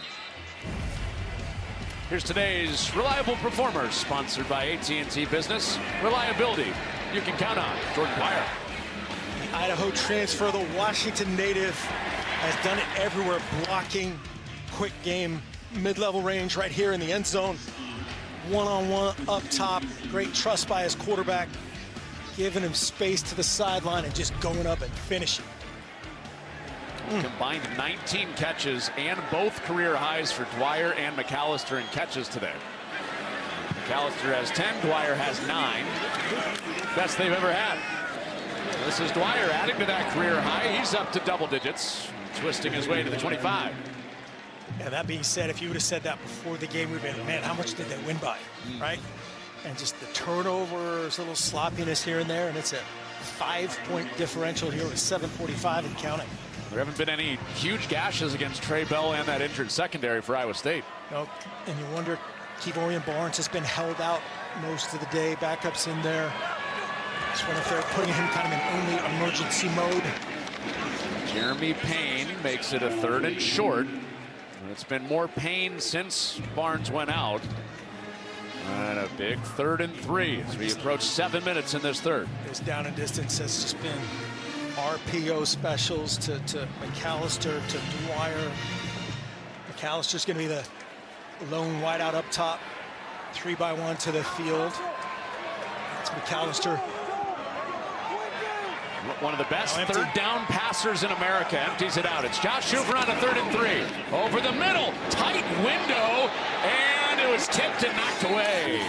Here's today's Reliable Performers, sponsored by AT&T Business. Reliability you can count on. Jordan Dwyer. The Idaho transfer, the Washington native, has done it everywhere. Blocking, quick game, mid-level range right here in the end zone. One-on-one up top. Great trust by his quarterback, giving him space to the sideline and just going up and finishing. Combined 19 catches and both career highs for Dwyer and McAllister in catches today. McAllister has 10, Dwyer has 9. Best they've ever had. This is Dwyer adding to that career high. He's up to double digits, twisting his way to the 25. And that being said, if you would have said that before the game, we'd have been, man, how much did they win by, right? And just the turnovers, a little sloppiness here and there, and it's a 5-point differential here with 7:45 and counting. There haven't been any huge gashes against Trey Bell and that injured secondary for Iowa State. Nope. And you wonder, Kevorian Barnes has been held out most of the day. Backups in there. Just wonder if they're putting him kind of in only emergency mode. Jeremy Payne makes it a 3rd and short. It's been more Payne since Barnes went out. And a big 3rd and 3 as we approach 7 minutes in this third. This down and distance has just been RPO specials to McAllister, to Dwyer. McAllister's going to be the lone wideout up top. 3-by-1 to the field. It's McAllister. One of the best third down passers in America. Empties it out. It's Josh Hoover on a 3rd and 3. Over the middle. Tight window. And it was tipped and knocked away.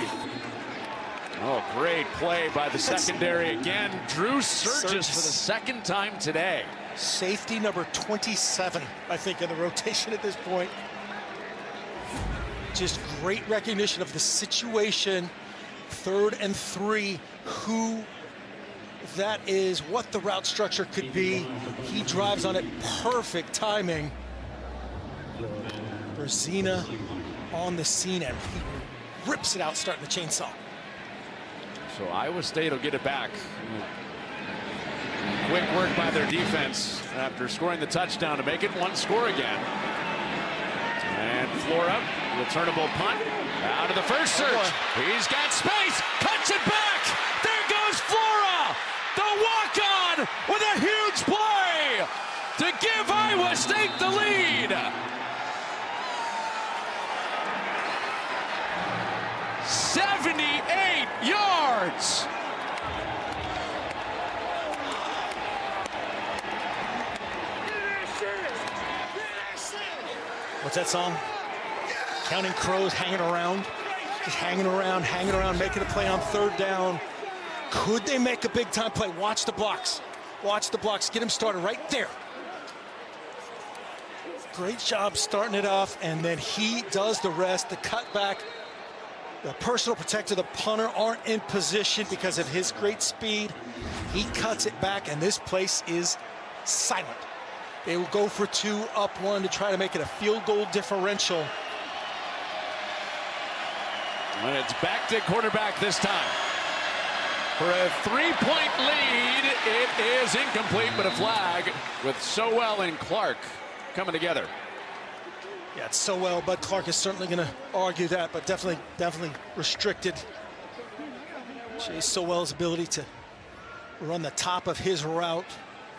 Oh, great play by the secondary again. Drew Surges for the 2nd time today. Safety number 27, I think, in the rotation at this point. Just great recognition of the situation. 3rd and 3. Who that is, what the route structure could be. He drives on it. Perfect timing. Berzina on the scene, and he rips it out, starting the chainsaw. So Iowa State will get it back. Quick work by their defense after scoring the touchdown to make it 1 score again. And Flora, returnable punt, out of the first search. He's got space, cuts it back. There goes Flora, the walk-on with a huge play to give Iowa State the lead. 78 yards. What's that song? Counting Crows, hanging around. Just hanging around, making a play on 3rd down. Could they make a big-time play? Watch the blocks. Watch the blocks. Get him started right there. Great job starting it off, and then he does the rest. The cutback, the personal protector, the punter aren't in position because of his great speed. He cuts it back, and this place is silent. They will go for 2, up 1 to try to make it a field goal differential. And it's back to quarterback this time. For a 3-point lead, it is incomplete, but a flag with Sowell and Clark coming together. Yeah, it's so well. Bud Clark is certainly going to argue that, but definitely restricted. Chase Sowell's ability to run the top of his route.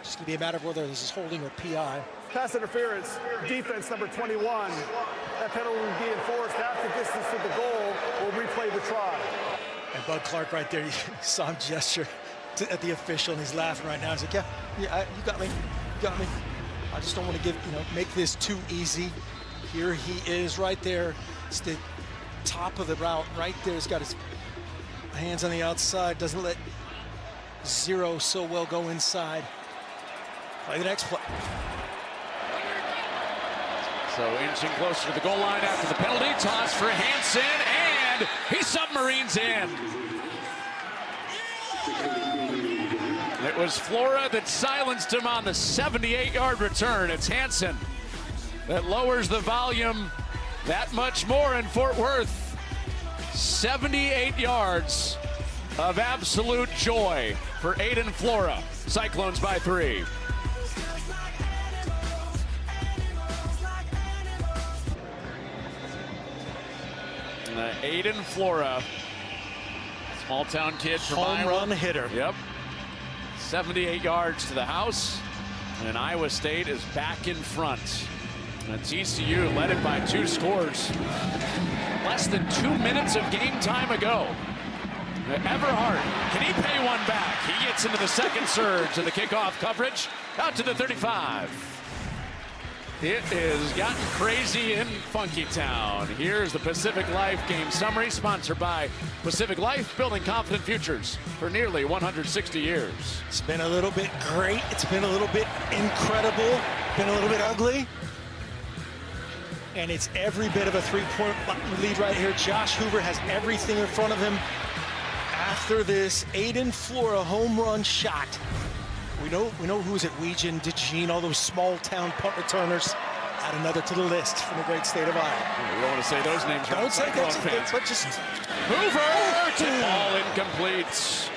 It's going to be a matter of whether this is holding or PI. Pass interference, defense number 21. That penalty will be enforced half the distance to the goal. We'll replay the try. And Bud Clark right there, you saw him gesture at the official, and he's laughing right now. He's like, yeah, you got me, you got me. I just don't want to make this too easy. Here he is right there. It's the top of the route right there. He's got his hands on the outside, doesn't let Zero so well go inside. Play the next play. So inching closer to the goal line after the penalty. Toss for Hansen, and he submarines in. It was Flora that silenced him on the 78-yard return. It's Hansen that lowers the volume that much more in Fort Worth. 78 yards of absolute joy for Aiden Flora. Cyclones by 3. Aiden Flora, small town kid from Home Iowa. run hitter. Yep. 78 yards to the house. And Iowa State is back in front. And TCU led it by 2 scores. Less than 2 minutes of game time ago. Everhart, can he pay one back? He gets into the second surge of the kickoff coverage. Out to the 35. It has gotten crazy in Funky Town. Here's the Pacific Life game summary, sponsored by Pacific Life, building confident futures for nearly 160 years. It's been a little bit great. It's been a little bit incredible. Been a little bit ugly. And it's every bit of a 3-point lead right here. Josh Hoover has everything in front of him. After this Aiden Flora home run shot, we know who's at Weegen, DeGene, all those small town punt returners. Add another to the list from the great state of Iowa. We don't want to say those names. Don't say Cyclone that, fans. but just Hoover, tip ball incomplete.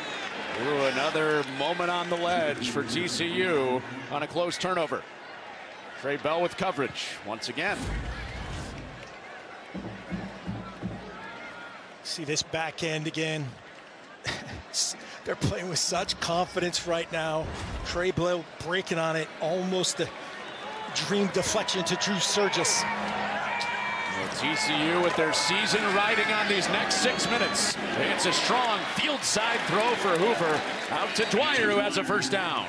Ooh, another moment on the ledge for TCU on a close turnover. Trey Bell with coverage once again. See this back end again. They're playing with such confidence right now. Trey Bell breaking on it, almost a dream deflection to Drew Surgis. Well, TCU with their season riding on these next 6 minutes. It's a strong field side throw for Hoover. Out to Dwyer, who has a first down.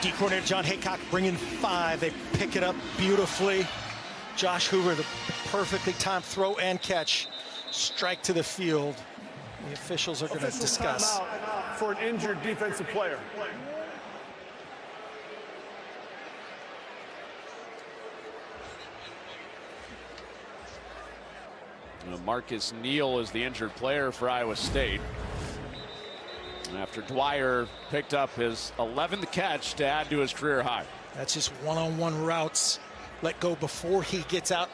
D coordinator John Haycock bringing 5. They pick it up beautifully. Josh Hoover, the perfectly timed throw and catch. Strike to the field. The officials are going to discuss. Timeout for an injured defensive player. Marcus Neal is the injured player for Iowa State. After Dwyer picked up his 11th catch to add to his career high. That's just one-on-one routes. Let go before he gets out.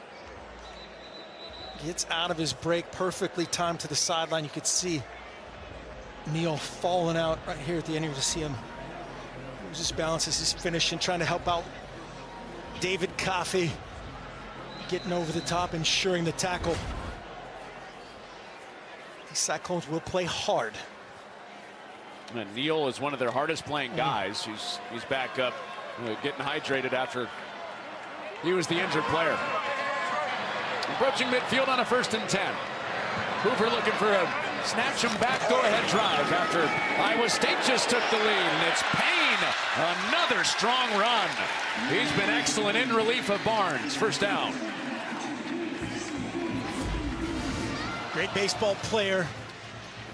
Gets out of his break, perfectly timed to the sideline. You could see Neal falling out right here at the end. You just see him lose his balance as he's finishing, trying to help out David Coffey, getting over the top, ensuring the tackle. These Cyclones will play hard. And Neal is one of their hardest playing guys. He's back up, getting hydrated after he was the injured player. Approaching midfield on a 1st and 10. Hoover looking for a snatch him back, go-ahead drive after Iowa State just took the lead. And it's Payne, another strong run. He's been excellent in relief of Barnes. First down. Great baseball player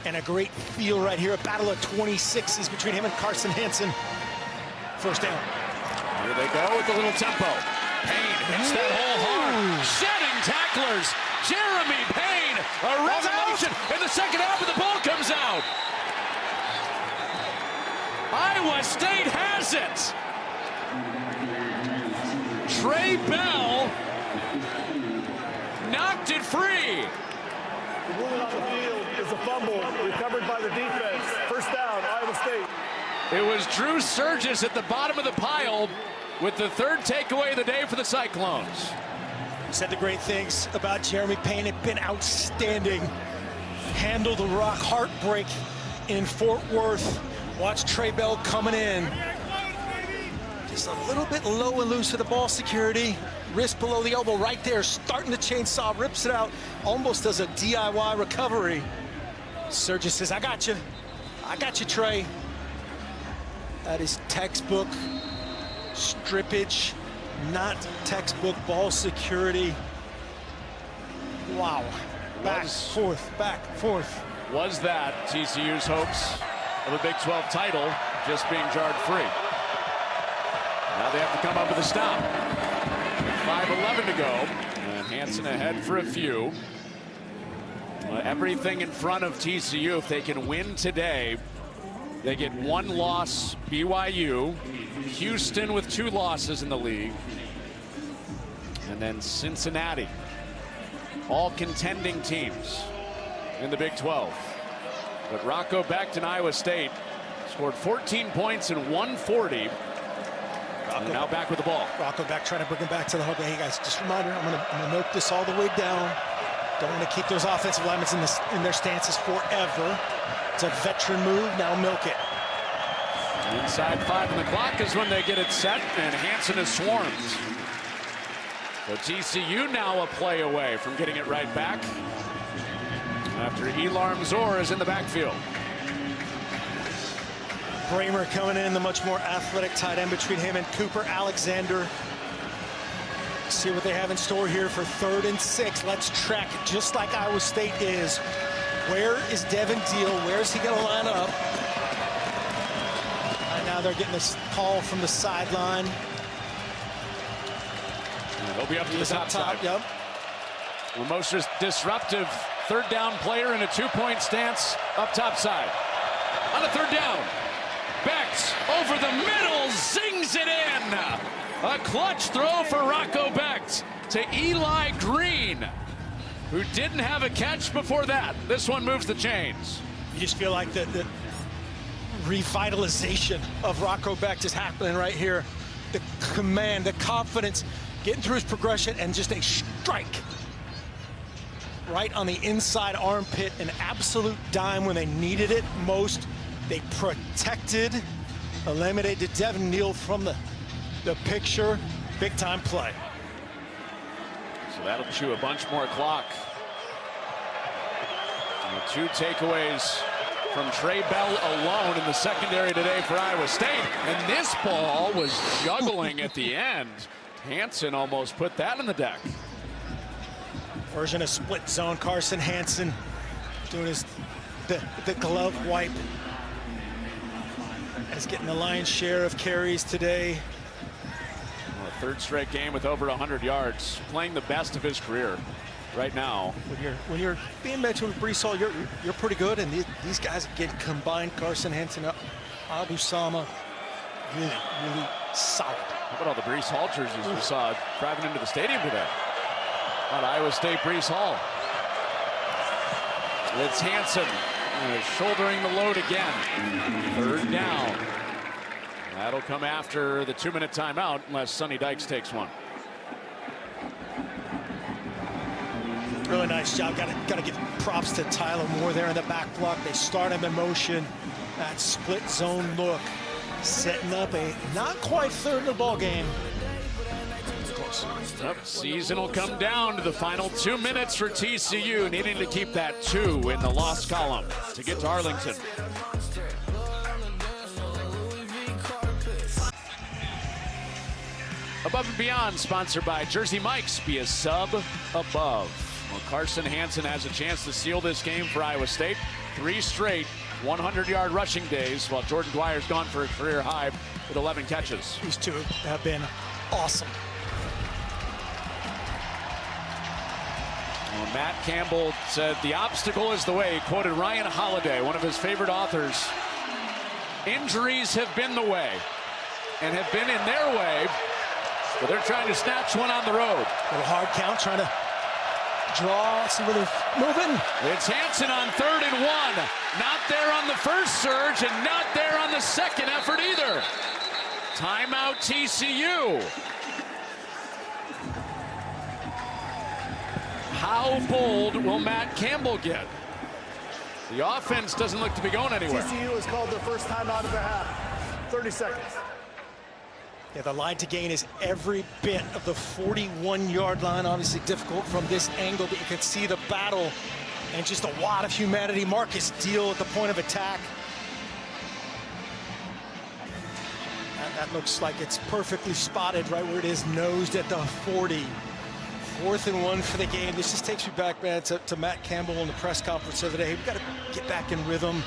and a great feel right here. A battle of 26s between him and Carson Hansen. First down. Here they go with a little tempo. Payne hits that hole hard. Shedding tacklers. Jeremy Payne, a revelation in the second half, and the ball comes out. Iowa State has it. Trey Bell knocked it free. The ruling on the field is a fumble recovered by the defense. First down, Iowa State. It was Drew Surgis at the bottom of the pile with the 3rd takeaway of the day for the Cyclones. Said the great things about Jeremy Payne. Had been outstanding. Handled the rock heartbreak in Fort Worth. Watch Trey Bell coming in. Just a little bit low and loose to the ball security. Wrist below the elbow right there. Starting the chainsaw, rips it out. Almost does a DIY recovery. Surgis says, I got you. I got you, Trey. That is textbook strippage, not textbook ball security. Wow. Back, forth, back, forth. Was that TCU's hopes of a Big 12 title just being jarred free? Now they have to come up with a stop. 5:11 to go, and Hansen ahead for a few. Everything in front of TCU. If they can win today, they get 1 loss, BYU, Houston with 2 losses in the league, and then Cincinnati. All contending teams. in the Big 12. But Rocco Becht in Iowa State scored 14 points in 140. And now back with the ball. Rocco Becht trying to bring him back to the hook. Hey guys, just a reminder, I'm gonna milk this all the way down. Don't want to keep those offensive linemen in their stances forever. It's a veteran move. Now milk it. Inside 5 on the clock is when they get it set, and Hansen is swarmed. So TCU now a play away from getting it right back after Elarm Zor is in the backfield. Bramer coming in, the much more athletic tight end between him and Cooper Alexander. See what they have in store here for 3rd and 6. Let's track it just like Iowa State is. Where is Devin Deal? Where is he going to line up? Right now they're getting this call from the sideline. He'll be up to the top side. Yep. The most disruptive 3rd down player in a 2-point stance up top side. On a 3rd down. Becht over the middle, zings it in. A clutch throw for Rocco Becht to Eli Green, who didn't have a catch before that. This one moves the chains. You just feel like the revitalization of Rocco Becht is happening right here. The command, the confidence, getting through his progression, and just a strike right on the inside armpit, an absolute dime when they needed it most. They protected, eliminated Devin Neal from the picture. Big time play. So that'll chew a bunch more clock. And 2 takeaways from Trey Bell alone in the secondary today for Iowa State. And this ball was juggling at the end. Hansen almost put that in the deck. Version of split zone. Carson Hansen doing the glove wipe. He's getting the lion's share of carries today. Well, a 3rd straight game with over 100 yards, playing the best of his career right now. When you're being mentioned with Brees Hall, you're pretty good, and these guys get combined. Carson Hansen, Abu Sama, really solid. How about all the Brees Hall jerseys we saw driving into the stadium today? Not Iowa State Brees Hall. It's Hansen. Shouldering the load again. 3rd down. That'll come after the 2-minute timeout unless Sonny Dykes takes one. Really nice job. Got to give props to Tyler Moore there in the back block. They start him in motion. That split zone look, setting up a not quite 3rd in the ball game. Season will come down to the final 2 minutes for TCU, needing to keep that 2 in the loss column to get to Arlington. Above and Beyond, sponsored by Jersey Mike's. Be a sub above. Well, Carson Hansen has a chance to seal this game for Iowa State. 3 straight 100-yard rushing days, while Jordan Dwyer's gone for a career high with 11 catches. These 2 have been awesome. Well, Matt Campbell said the obstacle is the way. He quoted Ryan Holiday, one of his favorite authors. Injuries have been the way and have been in their way, but they're trying to snatch one on the road. Little hard count, trying to draw, see where they're moving. It's Hansen on 3rd and 1. Not there on the first surge and not there on the second effort either. Timeout TCU. How bold will Matt Campbell get? The offense doesn't look to be going anywhere. TCU has called their first timeout of the half. 30 seconds. Yeah, the line to gain is every bit of the 41-yard line. Obviously difficult from this angle, but you can see the battle and just a lot of humanity. Marcus Deal at the point of attack. That looks like it's perfectly spotted right where it is, nosed at the 40. 4th and 1 for the game. This just takes me back, man, to Matt Campbell in the press conference the other day. We've got to get back in rhythm.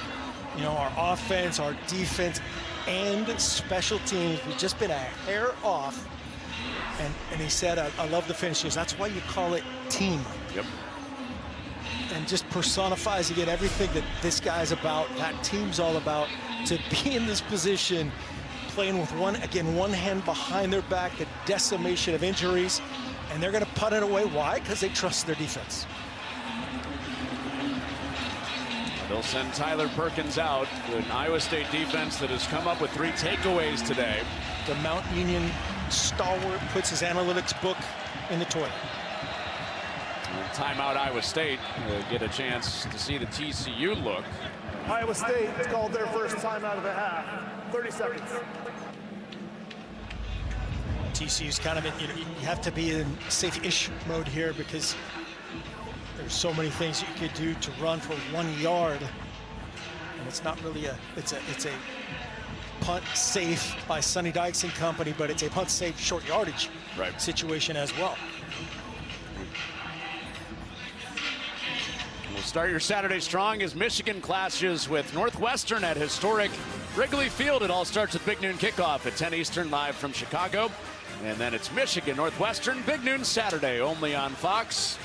You know, our offense, our defense, and special teams. We've just been a hair off. And he said, I love the finishes. That's why you call it team. Yep. And just personifies again everything that this guy's about, that team's all about. To be in this position, playing with one hand behind their back, the decimation of injuries. And they're going to punt it away. Why? Because they trust their defense. They'll send Tyler Perkins out. An Iowa State defense that has come up with 3 takeaways today. The Mount Union stalwart puts his analytics book in the toilet. And timeout Iowa State. Get a chance to see the TCU look. Iowa State has called their first timeout of the half. 30 seconds. TCU's kind of in, you have to be in safe-ish mode here because there's so many things you could do to run for 1 yard, and it's not really it's a punt safe by Sonny Dykes and company, but it's a punt safe short yardage situation as well. We'll start your Saturday strong as Michigan clashes with Northwestern at historic Wrigley Field. It all starts with Big Noon Kickoff at 10 Eastern, live from Chicago. And then it's Michigan Northwestern, Big Noon Saturday, only on Fox,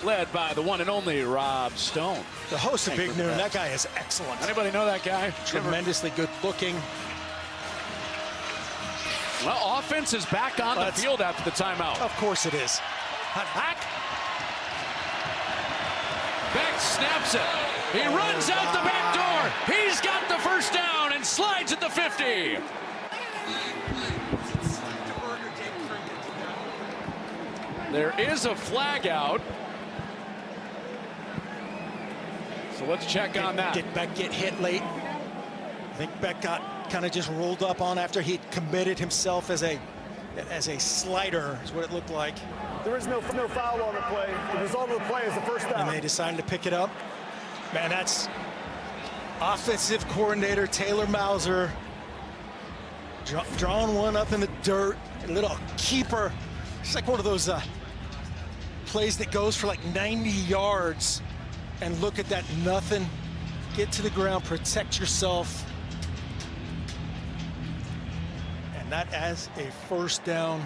led by the one and only Rob Stone. The host of Big Noon, that guy is excellent. Anybody know that guy? Tremendously good looking. Well, offense is back on the field after the timeout. Of course it is. Hack. Beck snaps it. He runs out the back door. He's got the first down and slides at the 50. There is a flag out. So let's check on that. Did Beck get hit late? I think Beck got kind of just rolled up on after he committed himself as a slider, is what it looked like. There is no foul on the play. The result of the play is the first down. And they decided to pick it up. Man, that's offensive coordinator Taylor Mauser drawing one up in the dirt. A little keeper. It's like one of those plays that goes for like 90 yards. And look at that, nothing. Get to the ground, protect yourself. And that as a first down.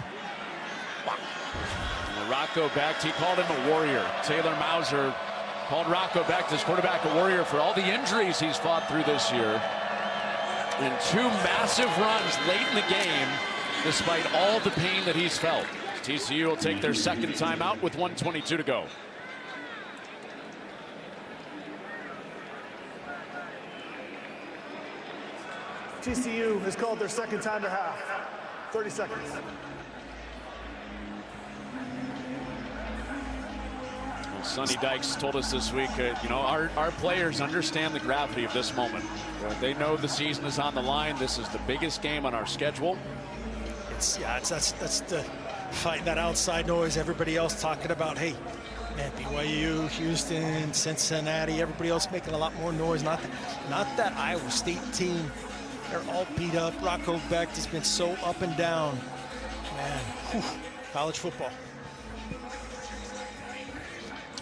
Wow. Rocco Becht, he called him a warrior. Taylor Mauser called Rocco Becht, his quarterback, a warrior for all the injuries he's fought through this year. And 2 massive runs late in the game, despite all the pain that he's felt. TCU will take their second timeout with 1:22 to go. TCU has called their second time to half. 30 seconds. Well, Sonny Dykes told us this week, you know, our players understand the gravity of this moment. They know the season is on the line. This is the biggest game on our schedule. That's the fight, that outside noise. Everybody else talking about, hey, man, BYU, Houston, Cincinnati, everybody else making a lot more noise. Not that Iowa State team. They're all beat up. Rocco Becht has been so up and down. Man, whew, college football.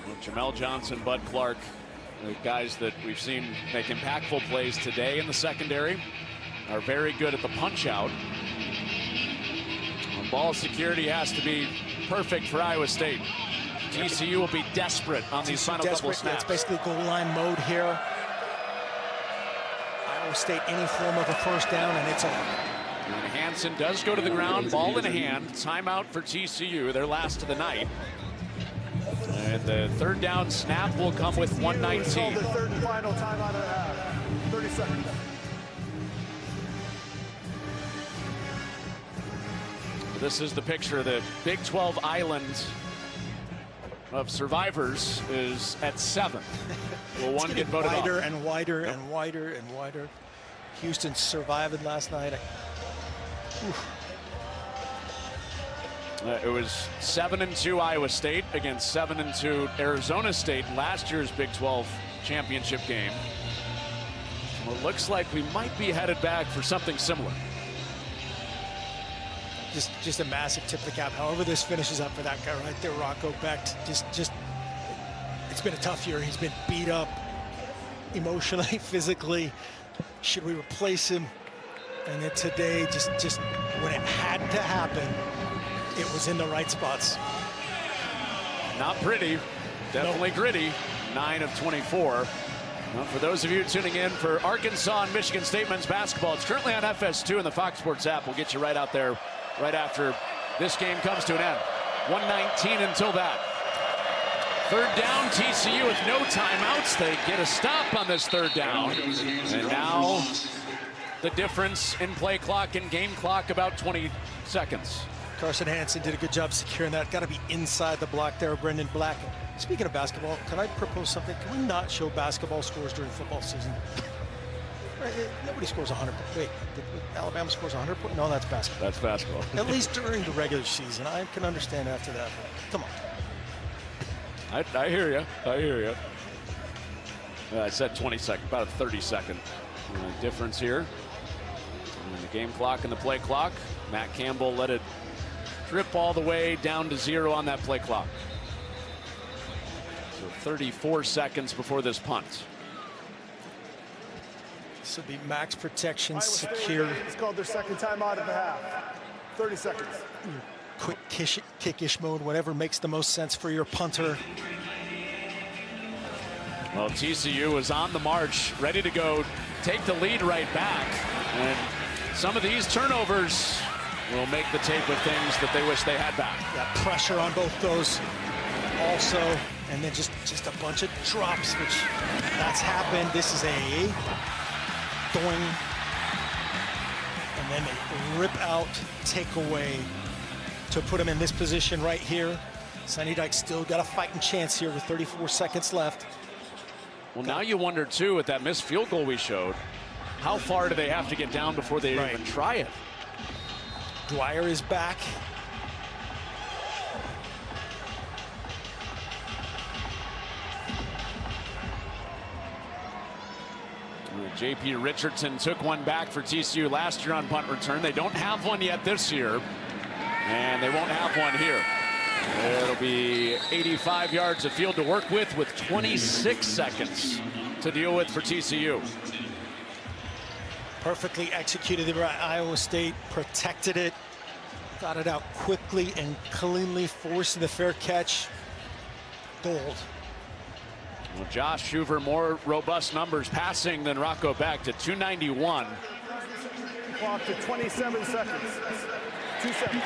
Well, Jamel Johnson, Bud Clark, the guys that we've seen make impactful plays today in the secondary, are very good at the punch out. Ball security has to be perfect for Iowa State. TCU will be desperate on these final couple snaps. It's basically goal line mode here. Iowa State any form of a first down and it's over. And Hansen does go to the ground, ball in hand. Timeout for TCU, their last of the night. And the third down snap will come with 1:19. The third and final timeout of the half. 30 seconds. This is the picture. The Big 12 island of survivors is at 7. Will one get voted off? Wider and wider and wider and wider. Houston surviving last night. It was 7-2 Iowa State against 7-2 Arizona State in last year's Big 12 championship game. Well, it looks like we might be headed back for something similar. Just a massive tip of the cap. However this finishes up for that guy right there, Rocco Becht. Just it's been a tough year. He's been beat up emotionally, physically. Should we replace him? And then today, just when it had to happen, it was in the right spots. Not pretty, definitely gritty. 9 of 24. Well, for those of you tuning in for Arkansas and Michigan State men's basketball, it's currently on FS2 and the Fox Sports app. We'll get you right out there right after this game comes to an end. 1:19 until that. Third down, TCU with no timeouts. They get a stop on this third down. And now the difference in play clock and game clock, about 20 seconds. Carson Hansen did a good job securing that. Got to be inside the block there, Brendan Black. Speaking of basketball, can I propose something? Can we not show basketball scores during football season? Nobody scores 100. Wait, Alabama scores 100 points? No, that's basketball. That's basketball. At least during the regular season. I can understand after that. Come on. I hear you. I hear you. I said 20 seconds, about a 30-second difference here. And the game clock and the play clock. Matt Campbell let it drip all the way down to 0 on that play clock. So 34 seconds before this punt. This will be max protection, secure. It's called their second timeout of the half. 30 seconds. Quick kickish mode, whatever makes the most sense for your punter. Well, TCU is on the march, ready to go take the lead right back. And some of these turnovers will make the tape of things that they wish they had back. Got pressure on both those also, and then just a bunch of drops, which that's happened. This is a doing, and then they rip out, take away to put him in this position right here. Sonny Dykes still got a fighting chance here with 34 seconds left. Well, now you wonder, too, with that missed field goal we showed, how far do they have to get down before they even try it? Dwyer is back. J.P. Richardson took one back for TCU last year on punt return. They don't have one yet this year, and they won't have one here. It'll be 85 yards of field to work with 26 seconds to deal with for TCU. Perfectly executed by Iowa State, protected it, got it out quickly and cleanly, forcing the fair catch. Gold. Well, Josh Hoover, more robust numbers passing than Rocco Beck to 291. Clock to 27 seconds. 2 seconds.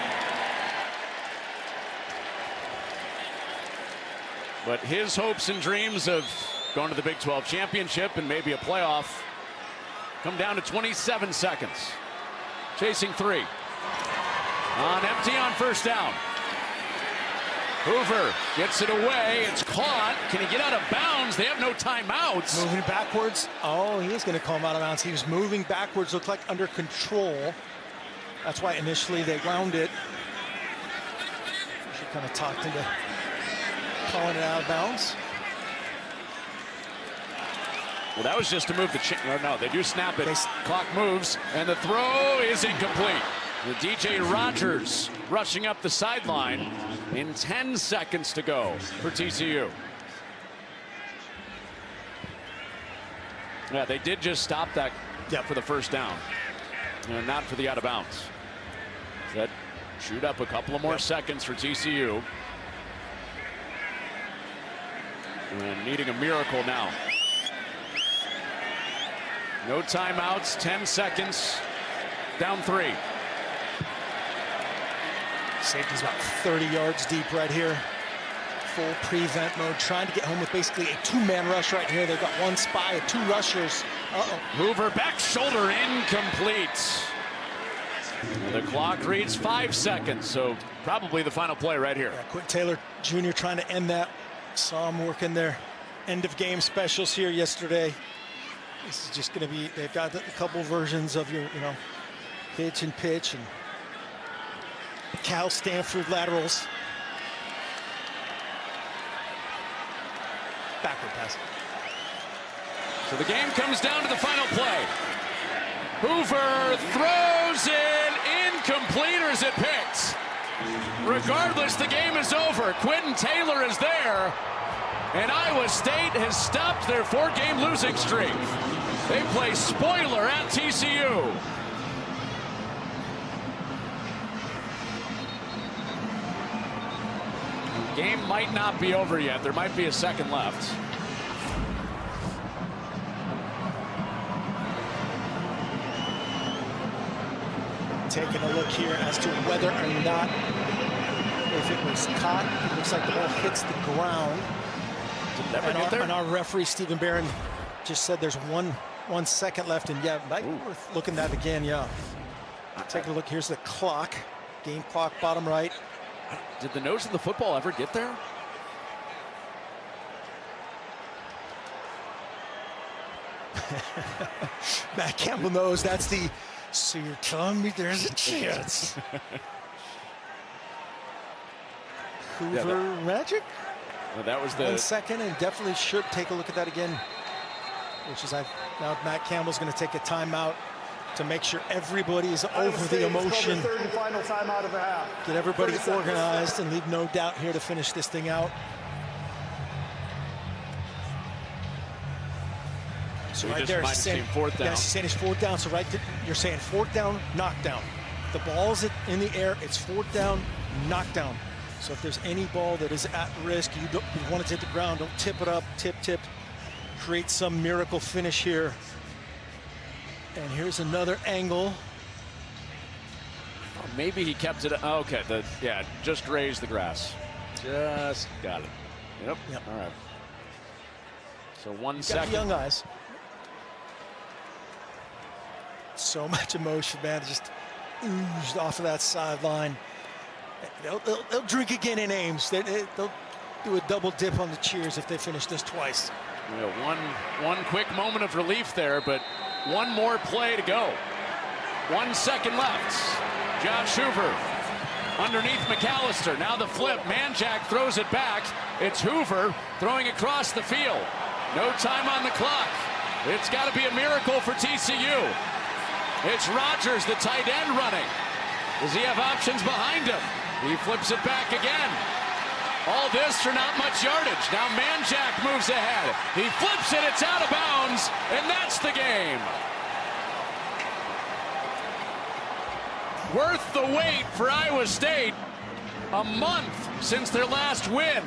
But his hopes and dreams of going to the Big 12 championship and maybe a playoff come down to 27 seconds. Chasing 3. On empty on first down. Hoover gets it away. It's caught. Can he get out of bounds? They have no timeouts. Moving backwards. Oh, he is going to call him out of bounds. He was moving backwards, looked like under control. That's why initially they wound it. She kind of talked into calling it out of bounds. Well, that was just to move the no, they do snap it. Clock moves, and the throw is incomplete. The DJ Rogers rushing up the sideline in 10 seconds to go for TCU. Yeah, they did just stop that for the first down, and not for the out of bounds. That shoot up a couple of more seconds for TCU. And needing a miracle now. No timeouts, 10 seconds, down 3. Safety's about 30 yards deep right here. Full prevent mode, trying to get home with basically a 2-man rush right here. They've got 1 spy, 2 rushers. Hoover back shoulder incomplete. And the clock reads 5 seconds, so probably the final play right here. Yeah, Quinn Taylor Jr. trying to end that. Saw him working their end of game specials here yesterday. This is just going to be, they've got a couple versions of your, pitch and pitch and Cal Stanford laterals. Backward pass. So the game comes down to the final play. Hoover throws it incomplete, or is it picked? Regardless, the game is over. Quentin Taylor is there, and Iowa State has stopped their 4-game losing streak. They play spoiler at TCU. Game might not be over yet. There might be a second left. Taking a look here as to whether or not, if it was caught, it looks like the ball hits the ground. And our referee, Stephen Barron, just said there's one second left, and yeah, might be worth looking at again, yeah. Take a look, here's the clock. Game clock, bottom right. Did the nose of the football ever get there? Matt Campbell knows that's the, so you're telling me there's a chance. Hoover Magic? Well, that was the 1 second, and definitely should take a look at that again. Which is, now Matt Campbell's going to take a timeout to make sure everybody is over the emotion. Third and final timeout of the half. Get everybody organized and leave no doubt here to finish this thing out. So right there, might saying fourth down. Yeah, she's saying it's fourth down. So you're saying fourth down, knockdown. The ball's in the air. It's fourth down, knockdown. So if there's any ball that is at risk, you want it to hit the ground. Don't tip it up. Tip. Create some miracle finish here. And here's another angle. Oh, maybe he kept it. Oh, okay. Just raised the grass. Just got it. Yep. All right. So 1 second. Got the young guys. So much emotion, man. Just oozed off of that sideline. They'll drink again in Ames. They'll do a double dip on the cheers if they finish this twice. One quick moment of relief there, but one more play to go. 1 second left. Josh Hoover underneath McAllister. Now the flip. Manjack throws it back. It's Hoover throwing across the field. No time on the clock. It's got to be a miracle for TCU. It's Rogers, the tight end, running. Does he have options behind him? He flips it back again. All this for not much yardage. Now Manjack moves ahead. He flips it, it's out of bounds, and that's the game. Worth the wait for Iowa State. A month since their last win.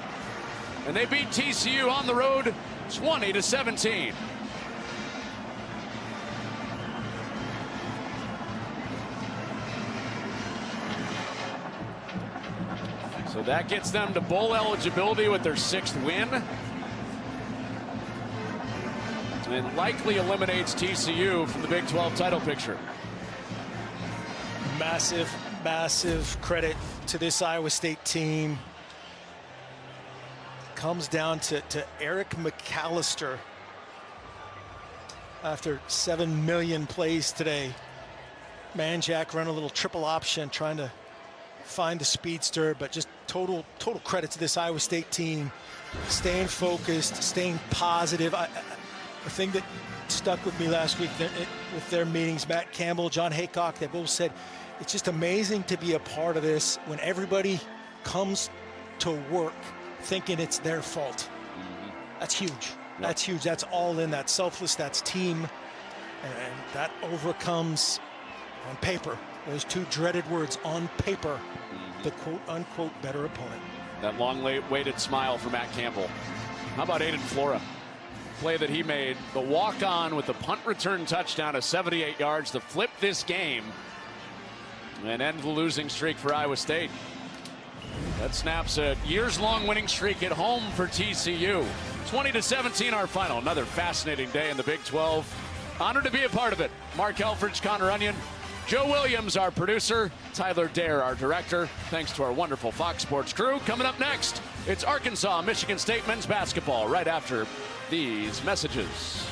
And they beat TCU on the road 20-17. So that gets them to bowl eligibility with their 6th win. And likely eliminates TCU from the Big 12 title picture. Massive credit to this Iowa State team. Comes down to Eric McAllister. After 7 million plays today, Manjack ran a little triple option trying to find the speedster, but just total credit to this Iowa State team. Staying focused, staying positive. The thing that stuck with me last week with their meetings, Matt Campbell, John Haycock, they both said, it's just amazing to be a part of this when everybody comes to work thinking it's their fault. That's huge. Yep. That's huge. That's all in. That's selfless. That's team. And that overcomes, on paper, those 2 dreaded words, on paper, the quote-unquote better opponent. That long-waited smile for Matt Campbell. How about Aiden Flora? Play that he made, the walk-on with the punt return touchdown of 78 yards to flip this game and end the losing streak for Iowa State. That snaps a years-long winning streak at home for TCU. 20-17 our final. Another fascinating day in the Big 12. Honored to be a part of it. Mark Elfridge, Connor Onion, Joe Williams, our producer, Tyler Dare, our director. Thanks to our wonderful Fox Sports crew. Coming up next, it's Arkansas, Michigan State men's basketball right after these messages.